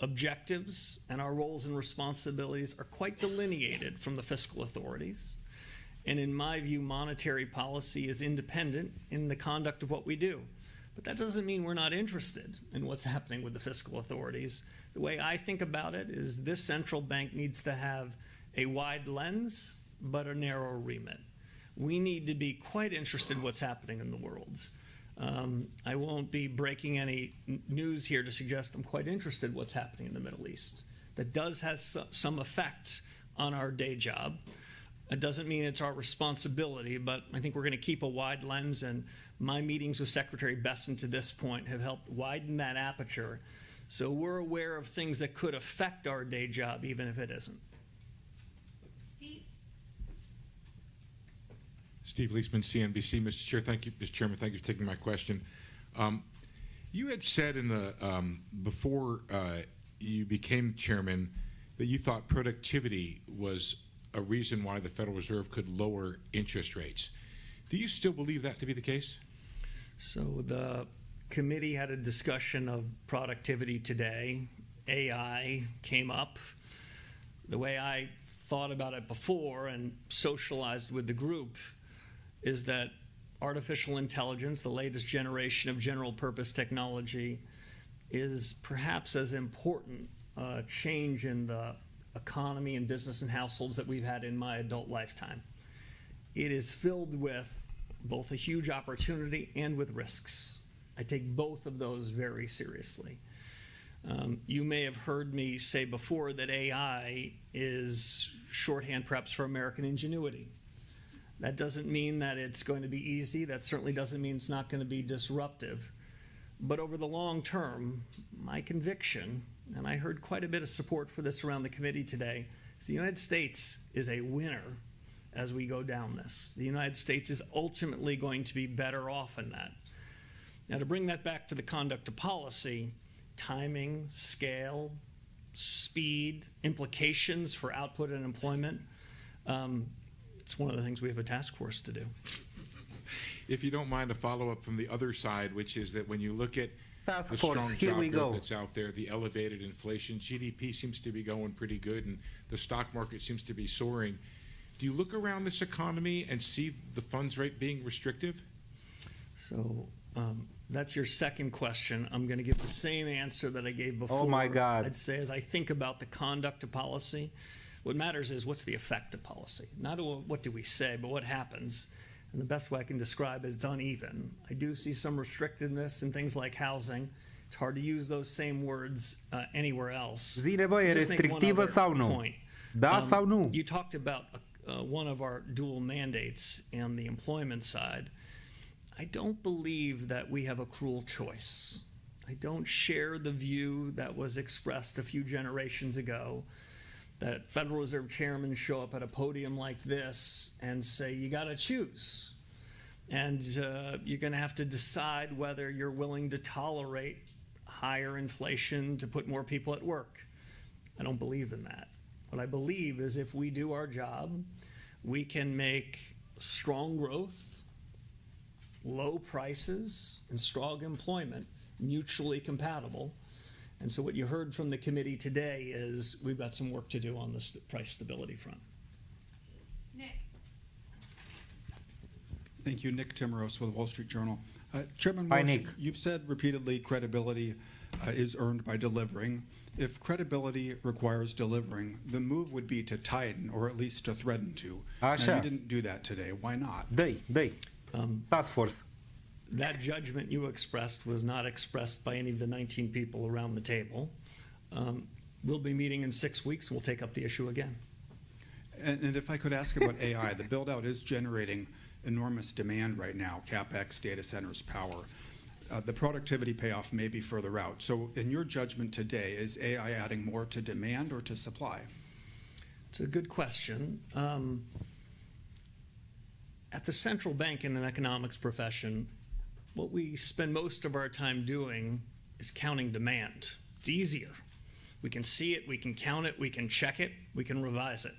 objectives and our roles and responsibilities are quite delineated from the fiscal authorities. And in my view, monetary policy is independent in the conduct of what we do. But that doesn't mean we're not interested in what's happening with the fiscal authorities. The way I think about it is this central bank needs to have a wide lens, but a narrow remit. We need to be quite interested in what's happening in the world. I won't be breaking any news here to suggest I'm quite interested in what's happening in the Middle East. That does have some effect on our day job. It doesn't mean it's our responsibility, but I think we're going to keep a wide lens, and my meetings with Secretary Besson to this point have helped widen that aperture. So we're aware of things that could affect our day job, even if it isn't. Steve Leisman, CNBC. Mr. Chair, thank you. Mr. Chairman, thank you for taking my question. You had said in the before you became chairman that you thought productivity was a reason why the Federal Reserve could lower interest rates. Do you still believe that to be the case? So the committee had a discussion of productivity today. AI came up. The way I thought about it before and socialized with the group is that artificial intelligence, the latest generation of general purpose technology, is perhaps as important a change in the economy and business and households that we've had in my adult lifetime. It is filled with both a huge opportunity and with risks. I take both of those very seriously. You may have heard me say before that AI is shorthand perhaps for American ingenuity. That doesn't mean that it's going to be easy. That certainly doesn't mean it's not going to be disruptive. But over the long term, my conviction, and I heard quite a bit of support for this around the committee today, is the United States is a winner as we go down this. The United States is ultimately going to be better off in that. Now, to bring that back to the conduct of policy, timing, scale, speed, implications for output and employment, it's one of the things we have a task force to do. If you don't mind, a follow-up from the other side, which is that when you look at Task the force, strong here job we growth go. that's out there, the elevated inflation, GDP seems to be going pretty good, and the stock market seems to be soaring. Do you look around this economy and see the funds rate being restrictive? So that's your second question. I'm going to give the same answer that I gave before. Oh my God. I'd say as I think about the conduct of policy, what matters is what's the effect of policy. Not what do we say, but what happens. And the best way I can describe it is it's uneven. I do see some restrictiveness in things like housing. It's hard to use those same words anywhere else. Zine, bă, e Just make one restrictivă other sau nu? point. Da sau nu? You talked about one of our dual mandates on the employment side. I don't believe that we have a cruel choice. I don't share the view that was expressed a few generations ago that Federal Reserve chairmen show up at a podium like this and say, you got to choose. And you're going to have to decide whether you're willing to tolerate higher inflation to put more people at work. I don't believe in that. What I believe is if we do our job, we can make strong growth, low prices, and strong employment mutually compatible. And so what you heard from the committee today is we've got some work to do on the price stability front. Nick. Thank you. Nick Timmeros with Wall Street Journal. Chairman Hi, Walsh, Nick. you've said repeatedly credibility is earned by delivering. If credibility requires delivering, the move would be to tighten or at least to threaten to. Așa. Now, you didn't do that today. Why not? Dă-i. Task force. That judgment you expressed was not expressed by any of the 19 people around the table. We'll be meeting in 6 weeks and we'll take up the issue again. And if I could ask about AI, the build-out is generating enormous demand right now, CapEx, data centers, power. the productivity payoff may be further out. So in your judgment today, is AI adding more to demand or to supply? It's a good question. At the central bank in an economics profession, what we spend most of our time doing is counting demand. It's easier. We can see it, we can count it, we can check it, we can revise it.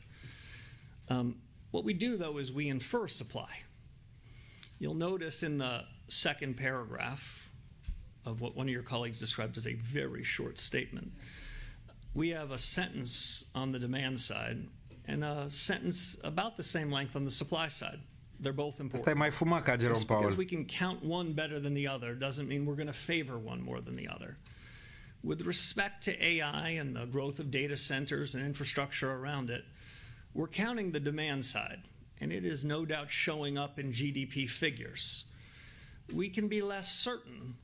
What we do, though, is we infer supply. You'll notice in the second paragraph of what one of your colleagues described as a very short statement, we have a sentence on the demand side and a sentence about the same length on the supply side. They're both important. Asta e mai fumat ca Jerome Just Powell. because we can count one better than the other doesn't mean we're going to favor one more than the other. With respect to AI and the growth of data centers and infrastructure around it, we're counting the demand side, and it is no doubt showing up in GDP figures. We can be less certain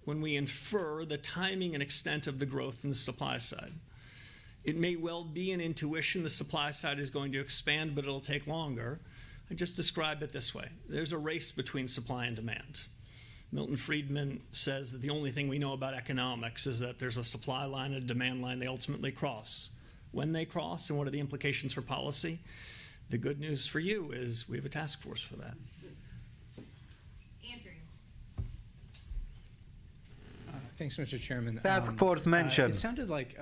when we infer the timing and extent of the growth in the supply side. It may well be an intuition the supply side is going to expand, but it'll take longer. I just describe it this way. There's a race between supply and demand. Milton Friedman says that the only thing we know about economics is that there's a supply line and a demand line they ultimately cross. When they cross and what are the implications for policy? The good news for you is we have a task force for that. Andrew. Thanks, Mr. Chairman. Task force mentioned. It sounded like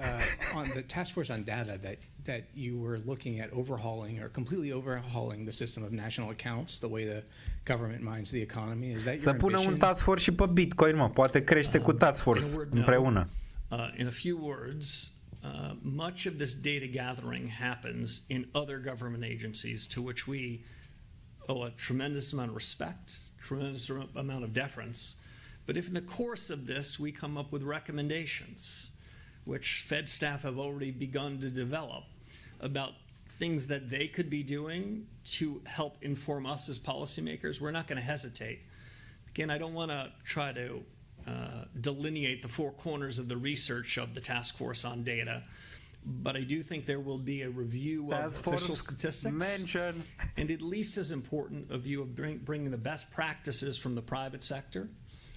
on the task force on data that you were looking at overhauling or completely overhauling the system of national accounts, the way the government mines the economy. Is that Să your pună ambition? un task force și pe Bitcoin, mă. Poate crește cu task force In a word, no. împreună. In a few words, much of this data gathering happens in other government agencies to which we owe a tremendous amount of respect, tremendous amount of deference. But if in the course of this we come up with recommendations, which Fed staff have already begun to develop, about things that they could be doing to help inform us as policymakers, we're not going to hesitate. Again, I don't want to try to delineate the four corners of the research of the task force on data, but I do think there will be a review of official statistics, and at least as important, a view of bringing the best practices from the private sector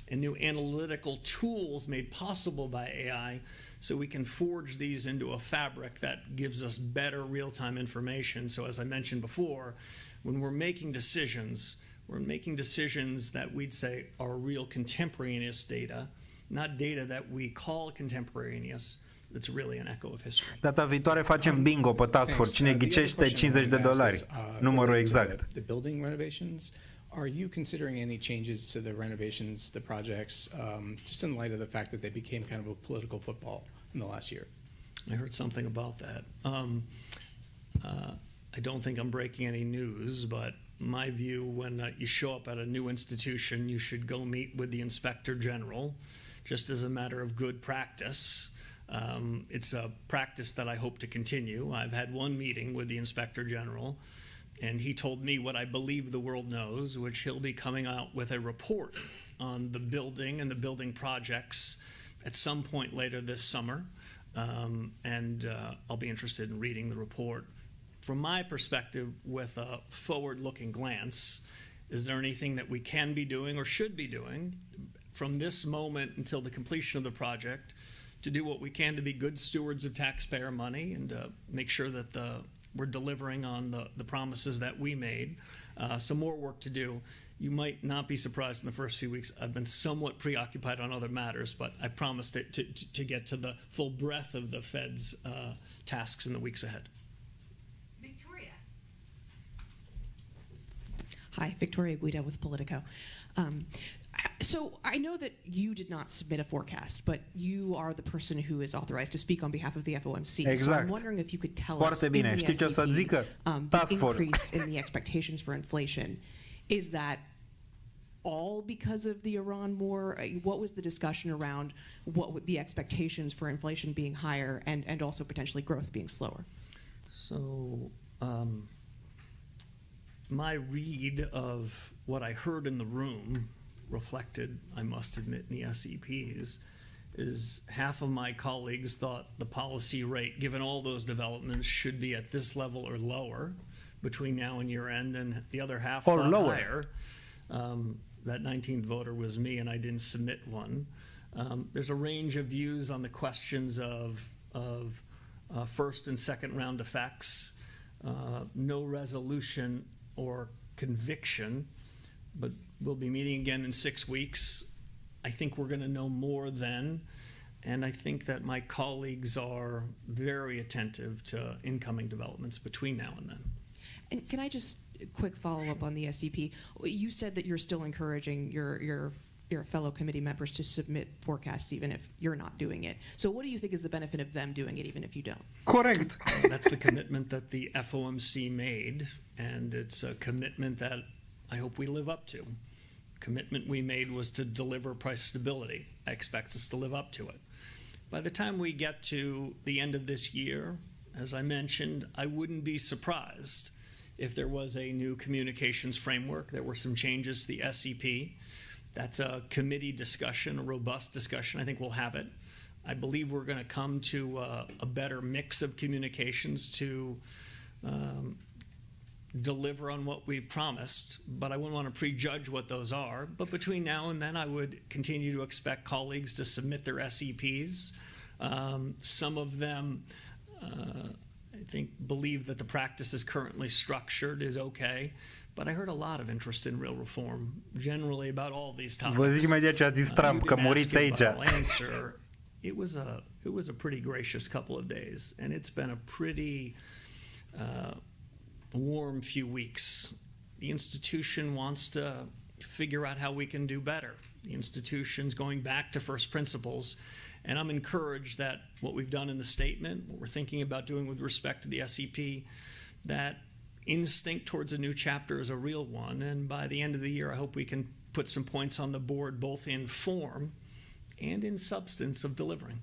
and new analytical tools made possible by AI so we can forge these into a fabric that gives us better real-time information. So as I mentioned before, when we're making decisions that we'd say are real contemporaneous data, not data that we call contemporaneous, that's really an echo of history. Data viitoare facem bingo pe task force. Cine ghicește $50, numărul exact. The building renovations. Are you considering any changes to the renovations, the projects, just in light of the fact that they became kind of a political football in the last year? I heard something about that. I don't think I'm breaking any news, but my view, when you show up at a new institution, you should go meet with the Inspector General, just as a matter of good practice. It's a practice that I hope to continue. I've had one meeting with the Inspector General, and he told me what I believe the world knows, which he'll be coming out with a report on the building and the building projects at some point later this summer. I'll be interested in reading the report. From my perspective, with a forward-looking glance, is there anything that we can be doing or should be doing from this moment until the completion of the project to do what we can to be good stewards of taxpayer money and make sure that we're delivering on the promises that we made. Some more work to do. You might not be surprised in the first few weeks. I've been somewhat preoccupied on other matters, but I promised to get to the full breadth of the Fed's tasks in the weeks ahead. Victoria. Hi, Victoria Guida with Politico. So I know that you did not submit a forecast, but you are the person who is authorized to speak on behalf of the FOMC. Exact. So I'm wondering if you could tell us Foarte bine. in Știi ce o să the zică? SEP, Task the force. increase in the expectations for inflation. Is that all because of the Iran war? What was the discussion around the expectations for inflation being higher and also potentially growth being slower? So my read of what I heard in the room reflected, I must admit, in the SEPs, is half of my colleagues thought the policy rate, given all those developments, should be at this level or lower between now and year end, and the other half Or thought lower. higher. that 19th voter was me and I didn't submit one. There's a range of views on the questions of first and second round effects, no resolution or conviction, but we'll be meeting again in 6 weeks. I think we're going to know more then, and I think that my colleagues are very attentive to incoming developments between now and then. And can I just quick follow up on the SEP? You said that you're still encouraging your fellow committee members to submit forecasts even if you're not doing it. So what do you think is the benefit of them doing it even if you don't? Corect. That's the commitment that the FOMC made, and it's a commitment that I hope we live up to. Commitment we made was to deliver price stability. I expect us to live up to it. By the time we get to the end of this year, as I mentioned, I wouldn't be surprised if there was a new communications framework. There were some changes to the SEP. That's a committee discussion, a robust discussion. I think we'll have it. I believe we're going to come to a better mix of communications to deliver on what we promised, but I wouldn't want to prejudge what those are. But between now and then, I would continue to expect colleagues to submit their SEPs. Some of them, I think, believe that the practice is currently structured is okay. But I heard a lot of interest in real reform, generally about all these topics. Vă zic imediat ce a zis Trump, că muriți aici. It was a pretty gracious couple of days, and it's been a pretty warm few weeks. The institution wants to figure out how we can do better. The institution's going back to first principles, and I'm encouraged that what we've done in the statement, what we're thinking about doing with respect to the SEP, that instinct towards a new chapter is a real one, and by the end of the year, I hope we can put some points on the board, both in form and in substance of delivering.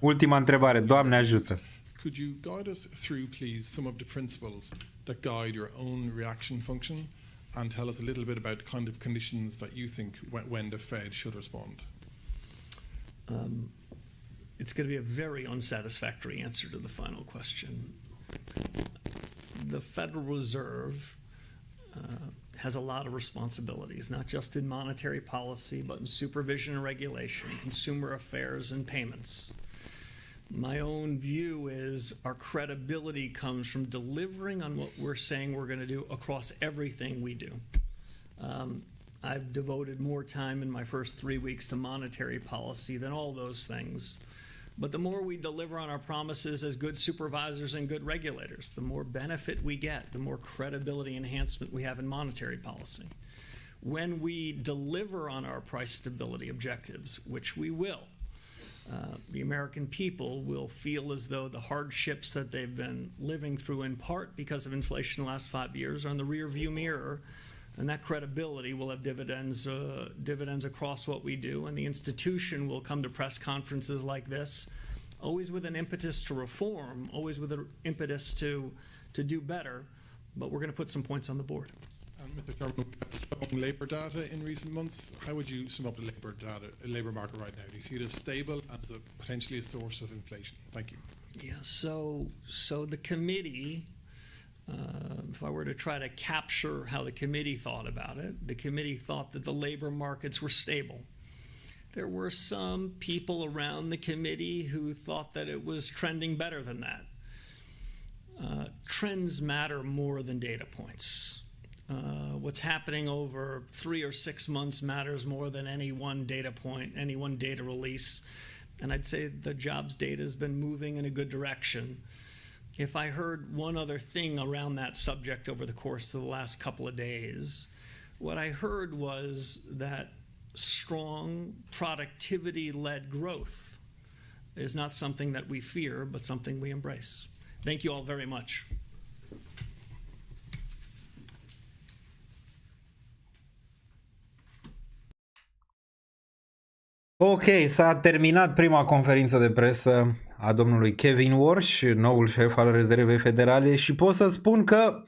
Ultima întrebare, Doamne ajută. Could you guide us through, please, some of the principles that guide your own reaction function, and tell us a little bit about the kind of conditions that you think when the Fed should respond? It's going to be a very unsatisfactory answer to the final question. The Federal Reserve has a lot of responsibilities, not just in monetary policy, but in supervision and regulation, consumer affairs and payments. My own view is our credibility comes from delivering on what we're saying we're going to do across everything we do. I've devoted more time in my first 3 weeks to monetary policy than all those things. But the more we deliver on our promises as good supervisors and good regulators, the more benefit we get, the more credibility enhancement we have in monetary policy. When we deliver on our price stability objectives, which we will, the American people will feel as though the hardships that they've been living through, in part because of inflation in the last 5 years, are in the rear view mirror, and that credibility will have dividends across what we do, and the institution will come to press conferences like this, always with an impetus to reform, always with an impetus to do better, but we're going to put some points on the board. Mr. Chairman, we've got strong labour data in recent months. How would you sum up the labour market right now? Do you see it as stable and as potentially a source of inflation? Thank you. Yeah, so the committee, if I were to try to capture how the committee thought about it, the committee thought that the labor markets were stable. There were some people around the committee who thought that it was trending better than that. Trends matter more than data points. What's happening over 3 or 6 months matters more than any one data point, any one data release. And I'd say the jobs data has been moving in a good direction. If I heard one other thing around that subject over the course of the last couple of days, what I heard was that strong productivity-led growth is not something that we fear, but something we embrace. Thank you all very much. Ok, s-a terminat prima conferință de presă a domnului Kevin Warsh, noul șef al Rezervei Federale, și pot să spun că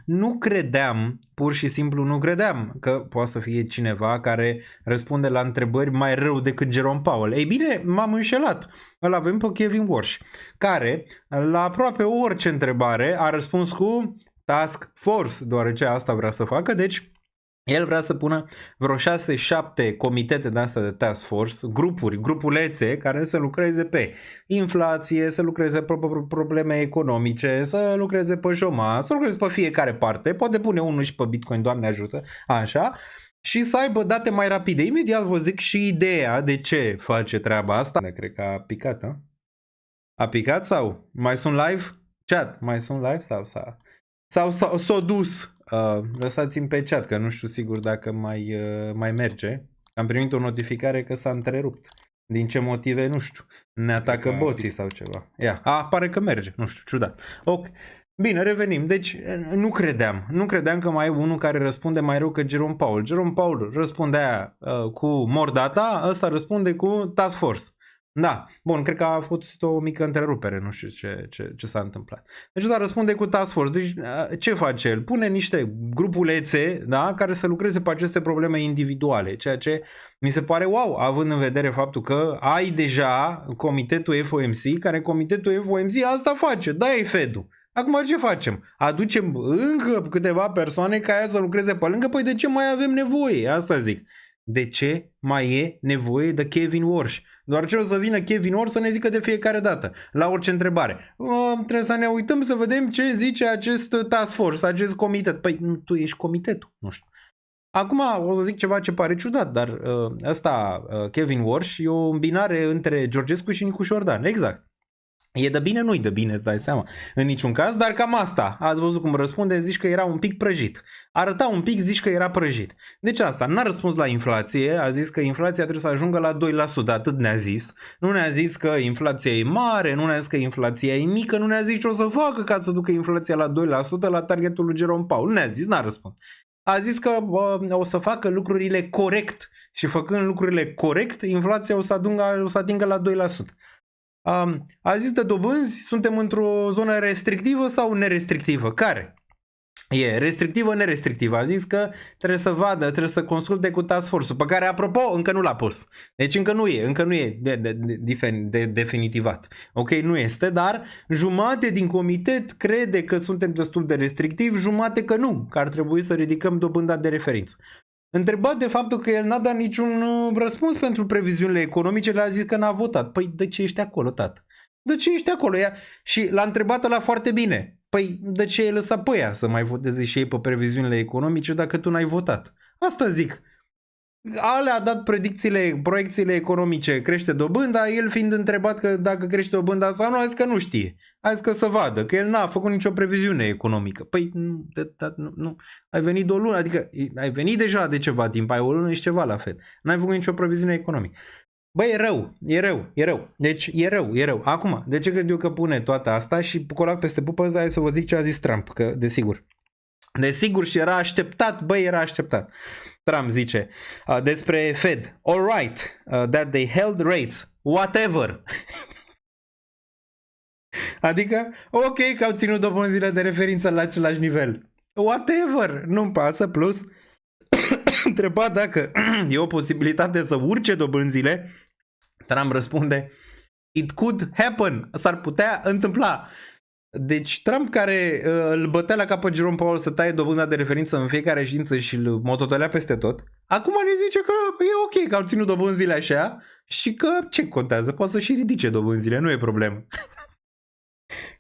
nu credeam, pur și simplu nu credeam că poate să fie cineva care răspunde la întrebări mai rău decât Jerome Powell. Ei bine, m-am înșelat. Îl avem pe Kevin Warsh, care la aproape orice întrebare a răspuns cu task force, deoarece asta vrea să facă, deci el vrea să pună vreo 6-7 comitete de astea de task force, grupulețe care să lucreze pe inflație, să lucreze pe probleme economice, să lucreze pe șomaj, să lucreze pe fiecare parte, poate pune unul și pe Bitcoin, Doamne ajută, așa, și să aibă date mai rapide. Imediat vă zic și ideea de ce face treaba asta. Cred că a picat, a? A picat sau? Mai sunt live? Chat, mai sunt live sau s-a dus? Lăsați-mi pe chat, că nu știu sigur dacă mai merge. Am primit o notificare că s-a întrerupt. Din ce motive, nu știu. Ne atacă boții sau ceva. Pare că merge, nu știu, ciudat. Ok. Bine, revenim. Deci nu credeam că mai e unul care răspunde mai rău că Jerome Powell. Jerome Powell răspundea cu more data, ăsta răspunde cu task force. Da, bun, cred că a fost o mică întrerupere, nu știu ce s-a întâmplat. Deci ăsta răspunde cu task force. Deci ce face el? Pune niște grupulețe, da, care să lucreze pe aceste probleme individuale, ceea ce mi se pare wow, având în vedere faptul că ai deja comitetul FOMC, care comitetul FOMC asta face, da, e Fed-ul. Acum ce facem? Aducem încă câteva persoane ca aia să lucreze pe lângă? Păi de ce mai avem nevoie? Asta zic. De ce mai e nevoie de Kevin Warsh? Doar ce o să vină Kevin Warsh să ne zică de fiecare dată, la orice întrebare. Trebuie să ne uităm să vedem ce zice acest task force, acest comitet. Păi tu ești comitetul, nu știu. Acum o să zic ceva ce pare ciudat, dar Kevin Warsh e o îmbinare între Georgescu și Nicu Șordan, exact. E de bine, nu-i de bine, îți dai seama, în niciun caz, dar cam asta. Ați văzut cum răspunde, zici că era un pic prăjit. Arăta un pic, zici că era prăjit. Deci asta, n-a răspuns la inflație, a zis că inflația trebuie să ajungă la 2%, atât ne-a zis. Nu ne-a zis că inflația e mare, nu ne-a zis că inflația e mică, nu ne-a zis ce o să facă ca să ducă inflația la 2% la targetul lui Jerome Powell. Nu ne-a zis, n-a răspuns. A zis că o să facă lucrurile corect și făcând lucrurile corect, inflația o să atingă la 2%. A zis de dobânzi, suntem într-o zonă restrictivă sau nerestrictivă? Care? E restrictivă, nerestrictivă. A zis că trebuie să vadă, trebuie să consulte cu task force-ul, pe care, apropo, încă nu l-a pus. Deci încă nu e definitivat. Ok, nu este, dar jumate din comitet crede că suntem destul de restrictivi, jumate că nu, că ar trebui să ridicăm dobânda de referință. Întrebat de faptul că el n-a dat niciun răspuns pentru previziunile economice, le-a zis că n-a votat. Păi de ce ești acolo, tată? De ce ești acolo? Și l-a întrebat ăla foarte bine. Păi de ce ai lăsat pe ea să mai voteze și ei pe previziunile economice dacă tu n-ai votat? Asta zic. Alea a dat proiecțiile economice, crește dobânda, el fiind întrebat că dacă crește dobânda sau nu, a zis că nu știe. A zis că să vadă, că el n-a făcut nicio previziune economică. Păi nu, ai venit o lună, adică ai venit deja de ceva timp, ai o lună și ceva la Fed. N-ai făcut nicio previziune economică. Băi, e rău. Deci e rău. Acum, de ce cred eu că pune toată asta și colac peste pupă, hai să vă zic ce a zis Trump, că desigur. Desigur și era așteptat. Trump zice despre Fed, all right, that they held rates, whatever. Adică, ok, că au ținut dobânzile de referință la același nivel. Whatever, nu-mi pasă, plus întrebat dacă e o posibilitate să urce dobânzile, Trump răspunde, it could happen, s-ar putea întâmpla. Deci Trump, care îl bătea la capăt Jerome Powell să taie dobânda de referință în fiecare ședință și îl mototolea peste tot, acum ne zice că e ok, că au ținut dobânzile așa și că ce contează, poate să și ridice dobânzile, nu e problemă.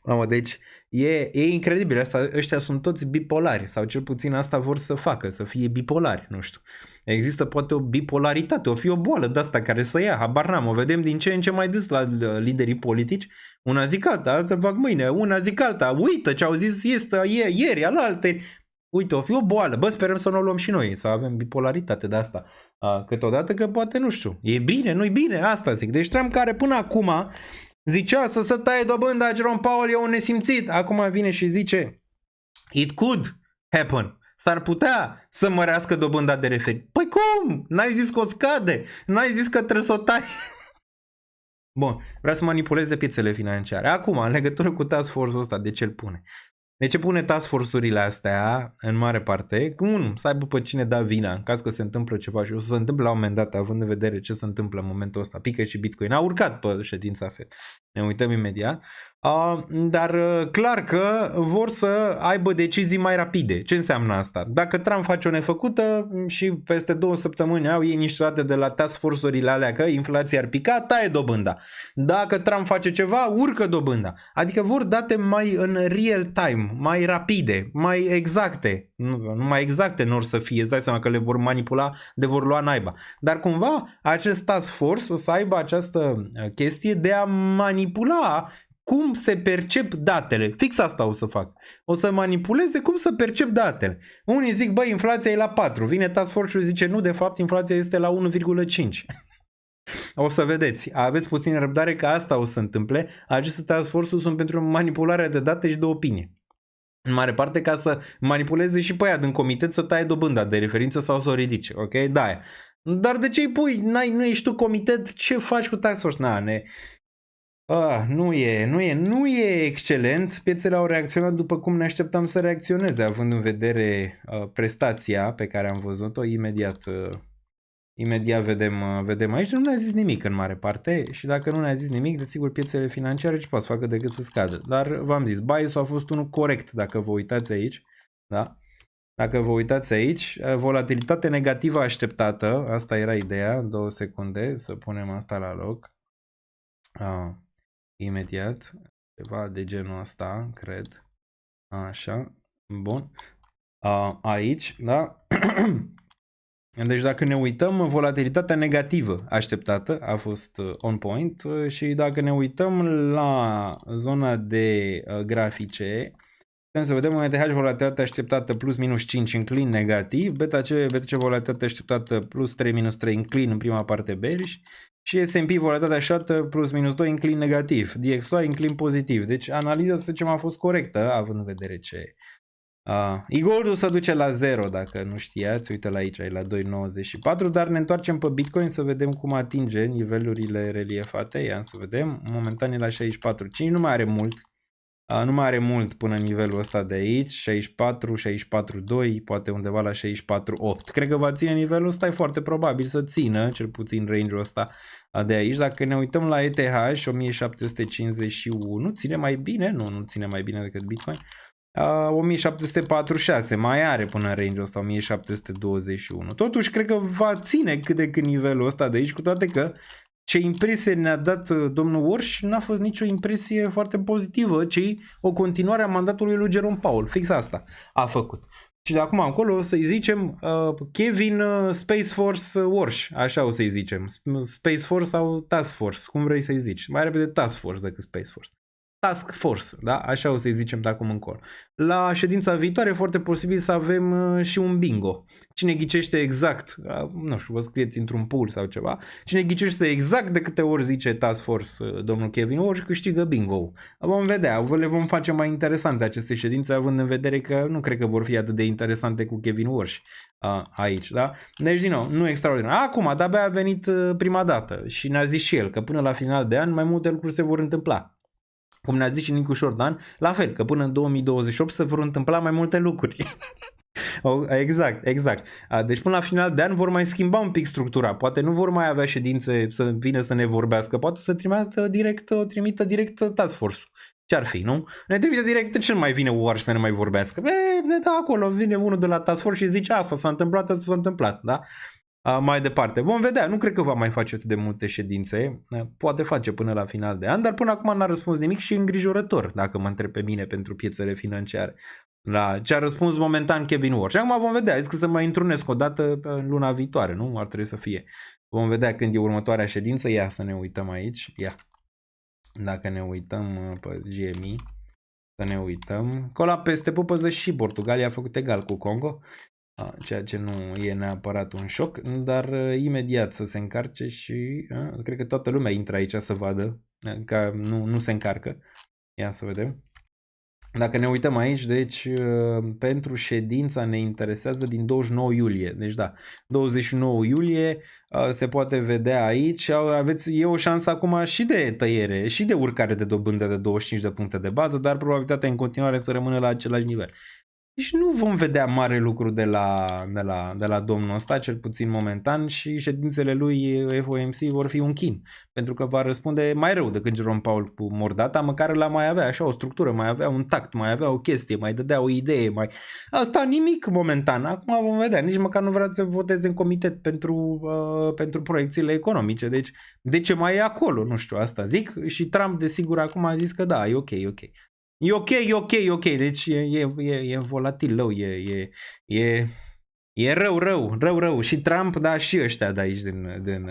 Mamă, deci e incredibil asta, ăștia sunt toți bipolari sau cel puțin asta vor să facă, să fie bipolari, nu știu. Există poate o bipolaritate, o fi o boală de asta care să ia, habar n-am, o vedem din ce în ce mai des la liderii politici, una zic alta, altă fac mâine, una zic alta, uită ce au zis ieri, alaltă, uite, o fi o boală, bă, sperăm să nu o luăm și noi, să avem bipolaritate de asta, câteodată că poate, nu știu, e bine, nu-i bine, asta zic, deci Trump care până acum zicea să se taie dobânda, Jerome Powell e un nesimțit, acum vine și zice it could happen. S-ar putea să mărească dobânda de referință. Păi cum? N-ai zis că o scade? N-ai zis că trebuie să o tai? Bun, vrea să manipuleze piețele financiare. Acum, în legătură cu task force-ul ăsta, de ce îl pune? De ce pune task force-urile astea, în mare parte? Unu, să aibă pe cine da vina, în caz că se întâmplă ceva și o să se întâmple la un moment dat, având în vedere ce se întâmplă în momentul ăsta. Pică și Bitcoin. A urcat pe ședința FED. Ne uităm imediat. Dar clar că vor să aibă decizii mai rapide. Ce înseamnă asta? Dacă Trump face o nefăcută și peste 2 săptămâni au ei niște date de la task force-urile alea că inflația ar pica, taie dobânda. Dacă Trump face ceva, urcă dobânda. Adică vor date mai în real time, mai rapide, mai exacte. Nu mai exacte nu or să fie, îți dai seama că le vor manipula, de vor lua naiba. Dar cumva acest task force o să aibă această chestie de a manipula cum se percep datele. Fix asta o să fac. O să manipuleze cum să percep datele. Unii zic, băi, inflația e la 4. Vine task force-ul și zice, nu, de fapt, inflația este la 1,5. O să vedeți. Aveți puțin răbdare că asta o să întâmple. Aceste task force-uri sunt pentru manipularea de date și de opinie. În mare parte ca să manipuleze și pe aia din comitet să taie dobânda de referință sau să o ridice. Ok? Da. Dar de ce îi pui? Nu ești tu comitet? Ce faci cu task force? Nu e excelent. Piețele au reacționat după cum ne așteptam să reacționeze, având în vedere prestația pe care am văzut-o. Imediat vedem aici. Nu ne-a zis nimic în mare parte și dacă nu ne-a zis nimic, desigur piețele financiare ce poate să facă decât să scadă. Dar v-am zis, bias-ul a fost unul corect dacă vă uitați aici. Da? Dacă vă uitați aici, volatilitate negativă așteptată, asta era ideea, 2 secunde, să punem asta la loc. Imediat, ceva de genul ăsta, cred. Așa, bun. Aici, da? Deci dacă ne uităm, volatilitatea negativă așteptată a fost on point și dacă ne uităm la zona de grafice, putem să vedem ETH volatilitate așteptată plus minus 5 înclin negativ, BTC volatilitate așteptată plus 3 minus 3 înclin în prima parte bearish și S&P volatilitate așteptată plus minus 2 înclin negativ, DXY înclin pozitiv. Deci analiza, să zicem, a fost corectă având în vedere ce... E-gold-ul se duce la 0 dacă nu știați, uite la aici, e la 2,94, dar ne întoarcem pe Bitcoin să vedem cum atinge nivelurile reliefate. Ia să vedem, momentan e la 64,5, nu mai are mult. Nu mai are mult până în nivelul ăsta de aici, 64, 64,2, poate undeva la 64,8. Cred că va ține nivelul ăsta, e foarte probabil să țină, cel puțin range-ul ăsta de aici. Dacă ne uităm la ETH, 1751, ține mai bine? Nu ține mai bine decât Bitcoin. 1746, mai are până în range-ul ăsta, 1721. Totuși, cred că va ține cât de cât nivelul ăsta de aici, cu toate că ce impresie ne-a dat domnul Walsh n-a fost nicio impresie foarte pozitivă, ci o continuare a mandatului lui Jerome Powell. Fix asta a făcut. Și de acum încolo o să-i zicem Kevin Space Force Walsh, așa o să-i zicem. Space Force sau Task Force, cum vrei să-i zici. Mai repede Task Force decât Space Force. Task Force, da? Așa o să-i zicem de acum încolo. La ședința viitoare e foarte posibil să avem și un bingo. Cine ghicește exact, nu știu, vă scrieți într-un pool sau ceva, cine ghicește exact de câte ori zice Task Force domnul Kevin Walsh, câștigă bingo. Vom vedea, le vom face mai interesante aceste ședințe, având în vedere că nu cred că vor fi atât de interesante cu Kevin Walsh aici, da? Deci, din nou, nu extraordinar. Acum, de-abia a venit prima dată și ne-a zis și el că până la final de an mai multe lucruri se vor întâmpla. Cum ne-a zis și Nicu Șordan, la fel, că până în 2028 se vor întâmpla mai multe lucruri. Exact. Deci până la final de an vor mai schimba un pic structura. Poate nu vor mai avea ședințe să vină să ne vorbească, poate să trimită direct Task Force-ul. Ce-ar fi, nu? Ne trimite direct, ce mai vine Walsh să ne mai vorbească? Da, acolo vine unul de la Task Force și zice asta s-a întâmplat, da? Mai departe. Vom vedea, nu cred că va mai face atât de multe ședințe, poate face până la final de an, dar până acum n-a răspuns nimic și îngrijorător, dacă mă întreb pe mine, pentru piețele financiare. La ce a răspuns momentan Kevin Walsh. Acum vom vedea, zic că să mai întrunesc o dată în luna viitoare, nu? Ar trebui să fie. Vom vedea când e următoarea ședință, ia să ne uităm aici, ia. Dacă ne uităm pe GMI, să ne uităm, acolo peste pupăză și Portugalia a făcut egal cu Congo. Ceea ce nu e neapărat un șoc, dar imediat să se încarce și cred că toată lumea intră aici să vadă că nu se încarcă. Ia să vedem. Dacă ne uităm aici, deci pentru ședința ne interesează din 29 iulie. Deci da, 29 iulie se poate vedea aici. E o șansă acum și de tăiere, și de urcare de dobândă de 25 de puncte de bază, dar probabilitatea în continuare să rămână la același nivel. Deci nu vom vedea mare lucru de la domnul ăsta, cel puțin momentan, și ședințele lui FOMC vor fi un chin, pentru că va răspunde mai rău decât Jerome Powell cu mordata, măcar la mai avea așa o structură, mai avea un tact, mai avea o chestie, mai dădea o idee, Asta nimic momentan, acum vom vedea, nici măcar nu vrea să voteze în comitet pentru proiecțiile economice, deci de ce mai e acolo, nu știu, asta zic, și Trump desigur acum a zis că da, e ok. E ok, deci e volatil, e rău. Și Trump, da, și ăștia de aici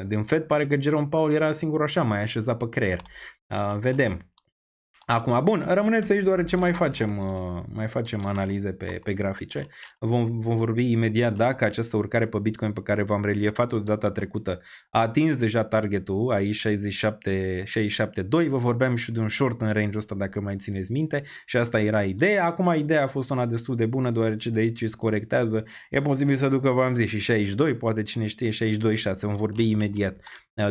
din Fed, pare că Jerome Powell era singur așa, mai așezat pe creier. Vedem. Acum, bun, rămâneți aici deoarece mai facem analize pe grafice. Vom vorbi imediat dacă această urcare pe Bitcoin pe care v-am reliefat-o de data trecută a atins deja targetul, aici 67.2, vă vorbeam și de un short în range-ul ăsta dacă mai țineți minte și asta era ideea. Acum ideea a fost una destul de bună deoarece de aici se corectează, e posibil să ducă, v-am zis, și 62, poate cine știe 62.6, vom vorbi imediat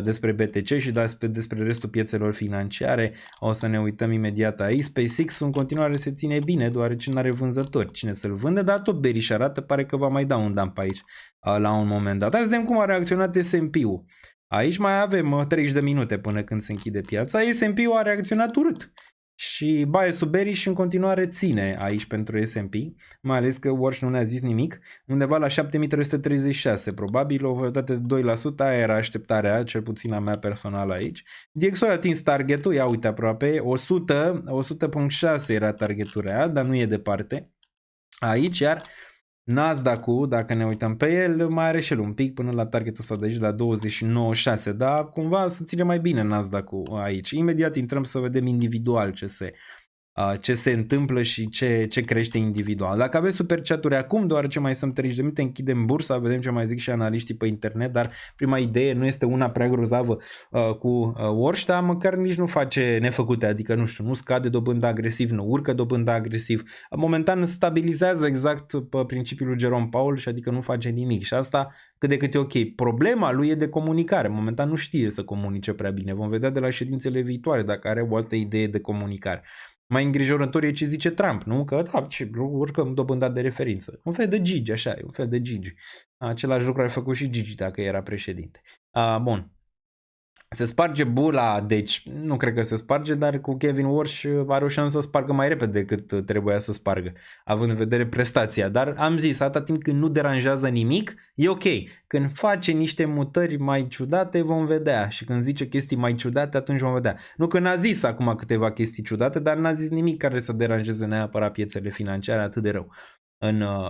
despre BTC și despre restul piețelor financiare. O să ne uităm imediat aici. SpaceX în continuare se ține bine deoarece nu are vânzători cine să-l vândă, dar tot bearish arată, pare că va mai da un dump aici la un moment dat. Hai să vedem cum a reacționat S&P-ul. Aici mai avem 30 de minute până când se închide piața. S&P-ul a reacționat urât. Și bias-ul bearish în continuare ține aici pentru S&P, mai ales că Walsh nu ne-a zis nimic, undeva la 7336, probabil o valotate de 2%, aia era așteptarea, cel puțin a mea personală aici. DXY a atins targetul, ia uite aproape, 100.6 era targetul real, dar nu e departe. Aici, iar Nasdaq-ul, dacă ne uităm pe el, mai are și el un pic până la targetul ăsta de aici, la 29.6, dar cumva se ține mai bine Nasdaq-ul aici. Imediat intrăm să vedem individual ce se întâmplă și ce crește individual. Dacă aveți super chat-uri acum, deoarece mai sunt 30 de minute, închidem bursa, vedem ce mai zic și analiștii pe internet, dar prima idee nu este una prea grozavă cu Walsh, dar măcar nici nu face nefăcute, adică nu știu, nu scade dobânda agresiv, nu urcă dobânda agresiv. Momentan stabilizează exact pe principiul lui Jerome Powell și adică nu face nimic și asta cât de cât e ok. Problema lui e de comunicare, momentan nu știe să comunice prea bine, vom vedea de la ședințele viitoare dacă are o altă idee de comunicare. Mai îngrijorător e ce zice Trump, nu? Că da, urcăm dobânda de referință. Un fel de Gigi, așa e, un fel de Gigi. Același lucru ar fi făcut și Gigi dacă era președinte. Bun. Se sparge bula, deci nu cred că se sparge, dar cu Kevin Walsh are o șansă să spargă mai repede decât trebuia să spargă, având în vedere prestația. Dar am zis, atâta timp când nu deranjează nimic, e ok. Când face niște mutări mai ciudate, vom vedea. Și când zice chestii mai ciudate, atunci vom vedea. Nu că n-a zis acum câteva chestii ciudate, dar n-a zis nimic care să deranjeze neapărat piețele financiare atât de rău.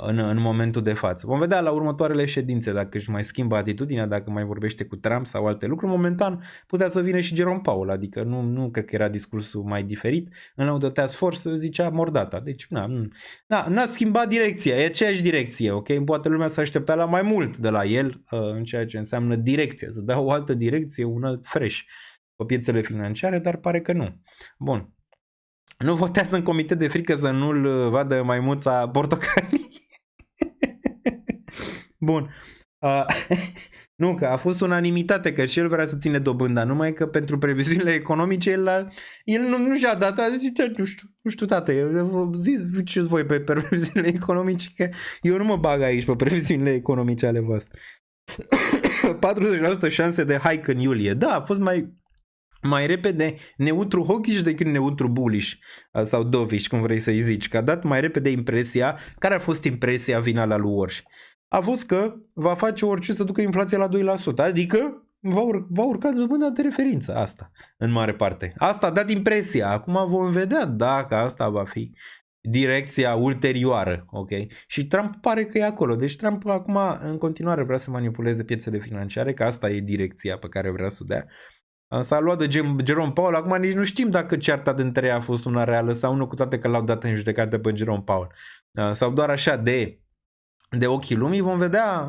În momentul de față. Vom vedea la următoarele ședințe dacă își mai schimbă atitudinea, dacă mai vorbește cu Trump sau alte lucruri. Momentan putea să vină și Jerome Powell, adică nu cred că era discursul mai diferit. În loc de task force zicea mordata. Deci n-a schimbat direcția, e aceeași direcție, ok? Poate lumea s-a aștepta la mai mult de la el în ceea ce înseamnă direcție, să dea o altă direcție, un alt fresh pe piețele financiare, dar pare că nu. Bun. Nu votează în comitet de frică să nu-l vadă maimuța portocalii. Bun. Nu, că a fost unanimitate că și el vrea să ține dobânda, numai că pentru previziunile economice el nu și-a dat, a zis, nu știu tată, ziceți voi pe previziunile economice, că eu nu mă bag aici pe previziunile economice ale voastre. 40% șanse de hike în iulie. Da, a fost mai repede neutru hawkish decât neutru bullish sau dovish, cum vrei să-i zici, că a dat mai repede impresia. Care a fost impresia finală a lui Walsh? A fost că va face orice să ducă inflația la 2%, adică va urca dobânda de referință, asta, în mare parte. Asta a dat impresia, acum vom vedea dacă asta va fi direcția ulterioară, ok? Și Trump pare că e acolo, deci Trump acum în continuare vrea să manipuleze piețele financiare, că asta e direcția pe care vrea să o dea. S-a luat de Jerome Powell, acum nici nu știm dacă cearta dintre ei a fost una reală sau nu, cu toate că l-au dat în judecată pe Jerome Powell. Sau doar așa de de ochii lumii, vom vedea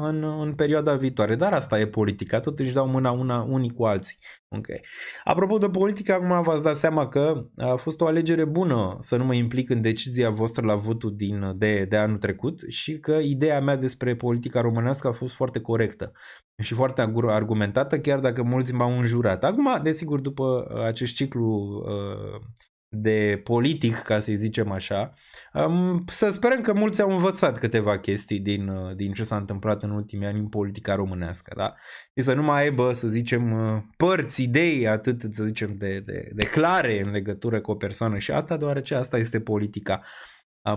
în perioada viitoare. Dar asta e politica, tot își dau mâna unii cu alții. Okay. Apropo de politică, acum v-ați dat seama că a fost o alegere bună să nu mă implic în decizia voastră la votul de anul trecut și că ideea mea despre politica românească a fost foarte corectă și foarte argumentată, chiar dacă mulți m-au înjurat. Acum, desigur, după acest ciclu de politic, ca să-i zicem așa, să sperăm că mulți au învățat câteva chestii din ce s-a întâmplat în ultimii ani în politica românească, da? Și să nu mai aibă, să zicem, părți, idei atât, să zicem, de clare în legătură cu o persoană și asta, deoarece asta este politica.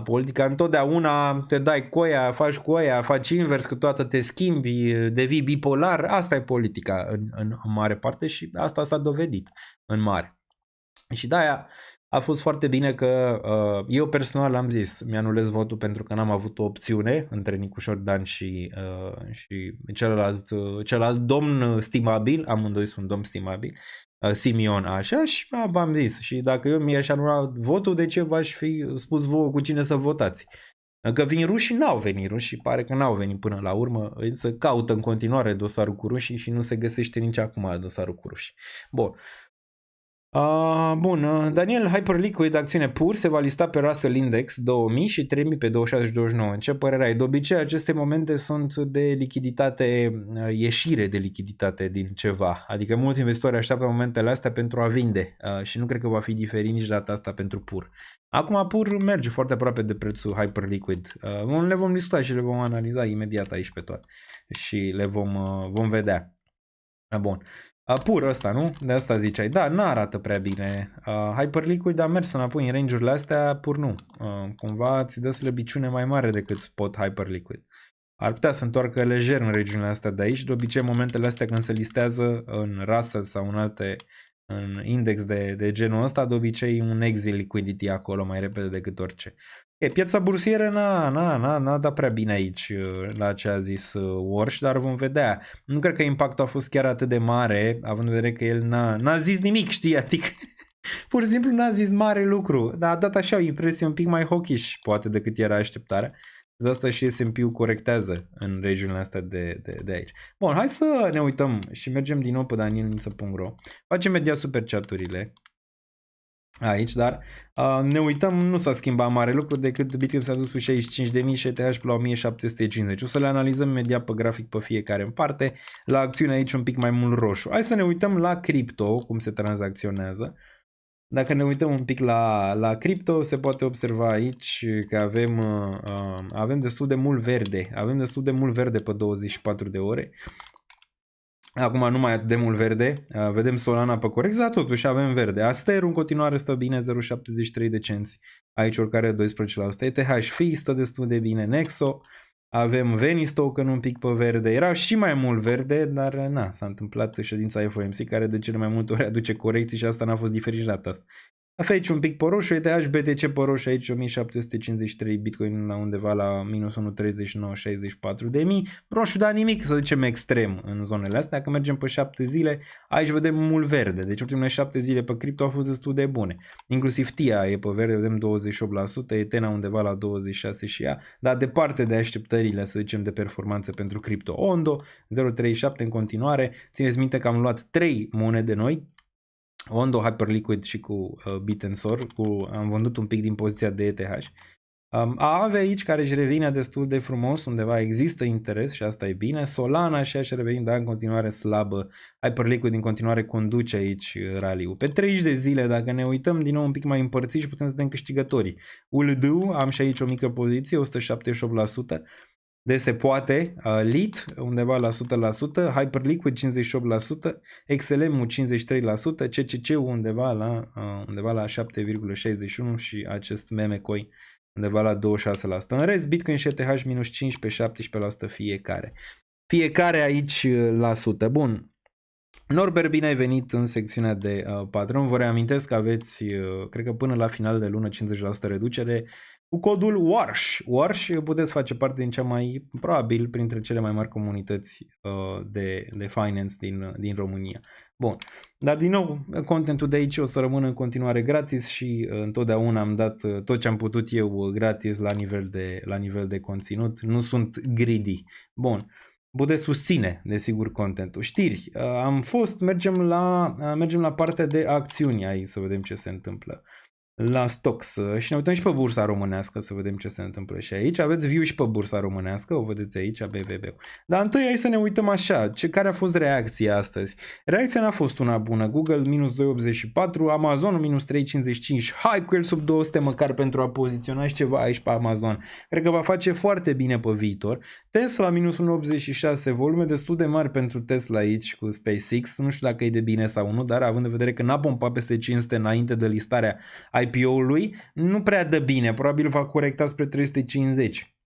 Politica întotdeauna te dai cu aia, faci cu aia, faci invers, câteodată te schimbi, devii bipolar, asta e politica în mare parte și asta s-a dovedit în mare. Și de-aia a fost foarte bine că eu personal am zis, mi-anulez votul pentru că n-am avut o opțiune între Nicușor Dan și celălalt domn stimabil, amândoi sunt domn stimabil, Simion, așa, și v-am zis, și dacă eu mi-aș anula votul, de ce v-aș fi spus vouă cu cine să votați? Că vin rușii, n-au venit rușii, pare că n-au venit până la urmă, să caută în continuare dosarul cu rușii și nu se găsește nici acum dosarul cu rușii. Bun. Bun, Daniel, Hyperliquid, acțiune pur, se va lista pe Russell Index 2000 și 3000 pe 26 și 29. Ce părere ai? De obicei, aceste momente sunt de lichiditate, ieșire de lichiditate din ceva. Adică mulți investitori așteaptă momentele astea pentru a vinde și nu cred că va fi diferit nici data asta pentru pur. Acum pur merge foarte aproape de prețul Hyperliquid. Le vom discuta și le vom analiza imediat aici pe toate și le vom vedea. Bun. Pur ăsta, nu? De asta ziceai. Da, n-arată prea bine. Hyperliquid a mers înapoi în range-urile astea, pur nu. Cumva ți dă slăbiciune mai mare decât spot Hyperliquid. Ar putea să întoarcă lejer în regiunile astea de aici. De obicei, momentele astea când se listează în Russell sau în index de genul ăsta, de obicei un exit liquidity acolo mai repede decât orice. Piața bursieră n-a dat prea bine aici la ce a zis Warsh, dar vom vedea. Nu cred că impactul a fost chiar atât de mare, având în vedere că el n-a zis nimic, știi, adică pur și simplu n-a zis mare lucru, dar a dat așa o impresie un pic mai hawkish, poate, decât era așteptarea. De asta și S&P-ul corectează în regiunile astea de aici. Bun, hai să ne uităm și mergem din nou pe danielniță.ro. Facem imediat super chat-urile aici, dar ne uităm, nu s-a schimbat mare lucru decât Bitcoin s-a dus cu 65.000 și ETH pe la 1.750. O să le analizăm imediat pe grafic pe fiecare în parte. La acțiune aici un pic mai mult roșu. Hai să ne uităm la cripto, cum se tranzacționează. Dacă ne uităm un pic la cripto, se poate observa aici că avem destul de mult verde. Avem destul de mult verde pe 24 de ore. Acum nu mai atât de mult verde, vedem Solana pe corect, dar totuși avem verde. Aster în continuare stă bine, 0,73 de cenți, aici oricare 12%. ETH Fi stă destul de bine, Nexo, avem Venice Token un pic pe verde, era și mai mult verde, dar s-a întâmplat ședința FOMC care de cele mai multe ori aduce corecții și asta n-a fost diferit și data asta. Aici un pic pe roșu, ETH, BTC pe roșu, aici 1753, Bitcoin la undeva la minus 1,3964 de mii. Roșu, dar nimic, să zicem, extrem în zonele astea. Dacă mergem pe 7 zile, aici vedem mult verde. Deci ultimele 7 zile pe cripto au fost destul de bune. Inclusiv TIA e pe verde, vedem 28%, Etena undeva la 26% și ea, dar departe de așteptările, să zicem, de performanță pentru cripto. Ondo, 0,37 în continuare. Țineți minte că am luat 3 monede noi, Ondo, Hyperliquid și cu Bitensor, am vândut un pic din poziția de ETH. Aave aici care își revine destul de frumos, undeva există interes și asta e bine. Solana și așa revenind, dar în continuare slabă. Hyperliquid în continuare conduce aici rally-ul. Pe 30 de zile, dacă ne uităm din nou un pic mai împărțiți și putem să vedem câștigătorii. ULD, am și aici o mică poziție, 178%. De se poate, LIT undeva la 100%, Hyperliquid 58%, XLM-ul 53%, CCC-ul undeva la 7,61% și acest meme coin undeva la 26%. În rest, Bitcoin și ETH minus 15-17% fiecare. Fiecare aici la sută. Bun. Norbert, bine ai venit în secțiunea de patron. Vă reamintesc că aveți, cred că până la final de lună, 50% reducere cu codul WARSH. WARSH puteți face parte din cea mai, probabil, printre cele mai mari comunități de finance din România. Bun, dar din nou, contentul de aici o să rămână în continuare gratis și întotdeauna am dat tot ce am putut eu gratis la nivel de conținut. Nu sunt greedy. Bun. Puteți susține, desigur, contentul. Știri. Mergem la partea de acțiuni aici să vedem ce se întâmplă. La stocks și ne uităm și pe bursa românească să vedem ce se întâmplă și aici. Aveți view și pe bursa românească, o vedeți aici, BVB. Dar întâi hai să ne uităm așa, care a fost reacția astăzi. Reacția n-a fost una bună. Google minus 2,84, Amazon minus 3,55, hai cu el sub 200 măcar pentru a poziționa și ceva aici pe Amazon. Cred că va face foarte bine pe viitor. Tesla minus 1,86, volume destul de mari pentru Tesla aici cu SpaceX. Nu știu dacă e de bine sau nu, dar având în vedere că n-a pompat peste 500 înainte de listarea IPO-ului, nu prea dă bine, probabil va corecta spre 350.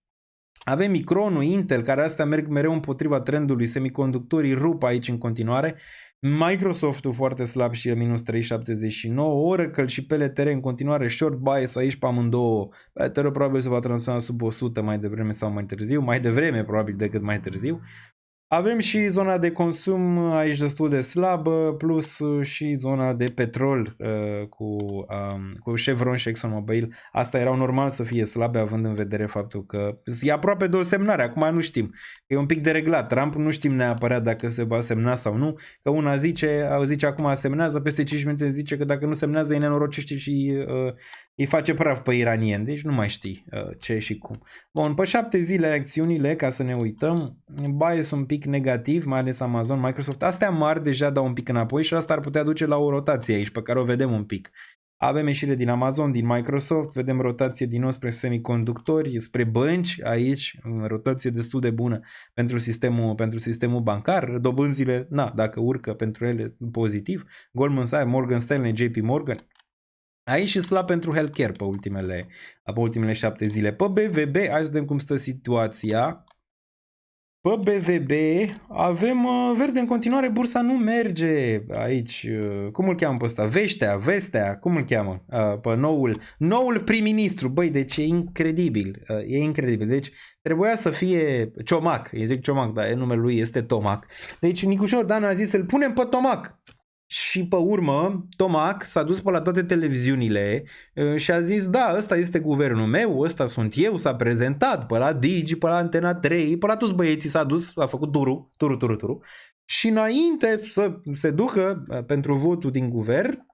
Avem Micronul, Intel, care astea merg mereu împotriva trendului, semiconductorii rup aici în continuare, Microsoft-ul foarte slab și el minus 3,79, Oracle și PLTR în continuare short bias aici pe amândouă, PLTR probabil se va transforma sub 100 mai devreme sau mai târziu, mai devreme probabil decât mai târziu. Avem și zona de consum aici destul de slabă, plus și zona de petrol cu Chevron și ExxonMobil. Asta erau normal să fie slabe, având în vedere faptul că e aproape de o semnare, acum nu știm. E un pic de reglat. Trump nu știm neapărat dacă se va semna sau nu, că una zice acum semnează, peste 5 minute zice că dacă nu semnează îi nenorocește și îi face praf pe iranieni, deci nu mai știi ce și cum. Bun, pe 7 zile acțiunile, ca să ne uităm, bias un pic negativ, mai ales Amazon, Microsoft, astea mari deja dau un pic înapoi și asta ar putea duce la o rotație aici, pe care o vedem un pic. Avem ieșire din Amazon, din Microsoft, vedem rotație din nou spre semiconductori, spre bănci, aici, rotație destul de bună pentru sistemul bancar, dobânzile, dacă urcă pentru ele, pozitiv, Goldman Sachs, Morgan Stanley, JP Morgan, aici și slab pentru healthcare pe ultimele 7 zile. Pe BVB, hai să vedem cum stă situația. Pe BVB avem verde în continuare, bursa nu merge aici, cum îl cheamă pe ăsta? Vestea, cum îl cheamă? Pe noul prim-ministru, băi, deci e incredibil, deci trebuia să fie Ciomac, îi zic Ciomac, dar numele lui este Tomac, deci Nicușor Dan a zis să-l punem pe Tomac. Și pe urmă, Tomac s-a dus pe la toate televiziunile și a zis, da, ăsta este guvernul meu, ăsta sunt eu, s-a prezentat pe la Digi, pe la Antena 3, pe la toți băieții s-a dus, a făcut turul. Și înainte să se ducă pentru votul din guvern,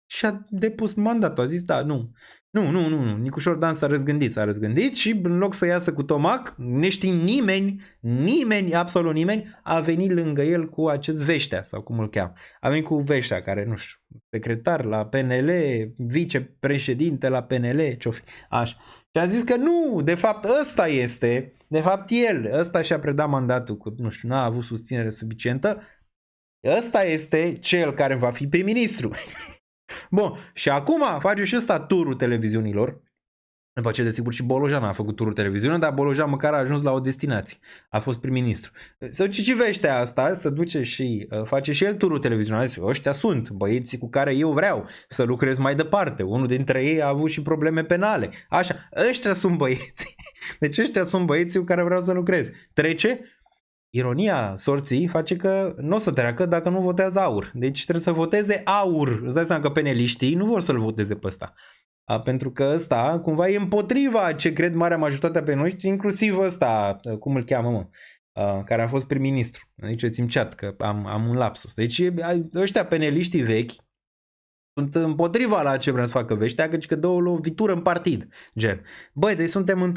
și-a depus mandatul, a zis, da, nu, Nicușor Dan s-a răzgândit și în loc să iasă cu Tomac, neștiind nimeni, absolut nimeni, a venit lângă el cu acest Veștea, sau cum îl cheamă. A venit cu Veștea, care, nu știu, secretar la PNL, vicepreședinte la PNL, ce-o fi, așa. Și a zis că nu, de fapt ăsta este, ăsta și-a predat mandatul, că, nu știu, n-a avut susținere suficientă, ăsta este cel care va fi prim-ministru. Bun, și acum face și ăsta turul televiziunilor. După ce, desigur, și Bolojan a făcut turul televiziunilor, dar Bolojan măcar a ajuns la o destinație. A fost prim-ministru. Se duce și Veștea asta, se duce și face și el turul televiziunilor. Ăștia sunt băieții cu care eu vreau să lucrez mai departe. Unul dintre ei a avut și probleme penale. Așa, ăștia sunt băieții. Deci ăștia sunt băieții cu care vreau să lucrez. Trece. Ironia sorții face că nu o să treacă dacă nu votează AUR. Deci trebuie să voteze AUR. Îți dai seama că peneliștii nu vor să-l voteze pe ăsta. Pentru că ăsta cumva e împotriva ce cred marea majoritatea pe noi, inclusiv ăsta, cum îl cheamă, care a fost prim-ministru. Ziceți în chat că am un lapsus. Deci ăștia peneliștii vechi sunt împotriva la ce vrea să facă Veștea, că dă o lovitură în partid. Gen. Băi, deci suntem în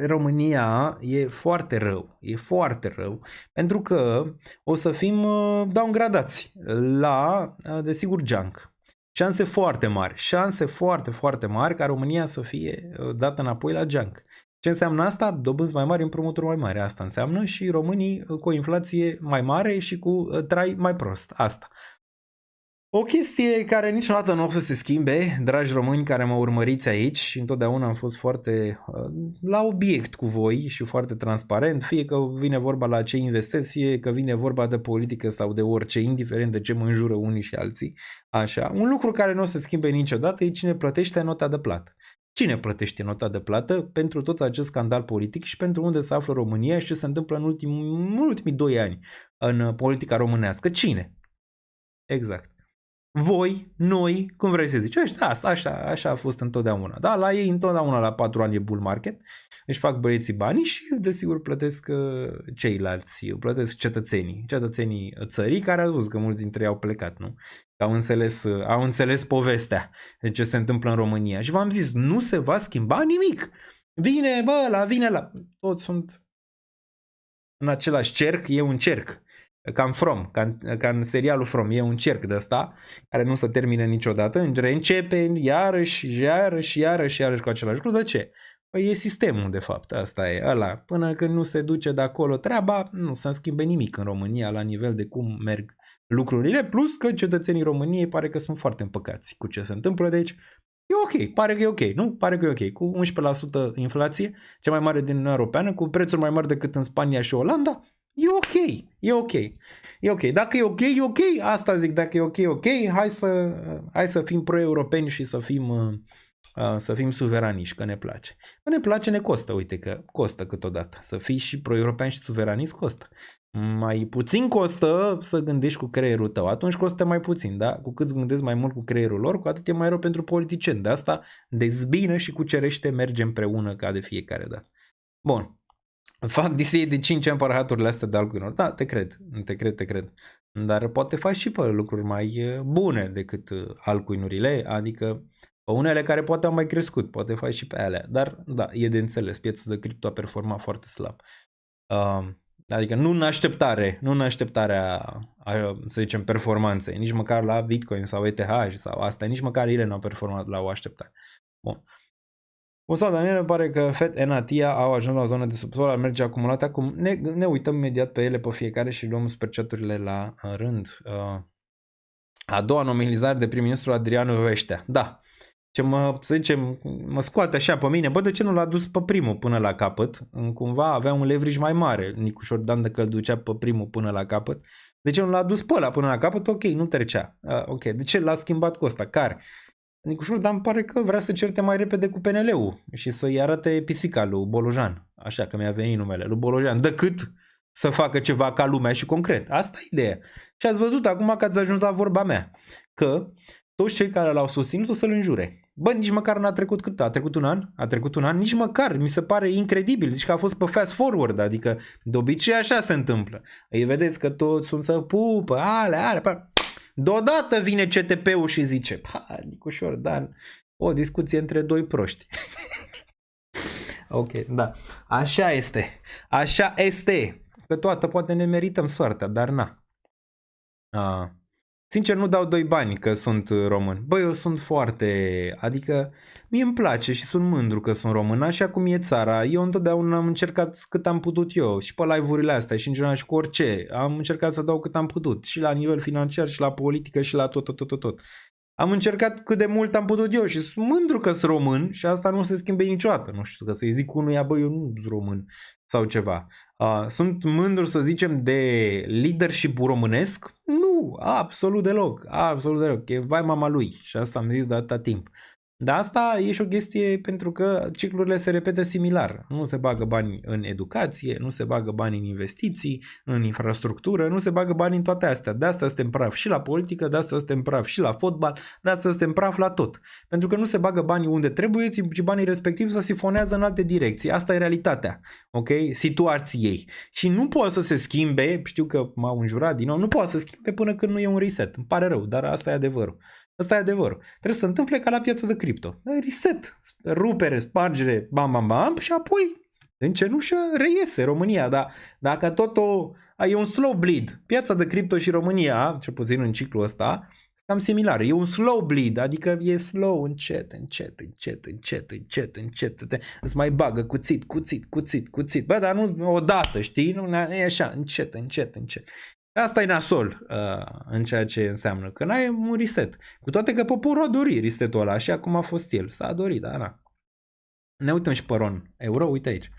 România, e foarte rău, pentru că o să fim downgradați la, desigur, junk. Șanse foarte mari, foarte mari ca România să fie dată înapoi la junk. Ce înseamnă asta? Dobânzi mai mari, împrumuturi mai mari. Asta înseamnă și românii cu o inflație mai mare și cu trai mai prost. Asta. O chestie care niciodată nu o să se schimbe, dragi români care mă urmăriți aici, și întotdeauna am fost foarte la obiect cu voi și foarte transparent, fie că vine vorba la ce investesc, fie că vine vorba de politică sau de orice, indiferent de ce mă înjură unii și alții. Așa. Un lucru care nu o să se schimbe niciodată e cine plătește nota de plată. Cine plătește nota de plată pentru tot acest scandal politic și pentru unde se află România și ce se întâmplă în ultimii 2 ani în politica românească? Cine? Exact. Voi, noi, cum vrei să zici, așa a fost întotdeauna. Da, la ei întotdeauna la 4 ani e bull market, își fac băieții banii și desigur plătesc ceilalți, plătesc cetățenii țării, care au văzut că mulți dintre ei au plecat, nu? Au înțeles povestea de ce se întâmplă în România și v-am zis, nu se va schimba nimic. Vine la, toți sunt în același cerc, e un cerc. Ca în serialul From, e un cerc de ăsta care nu se termine niciodată, reîncepe iarăși cu același lucru. De ce? Păi e sistemul, de fapt, asta e ăla. Până când nu se duce de acolo treaba, nu se schimbe nimic în România la nivel de cum merg lucrurile, plus că cetățenii României pare că sunt foarte împăcați cu ce se întâmplă, deci e ok, pare că e ok, nu? Pare că e ok. Cu 11% inflație, cea mai mare din Uniunea Europeană, cu prețuri mai mari decât în Spania și Olanda, e ok. Dacă e ok, e ok. Asta zic, dacă e ok. Hai să fim pro-europeni și să fim suveraniști, că ne place. Că ne place, ne costă, uite că costă câteodată. Să fii și pro-european și suveranist costă. Mai puțin costă să gândești cu creierul tău. Atunci costă mai puțin, da? Cu cât gândești mai mult cu creierul lor, cu atât e mai rău pentru politicieni. De asta dezbină și cucerește, merge împreună ca de fiecare dată. Bun. Fac DC de 5 ani parahaturile astea de altcuinor. Da, te cred. Dar poate faci și pe lucruri mai bune decât altcoinurile, adică pe unele care poate au mai crescut, poate faci și pe alea. Dar da, e de înțeles, piața de cripto a performat foarte slab. Adică nu în așteptarea, să zicem, performanței, nici măcar la Bitcoin sau ETH sau asta, nici măcar ele nu au performat la o așteptare. Bun. Sau Daniel, pare că FED, NATIA au ajuns la o zonă de subsol al mergii acumulate. Acum ne uităm imediat pe ele pe fiecare și luăm superchat-urile la rând. A doua nominalizare de prim-ministru Adrianu Veștea. Da. Mă scoate așa pe mine. Bă, de ce nu l-a dus pe primul până la capăt? Cumva avea un leverage mai mare Nicușor Dan dacă îl ducea pe primul până la capăt. De ce nu l-a dus pe ăla până la capăt? Ok, nu trecea. Ok, de ce l-a schimbat cu ăsta? Care? Nicușor Dan pare că vrea să certe mai repede cu PNL-ul și să-i arate pisica lui Bolojan, așa că mi-a venit numele lui Bolojan, decât să facă ceva ca lumea și concret. Asta e ideea. Și ați văzut acum că ați ajuns la vorba mea, că toți cei care l-au susținut o să-l înjure. Bă, nici măcar n-a trecut cât? A trecut un an? Nici măcar, mi se pare incredibil. Zici că a fost pe fast forward, adică de obicei așa se întâmplă. Îi vedeți că toți sunt să pupă, ale. Deodată vine CTP-ul și zice, Nicușor Dan, o discuție între doi proști. Ok, da. Așa este. Pe toată poate ne merităm soarta, dar na. Sincer, nu dau 2 bani că sunt român. Băi, eu sunt adică mie îmi place și sunt mândru că sunt român, așa cum e țara. Eu întotdeauna am încercat cât am putut eu și pe live-urile astea și în general și cu orice. Am încercat să dau cât am putut și la nivel financiar și la politică și la tot. Am încercat cât de mult am putut eu și sunt mândru că sunt român și asta nu se schimbe niciodată. Nu știu, că să-i zic unuia, băi, eu nu sunt român sau ceva. Sunt mândru, să zicem, de leadership românesc? Nu, absolut deloc. E vai mama lui și asta am zis de atâta timp. Dar asta e și o chestie pentru că ciclurile se repetă similar. Nu se bagă bani în educație, nu se bagă bani în investiții, în infrastructură, nu se bagă bani în toate astea. De asta suntem praf și la politică, de asta suntem praf și la fotbal, de asta suntem praf la tot. Pentru că nu se bagă banii unde trebuie, ci banii respectivi se sifonează în alte direcții. Asta e realitatea, ok? Situației. Și nu poate să se schimbe, știu că m-au înjurat din nou, nu poate să se schimbe până când nu e un reset. Îmi pare rău, dar asta e adevărul. Asta e adevărul. Trebuie să se întâmple ca la piața de cripto. Reset, rupere, spargere, bam și apoi în cenușă reiese România. Dar dacă e un slow bleed, piața de cripto și România, cel puțin în ciclul ăsta, cam similar. E un slow bleed, adică e slow, încet. Îți mai bagă cuțit. Bă, dar nu odată, știi? Nu, e așa, încet. Asta e nasol în ceea ce înseamnă, că n-ai un reset. Cu toate că poporul a dorit resetul ăla, așa cum a fost el. S-a dorit, dar na. Ne uităm și pe RON. Euro, uite aici.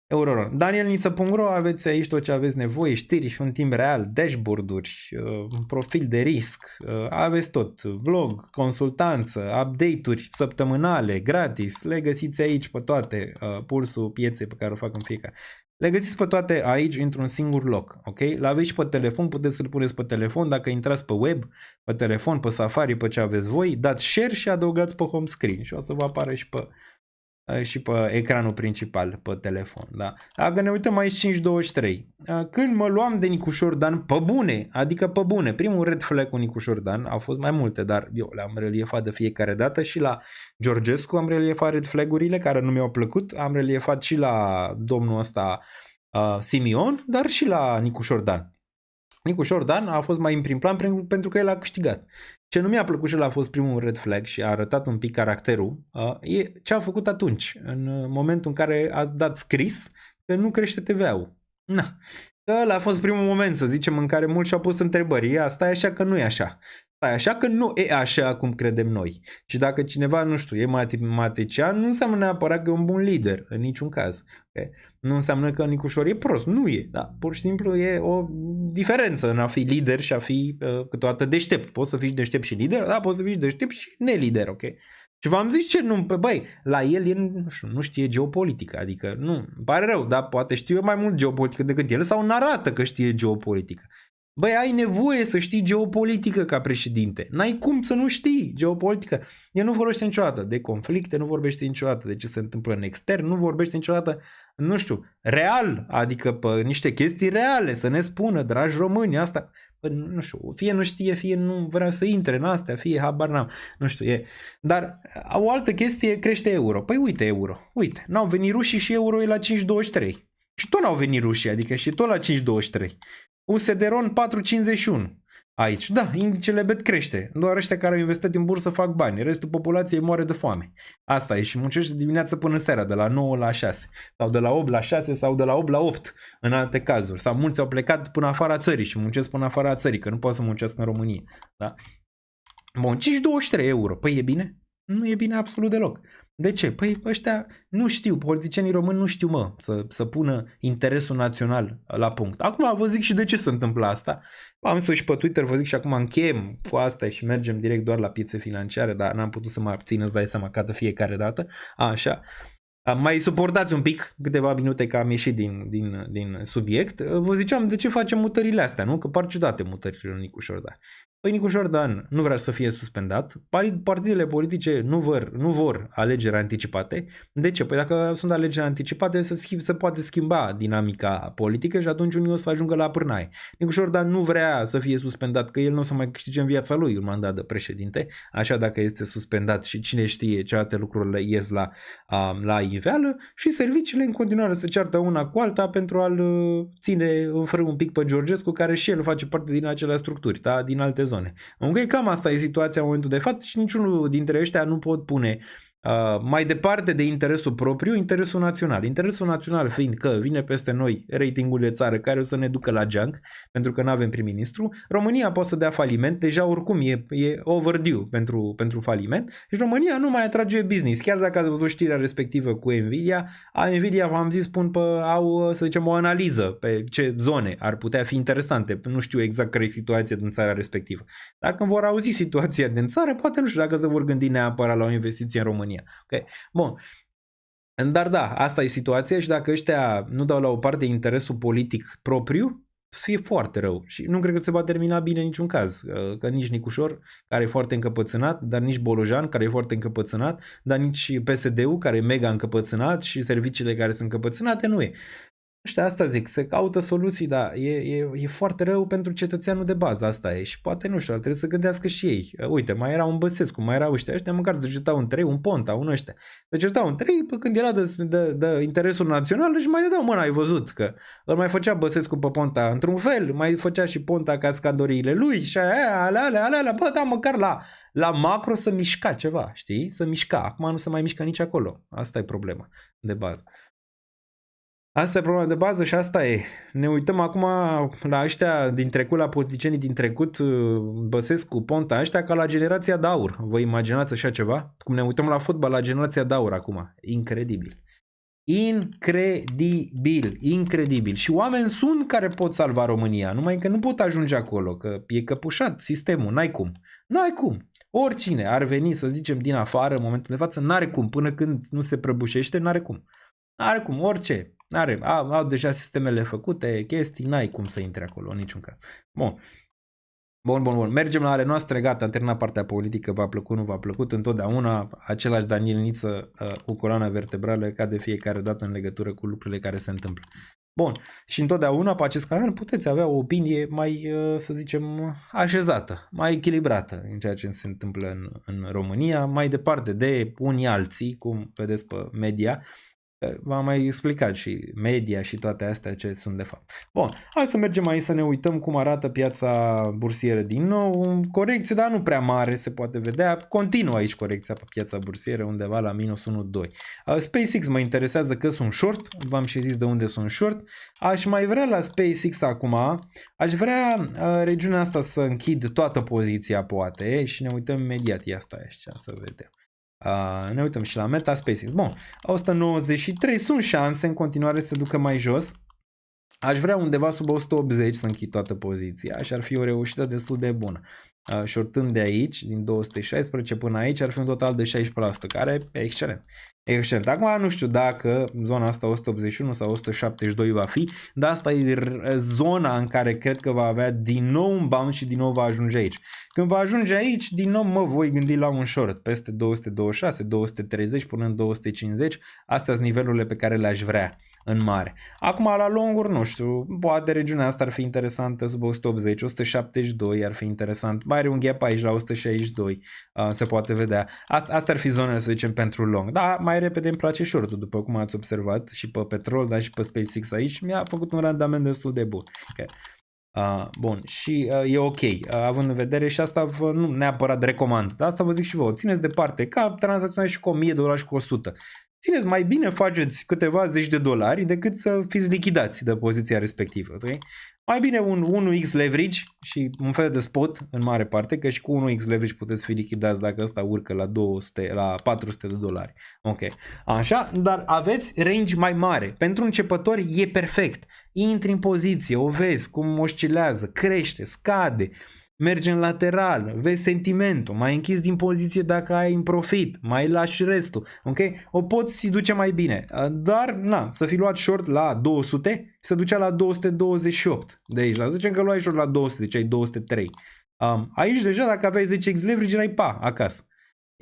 Euroron. Danielniță.ro, aveți aici tot ce aveți nevoie, știri în timp real, dashboard-uri, profil de risc, aveți tot, vlog, consultanță, update-uri săptămânale, gratis, le găsiți aici pe toate, pulsul pieței pe care o fac în fiecare. Le găsiți pe toate aici într-un singur loc, ok? L-aveți și pe telefon, puteți să-l puneți pe telefon, dacă intrați pe web, pe telefon, pe Safari, pe ce aveți voi, dați share și adăugați pe home screen și o să vă apară și pe ecranul principal, pe telefon, da. Dacă ne uităm aici 5.23, când mă luam de Nicușor Dan pe bune, adică pe bune, primul red flag cu Nicușor Dan, au fost mai multe, dar eu le-am reliefat de fiecare dată și la Georgescu am reliefat red flag-urile care nu mi-au plăcut, am reliefat și la domnul ăsta Simion, dar și la Nicușor Dan. Nicușor Dan a fost mai în prim plan pentru că el a câștigat. Ce nu mi-a plăcut și el a fost primul red flag și a arătat un pic caracterul, e ce a făcut atunci, în momentul în care a dat scris că nu crește TVA-ul. Na. Ăla a fost primul moment, să zicem, în care mulți și-au pus întrebări. Asta e așa că nu e așa. Stai așa că nu e așa cum credem noi. Și dacă cineva, nu știu, e matematician, nu înseamnă neapărat că e un bun lider, în niciun caz. Okay? Nu înseamnă că Nicușor e prost, nu e. Da? Pur și simplu e o diferență în a fi lider și a fi câteodată deștept. Poți să fii deștept și lider, da, poți să fii deștept și nelider, ok? Și v-am zis ce nu, băi, la el e, nu știe geopolitică, adică nu, îmi pare rău, dar poate știu eu mai mult geopolitică decât el sau n-arată că știe geopolitică. Băi, ai nevoie să știi geopolitică ca președinte. N-ai cum să nu știi geopolitică. El nu vorbește niciodată de conflicte, nu vorbește niciodată de ce se întâmplă în extern, nu vorbește niciodată, nu știu, real, adică pe niște chestii reale, să ne spună, dragi români, asta, bă, nu știu, fie nu știe, fie nu vrea să intre în astea, fie habar n-am, nu știu, e. Dar o altă chestie, crește euro. Păi uite euro, uite, n-au venit rușii și euro e la 5,23. Și tot n-au venit rușii, adică și tot la 5,23. USD-RON 4,51. Aici, da, indicele BET crește. Doar ăștia care au investit în bursă fac bani. Restul populației moare de foame. Asta e și muncește dimineața până seara, de la 9 la 6. Sau de la 8 la 6 sau de la 8 la 8 în alte cazuri. Sau mulți au plecat până afara țării și muncesc până afara țării, că nu pot să muncească în România. Da? Bun, 5,23 euro. Păi e bine? Nu e bine absolut deloc. De ce? Păi ăștia nu știu, politicienii români nu știu, mă, să pună interesul național la punct. Acum vă zic și de ce se întâmplă asta. Am spus și pe Twitter, vă zic și acum încheiem cu asta și mergem direct doar la piețe financiare, dar n-am putut să mă abțin, îți dai seama, ca de fiecare dată. Așa. Mai suportați un pic, câteva minute că am ieșit din subiect. Vă ziceam de ce facem mutările astea, nu? Că par ciudate mutările lui Nicușor Dan. Păi Nicușor Dan nu vrea să fie suspendat, partidele politice nu vor alegeri anticipate. De ce? Păi dacă sunt alegeri anticipate se poate schimba dinamica politică și atunci unii o să ajungă la pârnaie. Nicușor Dan nu vrea să fie suspendat, că el nu o să mai câștige în viața lui un mandat de președinte, așa dacă este suspendat și cine știe ce alte lucruri ies la iveală și serviciile în continuare se ceartă una cu alta pentru a-l ține în frâu un pic pe Georgescu, care și el face parte din acele structuri, da? Din alte zone. Ok, cam asta e situația în momentul de față și niciunul dintre ăștia nu pot pune mai departe de interesul propriu, interesul național. Interesul național fiind că vine peste noi ratingul de țară care o să ne ducă la junk, pentru că nu avem prim-ministru. România poate să dea faliment, deja oricum e overdue pentru faliment și România nu mai atrage business. Chiar dacă ați văzut știrea respectivă cu Nvidia, Nvidia, v-am zis, au, să zicem, o analiză pe ce zone ar putea fi interesante. Nu știu exact care e situația din țara respectivă. Dacă vor auzi situația din țară, poate nu știu dacă se vor gândi neapărat la o investiție în România. Okay. Bun. Dar da, asta e situația și dacă ăștia nu dau la o parte interesul politic propriu, să fie foarte rău. Și nu cred că se va termina bine în niciun caz. Că nici Nicușor, care e foarte încăpățânat, dar nici Bolojan, care e foarte încăpățânat, dar nici PSD-ul, care e mega încăpățânat și serviciile care sunt încăpățânate, nu e. Ăștia, asta zic, se caută soluții, dar e foarte rău pentru cetățeanul de bază, asta e. Și poate, nu știu, ar trebui să gândească și ei. Uite, mai era un Băsescu, mai erau ăștia măcar să certau un 3, un Ponta, un ăștia. Să certau un 3, când era de interesul național și mai dădeau mâna, ai văzut, că îl mai făcea Băsescu pe Ponta într-un fel, mai făcea și Ponta cascadoriile lui și alea, bă, da, măcar la macro să mișca ceva, știi? Să mișca. Acum nu se mai mișcă nici acolo. Asta e problema de bază. Asta e problema de bază și asta e. Ne uităm acum la ăștia din trecut, la politicienii din trecut, Băsescu, Ponta, ăștia ca la generația de aur. Vă imaginați așa ceva? Cum ne uităm la fotbal la generația de aur acum. Incredibil. Incredibil, incredibil. Și oameni sunt care pot salva România, numai că nu pot ajunge acolo, că e căpușat sistemul, n-ai cum. N-ai cum. Oricine ar veni, să zicem, din afară, în momentul de față, n-are cum. Până când nu se prăbușește, n-are cum. N-are cum, orice. N-are. Au deja sistemele făcute, chestii, n-ai cum să intri acolo, în niciun caz. Bun. Bun. Mergem la ale noastre, gata, am terminat partea politică, v-a plăcut, nu v-a plăcut, întotdeauna același Daniel Niță cu coloana vertebrală ca de fiecare dată în legătură cu lucrurile care se întâmplă. Bun, și întotdeauna pe acest canal puteți avea o opinie mai, să zicem, așezată, mai echilibrată în ceea ce se întâmplă în România, mai departe de unii alții, cum vedeți pe media. V-am mai explicat și media și toate astea ce sunt de fapt. Bun, hai să mergem aici să ne uităm cum arată piața bursieră din nou. Corecție, dar nu prea mare, se poate vedea. Continuă aici corecția pe piața bursieră undeva la minus 1,2. SpaceX mă interesează că sunt short, v-am și zis de unde sunt short. Aș mai vrea la SpaceX acum, aș vrea regiunea asta să închid toată poziția poate și ne uităm imediat, ia stai așa să vedem. Ne uităm și la Meta, SpaceX. Bun, 193, sunt șanse în continuare să ducă mai jos. Aș vrea undeva sub 180 să închid toată poziția și ar fi o reușită destul de bună. Shortând de aici, din 216 până aici, ar fi un total de 16%, care e excelent. Excelent. Acum nu știu dacă zona asta 181 sau 172 va fi, dar asta e zona în care cred că va avea din nou un bounce și din nou va ajunge aici. Când va ajunge aici, din nou mă voi gândi la un short peste 226, 230 până în 250. Astea sunt nivelurile pe care le-aș vrea în mare. Acum la longuri, nu știu, poate regiunea asta ar fi interesantă sub 180, 172 ar fi interesant. Mai are un gap aici la 162, se poate vedea. Astea ar fi zonele, să zicem, pentru long. Da, mai repede îmi place short-ul, după cum ați observat și pe petrol, dar și pe SpaceX aici mi-a făcut un randament destul de bun. Okay. Bun, și e ok, având în vedere și asta nu neapărat recomand, dar asta vă zic și vouă, țineți departe, ca tranzacționați și cu 1000 de dolari și cu 100. Țineți, mai bine faceți câteva zeci de dolari decât să fiți lichidați de poziția respectivă. Okay? Mai bine un 1x leverage și un fel de spot în mare parte, că și cu 1x leverage puteți fi lichidați dacă ăsta urcă la 200, la 400 de dolari. Ok. Așa, dar aveți range mai mare. Pentru începători e perfect. Intri în poziție, o vezi cum oscilează, crește, scade. Mergi în lateral, vezi sentimentul, mai închizi din poziție dacă ai în profit, mai lași restul, ok? O poți duce mai bine, dar na, să fi luat short la 200 și să ducea la 228 de aici, la zicem că luai short la 200, deci ai 203. Aici deja dacă aveai 10x leverage erai acasă,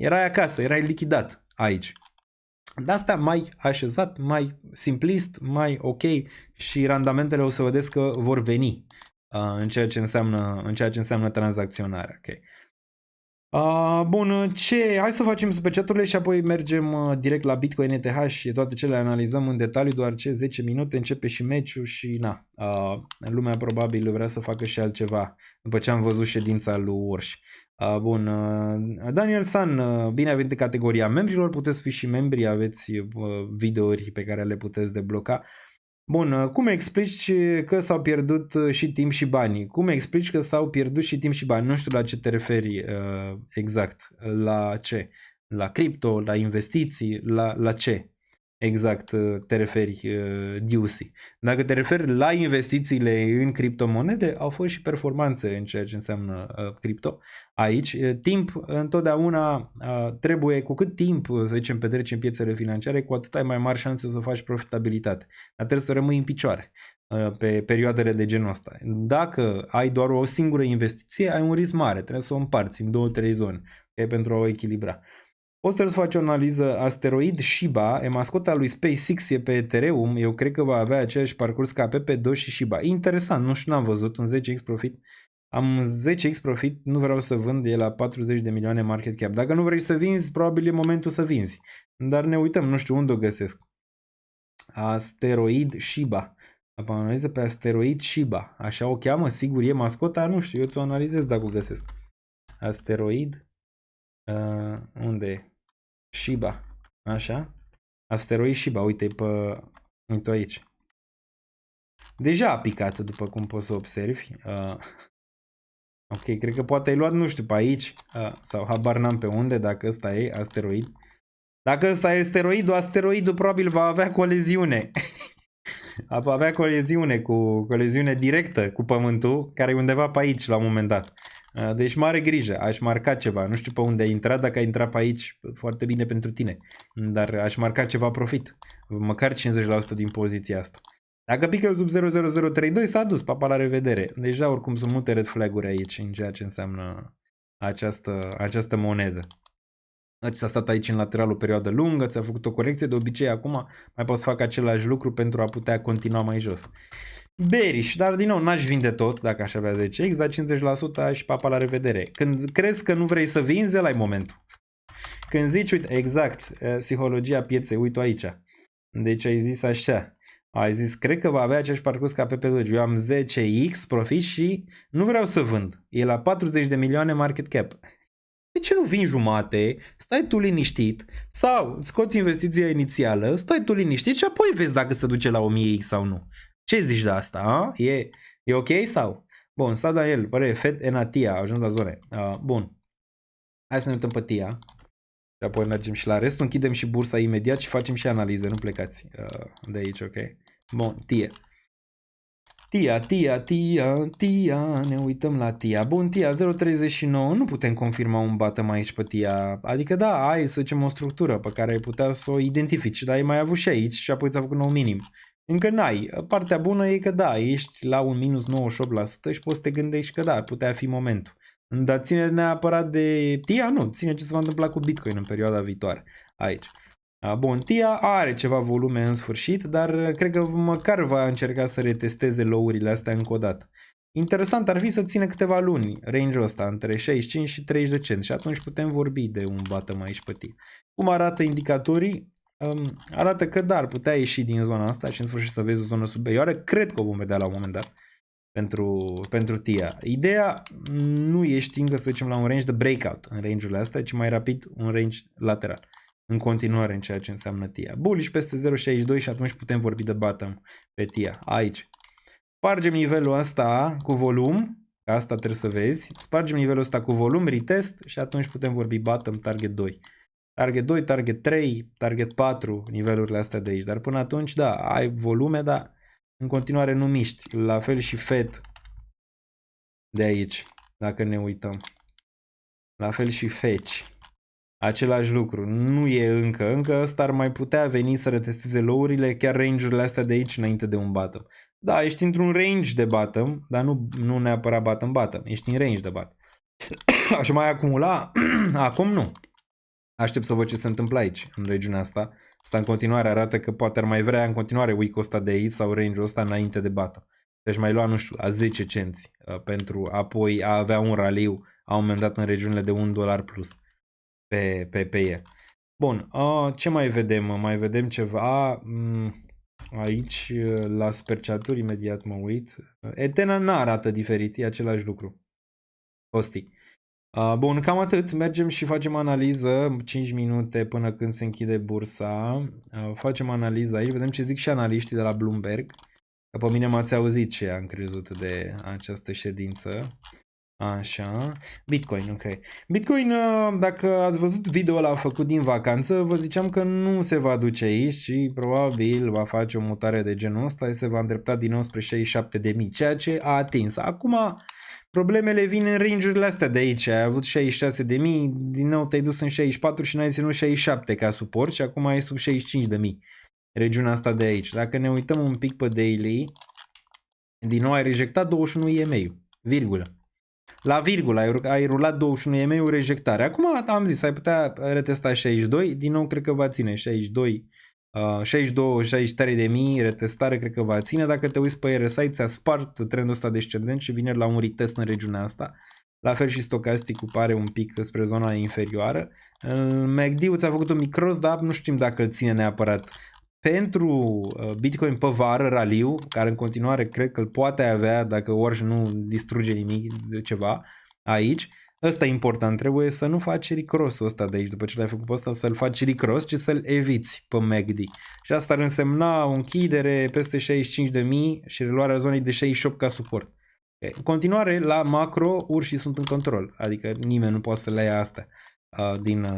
erai acasă, erai lichidat aici. De asta mai așezat, mai simplist, mai ok și randamentele o să vedeți că vor veni. În ceea ce înseamnă tranzacționarea. Okay. Bun, hai să facem super chat-urile și apoi mergem direct la Bitcoin, ETH și toate cele analizăm în detaliu, doar ce 10 minute începe și meciul și na, lumea probabil vrea să facă și altceva după ce am văzut ședința lui Orș. Bun, Daniel San, bine ai venit în categoria membrilor, puteți fi și membri, aveți videouri pe care le puteți debloca. Bun, cum explici că s-au pierdut și timp și bani? Cum explici că s-au pierdut și timp și bani? Nu știu la ce te referi exact. La ce? La cripto, la investiții, la ce exact te referi, Diusi? Dacă te referi la investițiile în criptomonede, au fost și performanțe în ceea ce înseamnă cripto. Aici, timp întotdeauna trebuie, cu cât timp, să zicem, petreci în piețele financiare, cu atât ai mai mari șanse să faci profitabilitate. Dar trebuie să rămâi în picioare pe perioadele de genul ăsta. Dacă ai doar o singură investiție, ai un risc mare, trebuie să o împarți în 2-3 zone, okay, pentru a o echilibra. Poți să faci o analiză asteroid Shiba, mascota lui SpaceX e pe Ethereum, eu cred că va avea aceeași parcurs ca PP2 și Shiba. Interesant, nu știu, n-am văzut un 10x profit. Am 10x profit, nu vreau să vând, e la 40 de milioane market cap. Dacă nu vrei să vinzi, probabil e momentul să vinzi. Dar ne uităm, nu știu unde o găsesc. Asteroid Shiba. Apoi analiză pe asteroid Shiba. Așa o cheamă, sigur e mascota, nu știu, eu ți-o analizez dacă o găsesc. Asteroid. Unde e? Shiba. Așa. Asteroid Shiba, uite aici. deja a picat, după cum poți să observi. Ok, cred că poate ai luat, nu știu, pe aici, sau habar n-am pe unde, dacă ăsta e asteroid. Dacă ăsta e asteroidul probabil va avea coleziune. Va avea coleziune directă cu Pământul, care e undeva pe aici la un moment dat. Deci mare grijă, aș marca ceva. Nu știu pe unde ai intrat, dacă ai intrat pe aici, foarte bine pentru tine. Dar aș marca ceva profit. Măcar 50% din poziția asta. Dacă pică sub 00032 s-a dus, papa, la revedere. Deja oricum sunt multe red flag-uri aici în ceea ce înseamnă această monedă. Deci s-a stat aici în lateral o perioadă lungă, ți-a făcut o corecție, de obicei acum mai poți să fac același lucru pentru a putea continua mai jos. Bearish, dar din nou n-aș vinde tot dacă aș avea 10x, dar 50% și papa, la revedere. Când crezi că nu vrei să vinzi, ăla-i momentul. Când zici, uite, exact, psihologia pieței, uite aici. Deci ai zis așa, ai zis, cred că va avea aceeași parcurs ca PP2. Eu am 10x profit și nu vreau să vând. E la 40 de milioane market cap. De ce nu vin jumate, stai tu liniștit, sau scoți investiția inițială, stai tu liniștit și apoi vezi dacă se duce la 1000x sau nu. Ce zici de asta? A? E ok sau? Bun, s-a dat el, pare Fed and TIA, ajuns la zone. Bun, hai să ne uităm pe TIA și apoi mergem și la restul, închidem și bursa imediat și facem și analize, nu plecați de aici, ok? Bun, TIA, ne uităm la TIA. Bun, TIA 0.39, nu putem confirma un bottom aici pe TIA. Adică da, ai, să zicem, o structură pe care ai putea să o identifici, dar ai mai avut și aici și apoi ți-a făcut nou minim. Încă n-ai. Partea bună e că da, ești la un minus 98% și poți să te gândești că da, ar putea fi momentul. Dar ține neapărat de TIA? Nu, ține ce se va întâmpla cu Bitcoin în perioada viitoare. Aici. Bun, TIA are ceva volume în sfârșit, dar cred că măcar va încerca să retesteze low-urile astea încă o dată. Interesant ar fi să țină câteva luni range-ul ăsta între 65 și 30 de cenți și atunci putem vorbi de un bottom aici pe TIA. Cum arată indicatorii? Arată că da, ar putea ieși din zona asta și în sfârșit să vezi o zonă superioară. Cred că o vom vedea la un moment dat pentru TIA. Ideea nu ești încă, să zicem, la un range de breakout în range-urile astea, ci mai rapid un range lateral. În continuare în ceea ce înseamnă TIA. Bullish peste 0.62 și atunci putem vorbi de bottom pe TIA. Aici. Spargem nivelul ăsta cu volum, că asta trebuie să vezi. Spargem nivelul ăsta cu volum, retest și atunci putem vorbi bottom, target 2. Target 2, target 3, target 4, nivelurile astea de aici. Dar până atunci, da, ai volume, dar în continuare nu miști. La fel și Fed de aici, dacă ne uităm. La fel și Fetch. Același lucru. Nu e încă ăsta ar mai putea veni să retesteze low-urile, chiar range-urile astea de aici înainte de un bottom. Da, ești într-un range de bottom, dar nu neapărat bottom. Ești în range de bottom. Aș mai acumula? Acum nu. Aștept să văd ce se întâmplă aici, în regiunea asta. Asta în continuare arată că poate ar mai vrea în continuare week-ul ăsta de aici sau range-ul ăsta înainte de bottom. Deci mai lua, nu știu, la 10 cenți pentru apoi a avea un raliu la un moment dat în regiunile de $1 plus pe el. Bun, ce mai vedem? Mai vedem ceva aici la superchaturi, imediat mă uit. Etena nu arată diferit, e același lucru. Costi. Bun, cam atât. Mergem și facem analiză 5 minute până când se închide bursa. Facem analiză aici, vedem ce zic și analiștii de la Bloomberg. Că pe mine m-ați auzit ce am crezut de această ședință. Așa, Bitcoin, ok. Bitcoin, dacă ați văzut video ăla făcut din vacanță, vă ziceam că nu se va duce aici, ci probabil va face o mutare de genul ăsta și se va îndrepta din nou spre 67.000, ceea ce a atins. Acum, problemele vin în range-urile astea de aici. Ai avut 66.000, din nou te-ai dus în 64 și n-ai ținut 67 ca suport și acum e sub 65.000. Regiunea asta de aici. Dacă ne uităm un pic pe daily, din nou ai rejectat 21 EMA-ul, virgulă. La virgulă ai rulat 21 EMA-ul rejectare. Acum am zis, ai putea retesta 62, din nou cred că va ține 63 de mii, retestare cred că va ține. Dacă te uiți pe RSI, ți-a spart trendul ăsta descendent și vine la un retest în regiunea asta. La fel și stocasticul pare un pic spre zona inferioară. MACD ți-a făcut un mic cross, dar nu știm dacă îl ține neapărat. Pentru Bitcoin pe vară, raliu, care în continuare cred că îl poate avea dacă ori nu distruge nimic de ceva aici, Ăsta e important, trebuie să nu faci recross-ul ăsta de aici, după ce l-ai făcut pe ăsta, să-l faci recross, ci să-l eviți pe MACD. Și asta ar însemna o închidere peste 65.000 și reluarea zonei de 68 ca suport. În continuare, la macro, urșii sunt în control, adică nimeni nu poate să le ia astea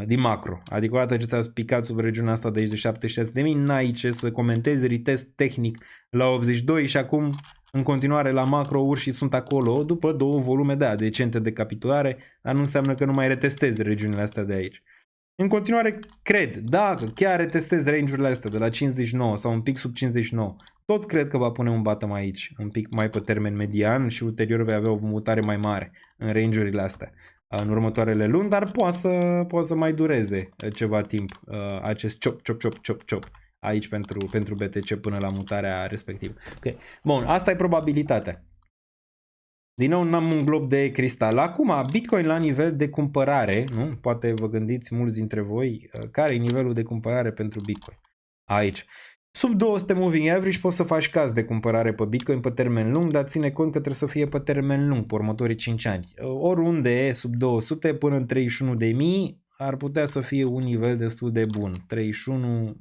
din macro. Adică odată ce ți-a picat sub regiunea asta de aici de 76.000, n-ai ce să comentezi, retest tehnic la 82 și acum în continuare la macro urșii sunt acolo după două volume decente de capitulare, dar nu înseamnă că nu mai retestezi regiunile astea de aici. În continuare, cred, dacă chiar retestezi range-urile astea de la 59 sau un pic sub 59, tot cred că va pune un bottom aici, un pic mai pe termen median și ulterior vei avea o mutare mai mare în range-urile astea în următoarele luni, dar poate să mai dureze ceva timp acest chop aici pentru BTC până la mutarea respectivă. Okay. Bun, asta e probabilitatea. Din nou, n-am un glob de cristal. Acum, Bitcoin la nivel de cumpărare, nu? Poate vă gândiți mulți dintre voi, care e nivelul de cumpărare pentru Bitcoin? Aici. Sub 200 moving average poți să faci caz de cumpărare pe Bitcoin pe termen lung, dar ține cont că trebuie să fie pe termen lung, pe următorii 5 ani. Oriunde sub 200 până în 31.000 ar putea să fie un nivel destul de bun. 31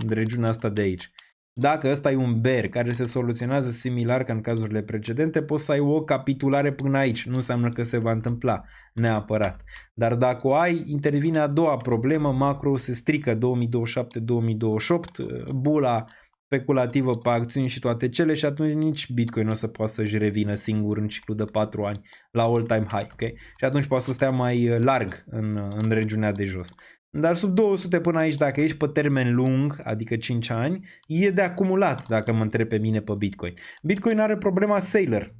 în regiunea asta de aici. Dacă ăsta e un bear care se soluționează similar ca în cazurile precedente, poți să ai o capitulare până aici. Nu înseamnă că se va întâmpla neapărat. Dar dacă o ai, intervine a doua problemă, macro se strică 2027-2028, bula speculativă pe acțiuni și toate cele și atunci nici Bitcoin nu o să poată să-și revină singur în ciclu de 4 ani la all-time high. Okay? Și atunci poate să stea mai larg în regiunea de jos. Dar sub 200 până aici, dacă ești pe termen lung, adică 5 ani, e de acumulat, dacă mă întreb pe mine pe Bitcoin. Bitcoin are problema Sailor.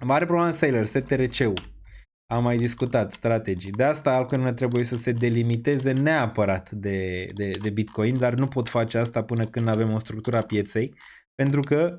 Are problema Sailor, STRC-ul. Am mai discutat strategii. De asta altcoin trebuie să se delimiteze neapărat de Bitcoin, dar nu pot face asta până când avem o structură a pieței, pentru că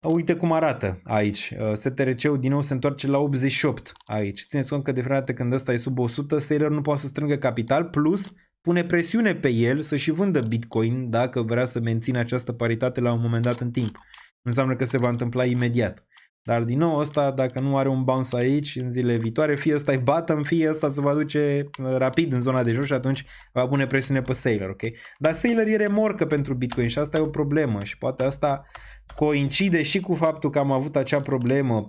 uite cum arată aici. STRC-ul din nou se întoarce la 88 aici. Țineți cont că de fiecare dată când ăsta e sub 100, Sailor nu poate să strângă capital, plus pune presiune pe el să și vândă Bitcoin dacă vrea să mențină această paritate la un moment dat în timp. Nu înseamnă că se va întâmpla imediat. Dar din nou ăsta, dacă nu are un bounce aici în zilele viitoare, fie ăsta e bottom, fie ăsta se va duce rapid în zona de jos și atunci va pune presiune pe Sailor, ok? Dar Sailor e remorcă pentru Bitcoin și asta e o problemă și poate asta coincide și cu faptul că am avut acea problemă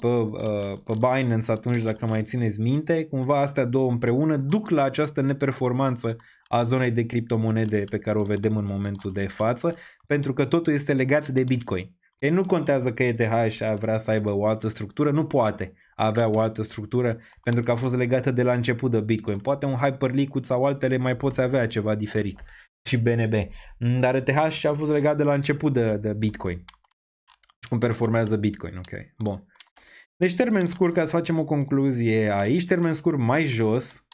pe Binance atunci, dacă mai țineți minte, cumva astea două împreună duc la această neperformanță a zonei de criptomonede pe care o vedem în momentul de față, pentru că totul este legat de Bitcoin. Ei, nu contează că ETH vrea să aibă o altă structură, nu poate avea o altă structură pentru că a fost legată de la început de Bitcoin. Poate un Hyperliquid sau altele mai poți avea ceva diferit și BNB, dar ETH a fost legat de la început de Bitcoin și cum performează Bitcoin, ok? Bun. Deci termen scurt, ca să facem o concluzie aici, termen scurt mai jos,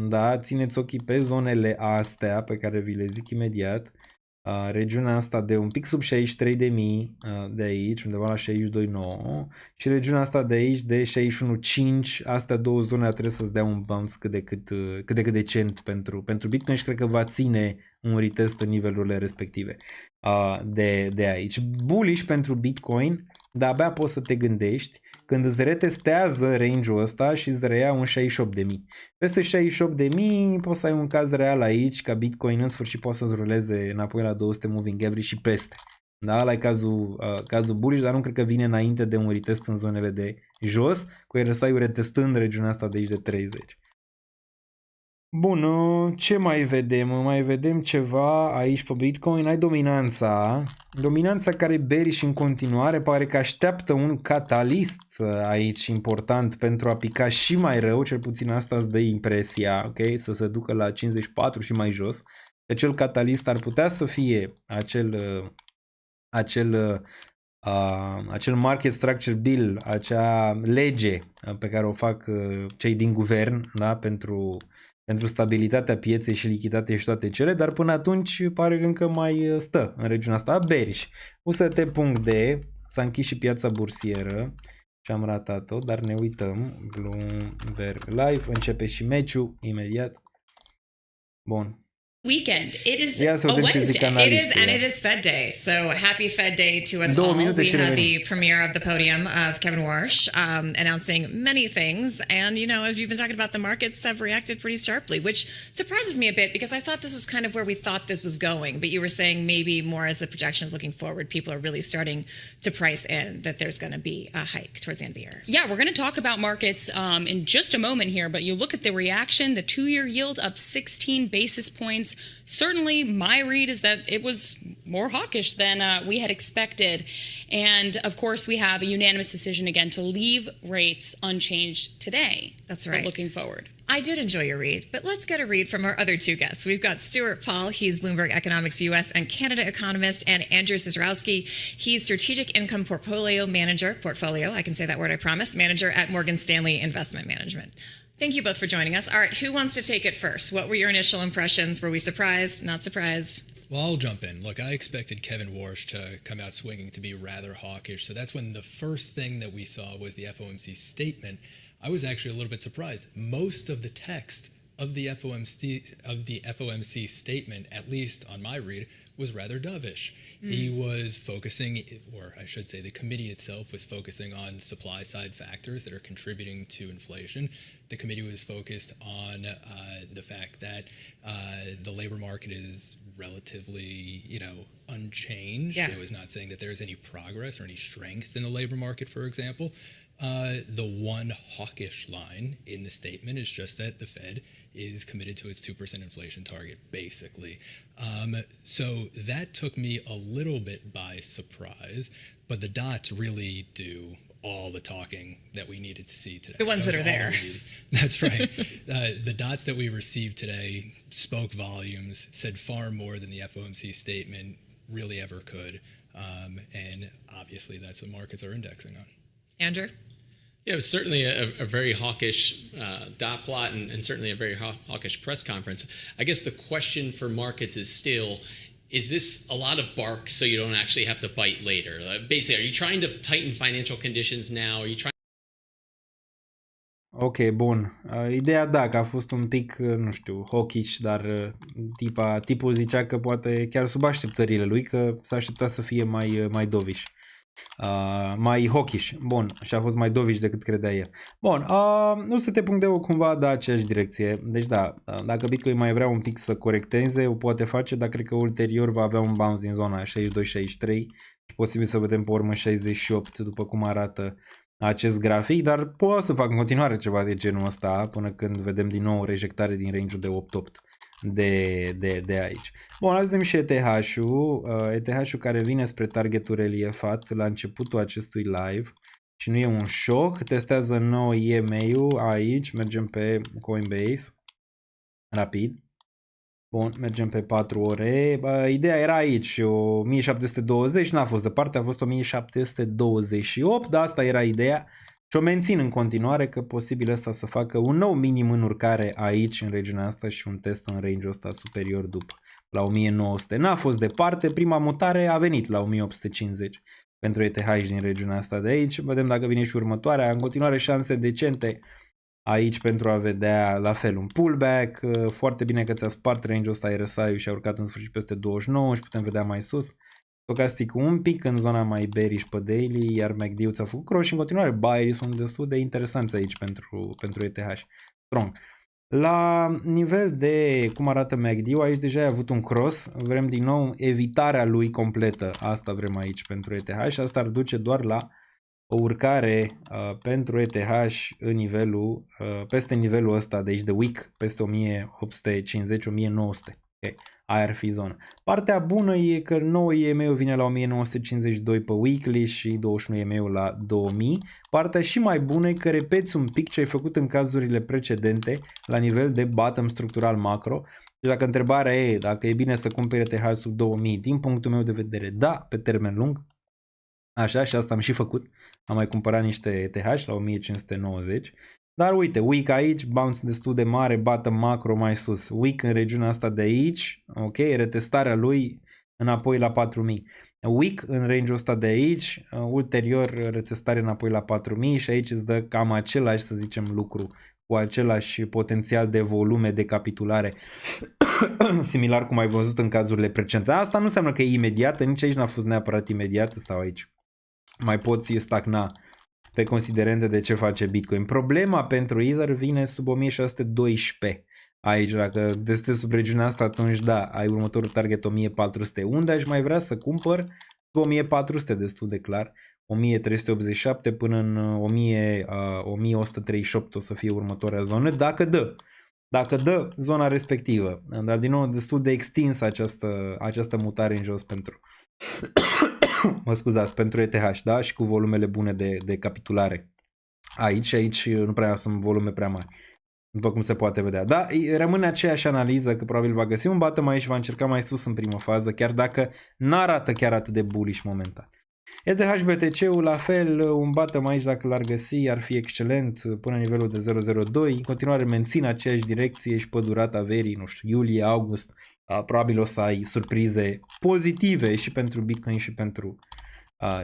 da, țineți ochii pe zonele astea pe care vi le zic imediat. Regiunea asta de un pic sub 63.000 de aici, undeva la 62.9 și regiunea asta de aici de 61.5, astea două zone trebuie să-ți dea un bounce cât de cât decent pentru Bitcoin și cred că va ține un retest în nivelurile respective de aici. Bullish pentru Bitcoin, dar abia poți să te gândești când îți retestează range-ul ăsta și îți reia un 68.000. Peste 68.000 poți să ai un caz real aici, ca Bitcoin în sfârșit poate să-ți ruleze înapoi la 200 moving average și peste. Da, ăla e cazul bullish, dar nu cred că vine înainte de un retest în zonele de jos, cu RSI-ul retestând regiunea asta de aici de 30. Bun, ce mai vedem? Mai vedem ceva aici pe Bitcoin. Ai dominanța care e bearish în continuare, pare că așteaptă un catalist aici important pentru a pica și mai rău, cel puțin asta îți dă impresia, ok? Să se ducă la 54 și mai jos. Acel catalist ar putea să fie acel market structure bill, acea lege pe care o fac cei din guvern, da, pentru stabilitatea pieței și lichiditatea și toate cele, dar până atunci pare că încă mai stă în regiunea asta bearish. UST.D s-a închis și piața bursieră și am ratat-o, dar ne uităm. Bloomberg Live, începe și meciul imediat. Bun. weekend. It is Ia să a vedem ce zic Wednesday. analiștii. It is, and it is Fed Day. So happy Fed Day to us 2 all. minute We și had revenim. the premiere of the podium of Kevin Warsh announcing many things. And, you know, as you've been talking about, the markets have reacted pretty sharply, which surprises me a bit because I thought this was kind of where we thought this was going. But you were saying maybe more as the projections looking forward, people are really starting to price in that there's going to be a hike towards the end of the year. Yeah, we're going to talk about markets in just a moment here, but you look at the reaction, the 2-year yield up 16 basis points. Certainly, my read is that it was more hawkish than we had expected. And of course, we have a unanimous decision again to leave rates unchanged today. That's right. But looking forward. I did enjoy your read, but let's get a read from our other two guests. We've got Stuart Paul, he's Bloomberg Economics US and Canada economist, and Andrew Cizrowski, he's Strategic Income Portfolio, I can say that word, I promise, manager at Morgan Stanley Investment Management. Thank you both for joining us. All right, who wants to take it first? What were your initial impressions? Were we surprised, not surprised? Well, I'll jump in. Look, I expected Kevin Warsh to come out swinging, to be rather hawkish. So that's when the first thing that we saw was the FOMC statement. I was actually a little bit surprised. Most of the text of the FOMC statement, at least on my read, was rather dovish. He was focusing, or I should say the committee itself was focusing on supply side factors that are contributing to inflation. The committee was focused on the fact that the labor market is relatively, unchanged. Yeah. It was not saying that there's any progress or any strength in the labor market, for example. The one hawkish line in the statement is just that the Fed is committed to its 2% inflation target, basically. So that took me a little bit by surprise, but the dots really do all the talking that we needed to see today. The ones that are there. That's right. The dots that we received today spoke volumes, said far more than the FOMC statement really ever could. And obviously that's what markets are indexing on. Andrew? Yeah, it was certainly a very hawkish dot plot and certainly a very hawkish press conference. I guess the question for markets is still, is this a lot of bark so you don't actually have to bite later? Basically, are you trying to tighten financial conditions now? Are you trying? Ok, bun. Ideea da, că a fost un pic, nu știu, hawkish, dar tipul zicea că poate chiar sub așteptările lui, că s-a așteptat să fie mai dovish. Mai hawkish. Bun, și a fost mai dovish decât credea el. Bun, UST.eu cumva da aceeași direcție. Deci da, dacă Bitcoin mai vrea un pic să corecteze, o poate face, dar cred că ulterior va avea un bounce din zona 62-63 și posibil să vedem pe urmă 68 după cum arată acest grafic, dar pot să fac în continuare ceva de genul ăsta până când vedem din nou o rejectare din range-ul de 8-8 de aici. Bun, hai să vedem și ETH-ul. ETH-ul care vine spre targetul reliefat la începutul acestui live și nu e un șoc. Testează nou EMA-ul aici. Mergem pe Coinbase. Rapid. Bun, mergem pe 4 ore. Ideea era aici 1720, n-a fost departe, a fost 1728, dar asta era ideea. Și o mențin în continuare că posibil ăsta să facă un nou minim în urcare aici, în regiunea asta și un test în range-ul ăsta superior după, la 1900. N-a fost departe, prima mutare a venit la 1850 pentru ETH din regiunea asta de aici. Vedem dacă vine și următoarea, în continuare șanse decente aici pentru a vedea la fel un pullback. Foarte bine că ți-a spart range-ul ăsta RSI-ul și a urcat în sfârșit peste 29 și putem vedea mai sus. Stocasticul un pic în zona mai bearish pe daily, iar MACD-ul ți-a făcut cross și în continuare buyerii sunt destul de interesanți aici pentru ETH. Strong. La nivel de cum arată MACD-ul, aici deja ai avut un cross, vrem din nou evitarea lui completă, asta vrem aici pentru ETH și asta ar duce doar la o urcare pentru ETH în nivelul, peste nivelul ăsta de aici de week, peste 1850-1900. Okay. Aia ar fi zona. Partea bună e că nou EMA-ul vine la 1952 pe weekly și 21 EMA-ul la 2000. Partea și mai bună e că repeți un pic ce ai făcut în cazurile precedente la nivel de bottom structural macro. Deci dacă întrebarea e dacă e bine să cumperi ETH sub 2000, din punctul meu de vedere, da, pe termen lung. Așa, și asta am și făcut. Am mai cumpărat niște ETH la 1590. Dar uite, weak aici, bounce destul de mare, bottom macro mai sus. Weak în regiunea asta de aici, ok, retestarea lui înapoi la 4000. Weak în range-ul ăsta de aici, ulterior retestare înapoi la 4000 și aici îți dă cam același, să zicem, lucru cu același potențial de volume de capitulare similar cum ai văzut în cazurile precedente. Asta nu înseamnă că e imediată, nici aici n-a fost neapărat imediată sau aici mai poți stagna pe considerente de ce face Bitcoin. Problema pentru Ether vine sub 1612. Aici, dacă testezi sub regiunea asta, atunci da, ai următorul target 1400. Unde aș mai vrea să cumpăr? 1400, destul de clar. 1387 până în 1138 o să fie următoarea zonă, dacă dă zona respectivă. Dar din nou destul de extinsă această mutare în jos pentru mă scuzați, pentru ETH, da? Și cu volumele bune de capitulare. Aici nu prea sunt volume prea mari, după cum se poate vedea. Da, rămâne aceeași analiză că probabil va găsi un bottom aici, va încerca mai sus în primă fază, chiar dacă n-arată chiar atât de bullish momentan. ETH BTC-ul la fel, un bottom aici dacă l-ar găsi ar fi excelent până nivelul de 002, în continuare mențin aceeași direcție și pe durata verii, nu știu, iulie, august, probabil o să ai surprize pozitive și pentru Bitcoin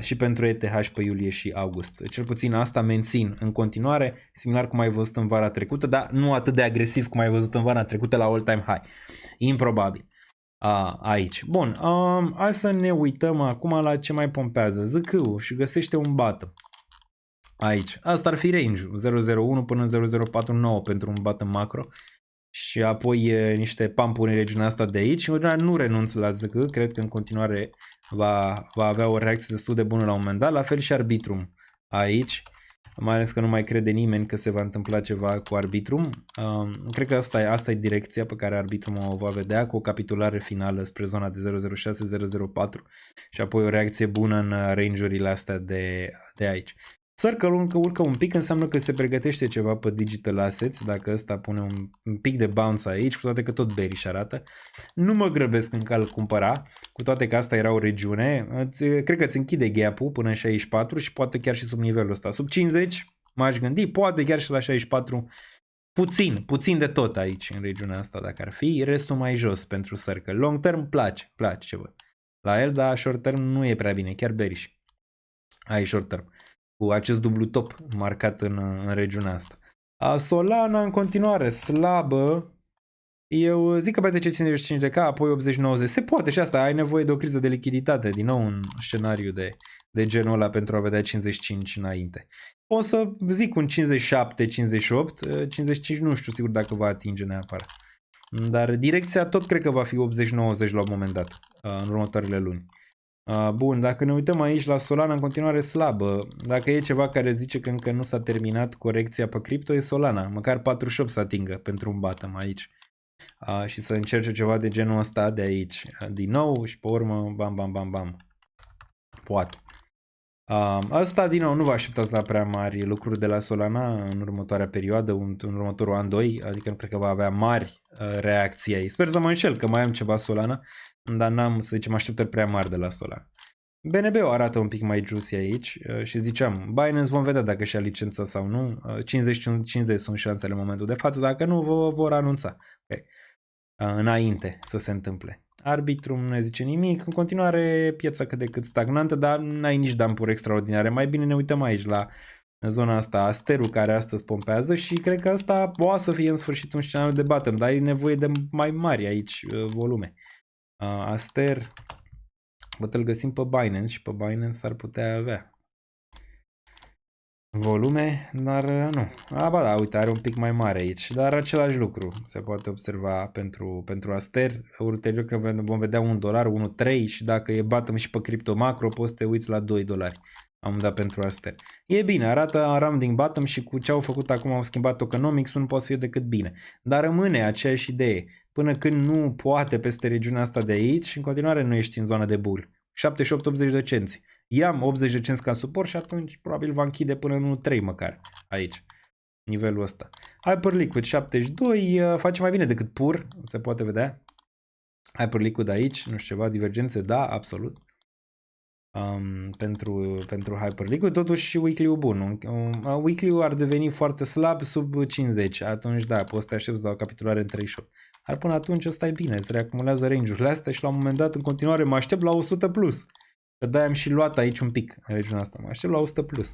și pentru ETH pe iulie și august. Cel puțin asta mențin în continuare, similar cum ai văzut în vara trecută, dar nu atât de agresiv cum ai văzut în vara trecută la all-time high. Improbabil. Aici. Bun, hai să ne uităm acum la ce mai pompează. ZK-ul și găsește un bottom. Aici. Asta ar fi range-ul. 001 până în 0049 pentru un bottom macro. Și apoi niște pump-uri în regiunea asta de aici. Nu renunț la ZK, cred că în continuare va avea o reacție destul de bună la un moment dat. La fel și Arbitrum aici. Mai ales că nu mai crede nimeni că se va întâmpla ceva cu Arbitrum. Cred că asta e direcția pe care Arbitrum o va vedea, cu o capitulare finală spre zona de 006-004 și apoi o reacție bună în range-urile astea de aici. Circle încă urcă un pic, înseamnă că se pregătește ceva pe Digital Assets, dacă ăsta pune un pic de bounce aici, cu toate că tot bearish arată. Nu mă grăbesc încă a-l cumpăra, cu toate că asta era o regiune. Cred că îți închide gap-ul până în 64 și poate chiar și sub nivelul ăsta. Sub 50 m-aș gândi, poate chiar și la 64. Puțin de tot aici în regiunea asta dacă ar fi, restul mai jos pentru Circle. Long term place ce văd la el, dar short term nu e prea bine, chiar bearish. Ai short term. Cu acest dublu top marcat în regiunea asta. Solana în continuare slabă. Eu zic că BTC 55k, apoi 80-90. Se poate și asta, ai nevoie de o criză de lichiditate. Din nou un scenariu de genul ăla pentru a vedea 55 înainte. O să zic un 57-58. 55 nu știu sigur dacă va atinge neapărat. Dar direcția tot cred că va fi 80-90 la un moment dat, în următoarele luni. Bun, dacă ne uităm aici la Solana în continuare slabă, dacă e ceva care zice că încă nu s-a terminat corecția pe cripto, e Solana, măcar 48 să atingă pentru un bottom aici și să încerce ceva de genul ăsta de aici din nou și pe urmă bam, poate. Asta din nou nu vă așteptați la prea mari lucruri de la Solana în următoarea perioadă, în următorul an, 2, adică nu cred că va avea mari reacții aici. Sper să mă înșel că mai am ceva Solana, dar n-am, să zicem, așteptări prea mari de la Solana. BNB-ul arată un pic mai juicy aici și ziceam, Binance vom vedea dacă și-a licența sau nu, 50-50 sunt șansele în momentul de față, dacă nu vă vor anunța înainte să se întâmple. Arbitrum nu ne zice nimic, în continuare piața cât de cât stagnantă, dar n-ai nici dumpuri extraordinare. Mai bine ne uităm aici la zona asta, Asterul care astăzi pompează și cred că asta poate să fie în sfârșit un scenariu de bottom, dar ai nevoie de mai mari aici volume. Aster, îl găsim pe Binance și pe Binance ar putea avea volume, dar nu. Ba da, uite, are un pic mai mare aici, dar același lucru se poate observa pentru Aster. Ulterior că vom vedea $1, 1,3 și dacă e bottom și pe cripto macro poți să te uiți la $2. Am dat pentru Aster. E bine, arată rounding bottom și cu ce au făcut acum, au schimbat tokenomics, nu poate să fie decât bine. Dar rămâne aceeași idee. Până când nu poate peste regiunea asta de aici, în continuare nu ești în zona de bull. 78-80 de cenți. I-am 80 de cenți ca suport și atunci probabil va închide până în 1,3 măcar aici. Nivelul ăsta. Hyperliquid 72 face mai bine decât pur, se poate vedea. Hyperliquid aici, nu știu ceva, divergențe, da, absolut. Pentru Hyperliquid, totuși și weekly-ul bun. Weekly-ul ar deveni foarte slab sub 50, atunci da, poți să te aștepți la o capitulare în 38. Dar până atunci ăsta e bine, îți reacumulează range-urile astea și la un moment dat în continuare mă aștept la 100 plus. Că de-aia am și luat aici un pic în regiunea asta, mă aștept la 100 plus.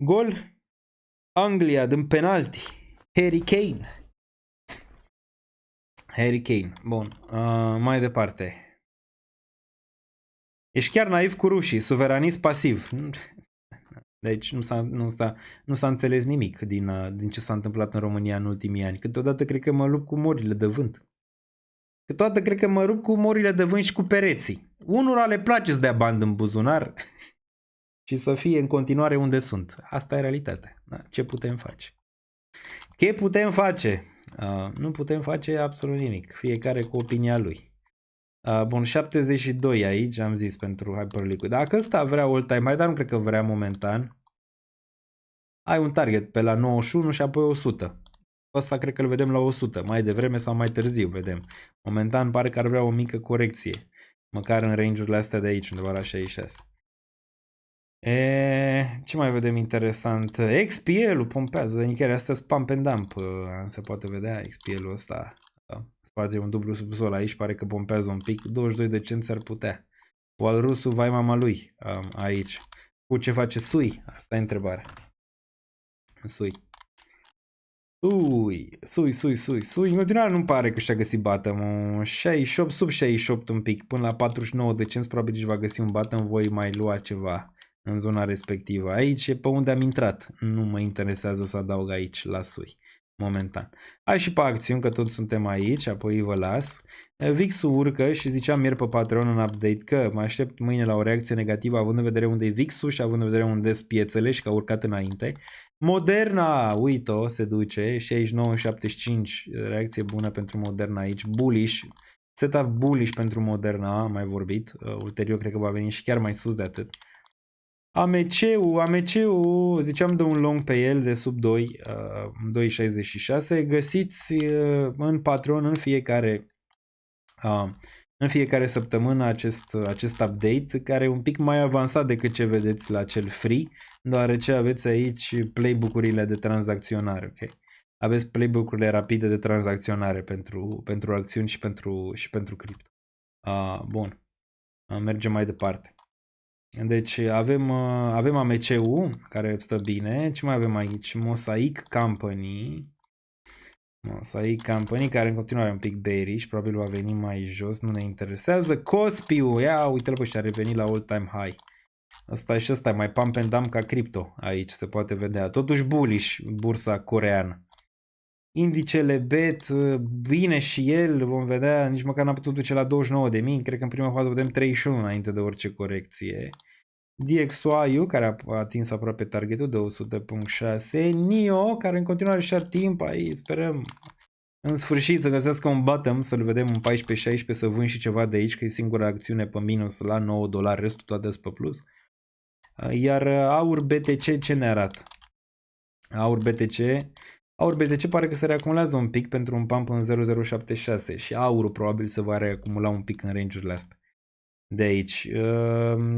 Gol, Anglia din penalti. Harry Kane. Bun. Mai departe. Ești chiar naiv cu rușii. Suveranist pasiv. Deci nu s-a înțeles nimic din ce s-a întâmplat în România în ultimii ani. Câteodată cred că mă lupt cu morile de vânt. Câteodată cred că mă rup cu morile de vânt și cu pereții. Unora le place să dea bani în buzunar și să fie în continuare unde sunt. Asta e realitatea. Da? Ce putem face? Ce putem face? Nu putem face absolut nimic. Fiecare cu opinia lui. Bun, 72 aici, am zis pentru Hyperliquid. Dacă ăsta vrea all-time high, dar nu cred că vrea momentan. Ai un target pe la 91 și apoi 100. Ăsta cred că îl vedem la 100. Mai devreme sau mai târziu vedem. Momentan pare că ar vrea o mică corecție. Măcar în range-urile astea de aici, undeva la 66. Ce mai vedem interesant? XPL-ul pompează. Nichere, astea sunt pump and dump. Se poate vedea XPL-ul ăsta. Face un dublu subsol aici, pare că pompează un pic. 22 de cenți ar putea. Walrusul, vai mama lui, aici. Cu ce face Sui? Asta e întrebarea. Sui. În continuare nu pare că și-a găsit bottom. 68, sub 68 un pic, până la 49 de cenți, probabil își va găsi un bottom. Voi mai lua ceva în zona respectivă. Aici e pe unde am intrat. Nu mă interesează să adaug aici la Sui. Momentan. Hai și pe acțiuni, că toți suntem aici, apoi vă las. VIX-ul urcă și ziceam ieri pe Patreon în update că mă aștept mâine la o reacție negativă, având în vedere unde e VIX-ul și având în vedere unde sunt piețele și că a urcat înainte. Moderna, uite-o, se duce, 69,75, reacție bună pentru Moderna aici, bullish, setup bullish pentru Moderna, am mai vorbit, ulterior cred că va veni și chiar mai sus de atât. AMC-ul, ziceam de un long pe el de sub 2, 2,66. Găsiți în Patreon în fiecare săptămână acest update, care e un pic mai avansat decât ce vedeți la cel free, deoarece aveți aici playbook-urile de tranzacționare. Okay? Aveți playbook-urile rapide de tranzacționare pentru acțiuni și pentru cripto. Bun. Mergem mai departe. Deci avem AMC-ul, care stă bine. Ce mai avem aici? Mosaic Company, care în continuare e un pic bearish, probabil va veni mai jos, nu ne interesează. Kospi-ul, ia uite-l pe ăștia, a revenit la all-time high. Ăsta și ăsta e mai pump and dump ca cripto, aici se poate vedea. Totuși bullish, bursa coreeană. Indicele BET, vine și el, vom vedea, nici măcar n-a putut duce la 29.000, cred că în prima fază vedem 31 înainte de orice corecție. DXY, care a atins aproape targetul de 100.6, NIO, care în continuare și-a timp aici, sperăm în sfârșit să găsească un bottom, să-l vedem în 14-16, să vând și ceva de aici, că e singura acțiune pe minus la $9, restul toate sunt pe plus. Iar aur BTC ce ne arată? Aur BTC pare că se reacumulează un pic pentru un pump în 0,076 și aurul probabil se va reacumula un pic în range-urile astea. De aici,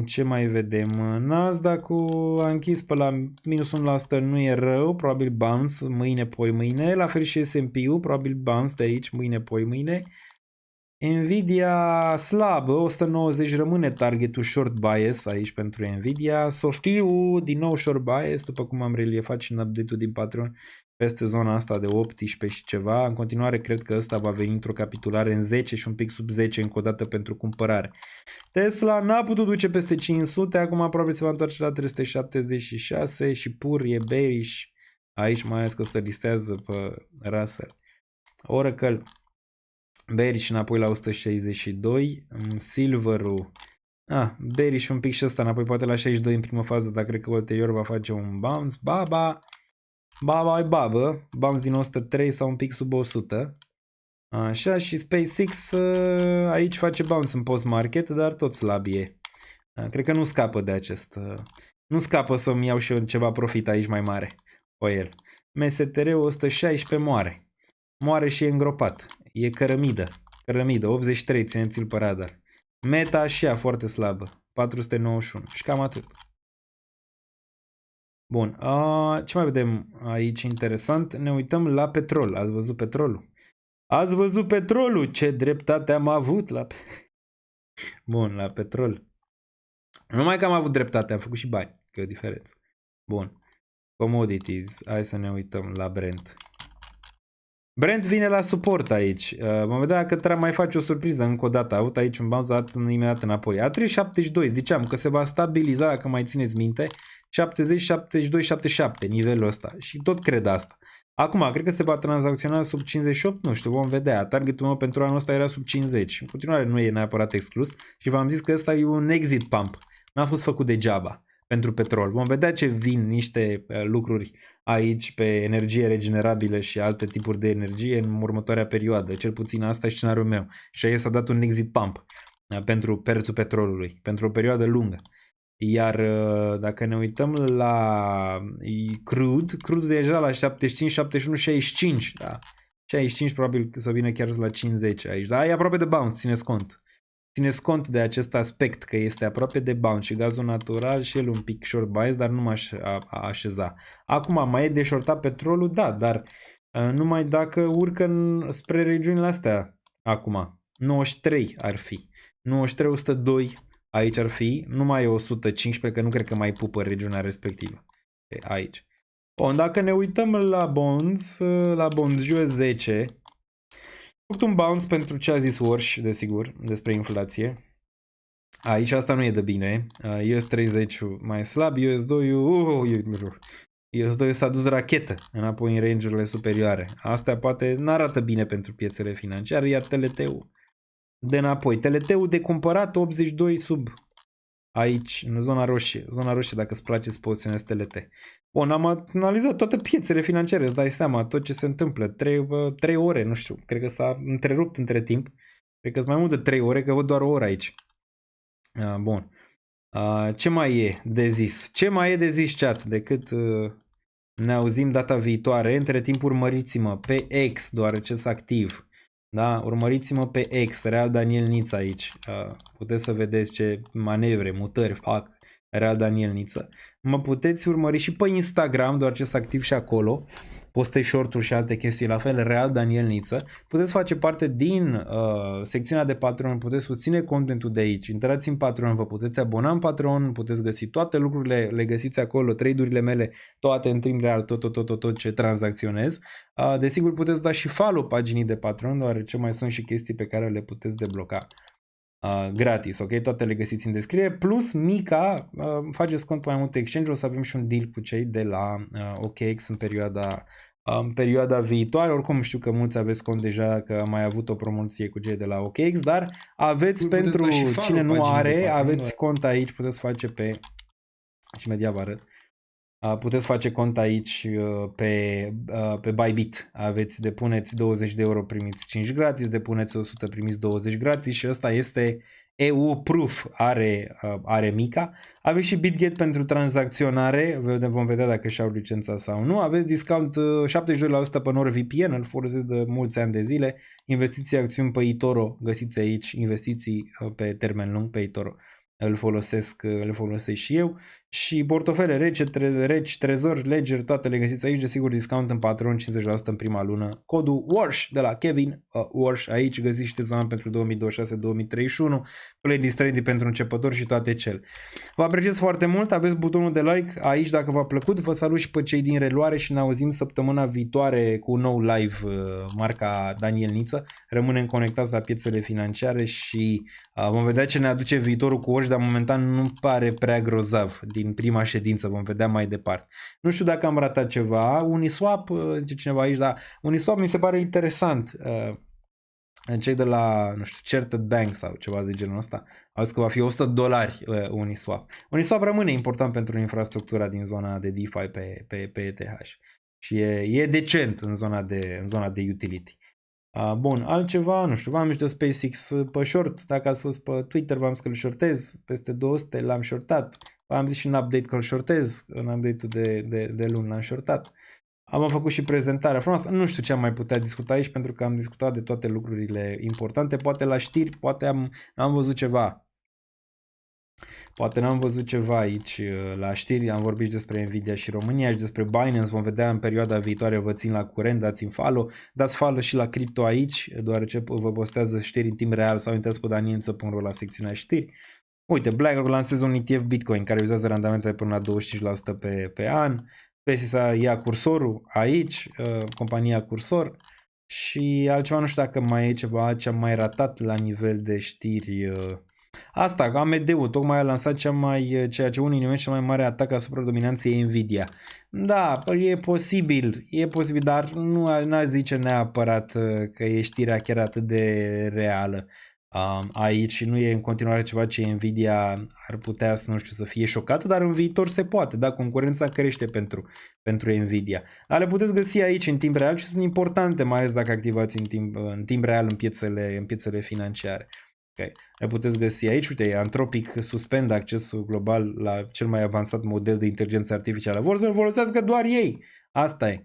ce mai vedem? Nasdaq-ul a închis pe la minus 1%, nu e rău, probabil bounce mâine, poi mâine, la fel și S&P-ul, probabil bounce de aici mâine, poi mâine. Nvidia slabă, 190 rămâne targetul short bias aici pentru Nvidia. Softiu, din nou short bias, după cum am reliefat și în update-ul din Patreon, peste zona asta de 18 și ceva. În continuare cred că ăsta va veni într-o capitulare în 10 și un pic sub 10 încă o dată pentru cumpărare. Tesla n-a putut duce peste 500, acum aproape se va întoarce la 376 și pur e bearish. Aici mai ales că se listează pe Russell. Oracle bearish înapoi la 162. Silver-ul bearish un pic și ăsta înapoi poate la 62 în primă fază, dar cred că ulterior va face un bounce. Baba, bounce din 103 sau un pic sub 100. Așa, și SpaceX aici face bounce în post-market, dar tot slab e. Cred că nu scapă de acest. Nu scapă să-mi iau și eu ceva profit aici mai mare pe el. MSTR-ul 116 moare. Moare și e îngropat. E cărămidă, 83, țineți-l pe radar. Meta și ea foarte slabă, 491 și cam atât. Bun, ce mai vedem aici interesant? Ne uităm la petrol. Ați văzut petrolul? Ați văzut petrolul? Ce dreptate am avut la... Bun, la petrol. Numai că am avut dreptate, am făcut și bani, că e o diferență. Bun. Commodities. Hai să ne uităm la Brent. Brent vine la suport aici. Vom vedea că trebuie mai face o surpriză încă o dată. A avut aici un bounce dat imediat înapoi. A 3,72. Ziceam că se va stabiliza, dacă mai țineți minte. 70, 72, 77 nivelul ăsta. Și tot cred asta. Acum, cred că se va tranzacționa sub 58, nu știu, vom vedea. Targetul meu pentru anul ăsta era sub 50. În continuare nu e neapărat exclus și v-am zis că ăsta e un exit pump. N-a fost făcut degeaba pentru petrol. Vom vedea ce vin niște lucruri aici pe energie regenerabilă și alte tipuri de energie în următoarea perioadă. Cel puțin asta e scenariul meu. Și aici s-a dat un exit pump pentru prețul petrolului, pentru o perioadă lungă. Iar dacă ne uităm la crude deja la 75, 71, 65, da. 65 probabil să vină chiar la 50 aici, da, e aproape de bounce, țineți cont. Țineți cont de acest aspect că este aproape de bounce și gazul natural și el un pic short bias, dar nu m-aș așeza. Acum mai e de shortat petrolul, da, dar numai dacă urcă spre regiunile astea acum. 93 ar fi. 93, 102 aici ar fi, nu mai e 115, că nu cred că mai pupă regiunea respectivă. Aici. Bun, dacă ne uităm la bonds US 10, a făcut un bounce pentru ce a zis Warsh, desigur, despre inflație. Aici asta nu e de bine. US 30 mai slab, US 2 US 2 s-a dus rachetă înapoi în range-urile superioare. Astea poate n-arată bine pentru piețele financiare, iar TLT-ul de înapoi. TLT-ul de cumpărat 82 sub aici, în zona roșie. Zona roșie, dacă îți place, să poziționezi TLT. Bun, am analizat toate piețele financiare, îți dai seama, tot ce se întâmplă. 3 ore, nu știu, cred că s-a întrerupt între timp. Cred că sunt mai mult de 3 ore, că văd doar o oră aici. Bun. Ce mai e de zis? Ce mai e de zis, chat, decât ne auzim data viitoare? Între timp urmăriți-mă pe X, deoarece sunt activ. Da? Urmăriți-mă pe X, Real Daniel Niță aici. Puteți să vedeți ce manevre, mutări fac Real Daniel Niță. Mă puteți urmări și pe Instagram, deoarece sunt activ și acolo. Postez short-uri și alte chestii, la fel, Real Daniel Niță. Puteți face parte din secțiunea de Patreon, puteți susține contentul de aici. Intrați în Patreon, vă puteți abona în Patreon, puteți găsi toate lucrurile, le găsiți acolo, trade-urile mele, toate în timp real, tot ce tranzacționez. Desigur, puteți da și follow paginii de Patreon, deoarece mai sunt și chestii pe care le puteți debloca gratis, ok? Toate le găsiți în descriere, plus Mica, faceți cont pe mai multe exchange, o să avem și un deal cu cei de la OKX în perioada viitoare. Oricum știu că mulți aveți cont deja, că am mai avut o promoție cu cei de la OKX, dar aveți pentru cine nu are, aveți cont aici, puteți face pe și imediat vă arăt. Puteți face cont aici pe Bybit. Aveți, depuneți 20 de euro, primiți 5 gratis, depuneți 100, primiți 20 gratis și ăsta este EU Proof, are Mica. Aveți și BitGet pentru tranzacționare, vom vedea dacă și-au licența sau nu. Aveți discount 72% pe NordVPN, îl folosesc de mulți ani de zile. Investiții, acțiuni pe eToro, găsiți aici, investiții pe termen lung pe eToro. Îl folosesc și eu. Și portofele reci, trezor, ledger, toate le găsiți aici. Desigur, discount în Patreon, 50% în prima lună. Codul WARSH de la Kevin WARSH. Aici găsiți tezam pentru 2026-2031. Playlist ready pentru începători și toate cele. Vă apreciez foarte mult. Aveți butonul de like aici dacă v-a plăcut. Vă salut și pe cei din reluare și ne auzim săptămâna viitoare cu un nou live marca Daniel Niță. Rămânem conectați la piețele financiare și vom vedea ce ne aduce viitorul cu WARSH, dar momentan nu pare prea grozav din prima ședință, vom vedea mai departe. Nu știu dacă am ratat ceva. Uniswap, zice cineva aici, dar Uniswap mi se pare interesant. Cei de la, nu știu, Chartered Bank sau ceva de genul ăsta, au zis că va fi $100 Uniswap. Uniswap rămâne important pentru infrastructura din zona de DeFi pe ETH și e decent în zona de utility. Bun, altceva, nu știu, v-am zis de SpaceX pe short, dacă ați fost pe Twitter v-am zis că îl shortez, peste 200 l-am shortat, v-am zis și în update că îl shortez, în update-ul de luni l-am shortat. Am făcut și prezentarea frumoasă, nu știu ce am mai putea discuta aici pentru că am discutat de toate lucrurile importante, poate la știri, poate am văzut ceva. Poate n-am văzut ceva aici la știri, am vorbit și despre Nvidia și România și despre Binance, vom vedea în perioada viitoare, vă țin la curent, dați-mi follow, dați follow și la cripto aici, deoarece vă postează știri în timp real sau intrați pe danielniță.ro la secțiunea știri. Uite, BlackRock lansează un ETF Bitcoin care vizează randamente până la 25% pe an. PESA ia cursorul aici, compania Cursor, și altceva, nu știu dacă mai e ceva ce am mai ratat la nivel de știri. Asta, AMD-ul tocmai a lansat ceea ce unii numesc cel mai mare atac asupra dominanței Nvidia. Da, e posibil, dar nu aș zice neapărat că e știrea chiar atât de reală aici și nu e în continuare ceva ce Nvidia ar putea să fie șocată, dar în viitor se poate, da, concurența crește pentru Nvidia. Dar le puteți găsi aici în timp real și sunt importante, mai ales dacă activați în timp real în piețele financiare. Okay. Le puteți găsi aici, uite, Anthropic suspendă accesul global la cel mai avansat model de inteligență artificială. Vor să-l folosească doar ei. Asta e.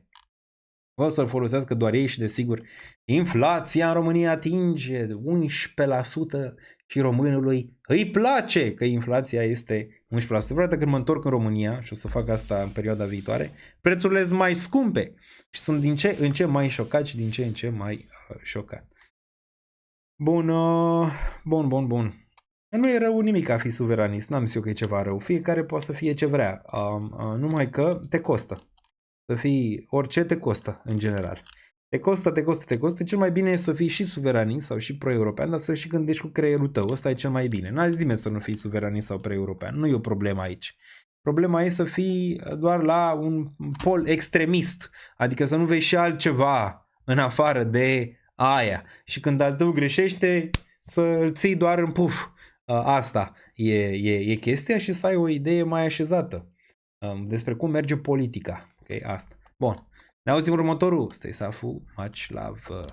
Vor să-l folosească doar ei și, desigur, inflația în România atinge 11% și românului îi place că inflația este 11%. Vreodată când mă întorc în România, și o să fac asta în perioada viitoare, prețurile sunt mai scumpe și sunt din ce în ce mai șocat și din ce în ce mai șocat. Bun. Nu e rău nimic a fi suveranist, n-am zis eu că e ceva rău. Fiecare poate să fie ce vrea, numai că te costă. Să fii orice te costă, în general. Te costă. Cel mai bine e să fii și suveranist sau și pro-european, dar să și gândești cu creierul tău. Ăsta e cel mai bine. N-a zis nimeni să nu fii suveranist sau pro-european. Nu e o problemă aici. Problema e să fii doar la un pol extremist. Adică să nu vezi și altceva în afară de aia. Și când al tău greșește, să-l ții doar în puf. Asta e chestia și să ai o idee mai așezată despre cum merge politica. Ok, asta. Bun. Ne auzim următorul. Stay safe, much love.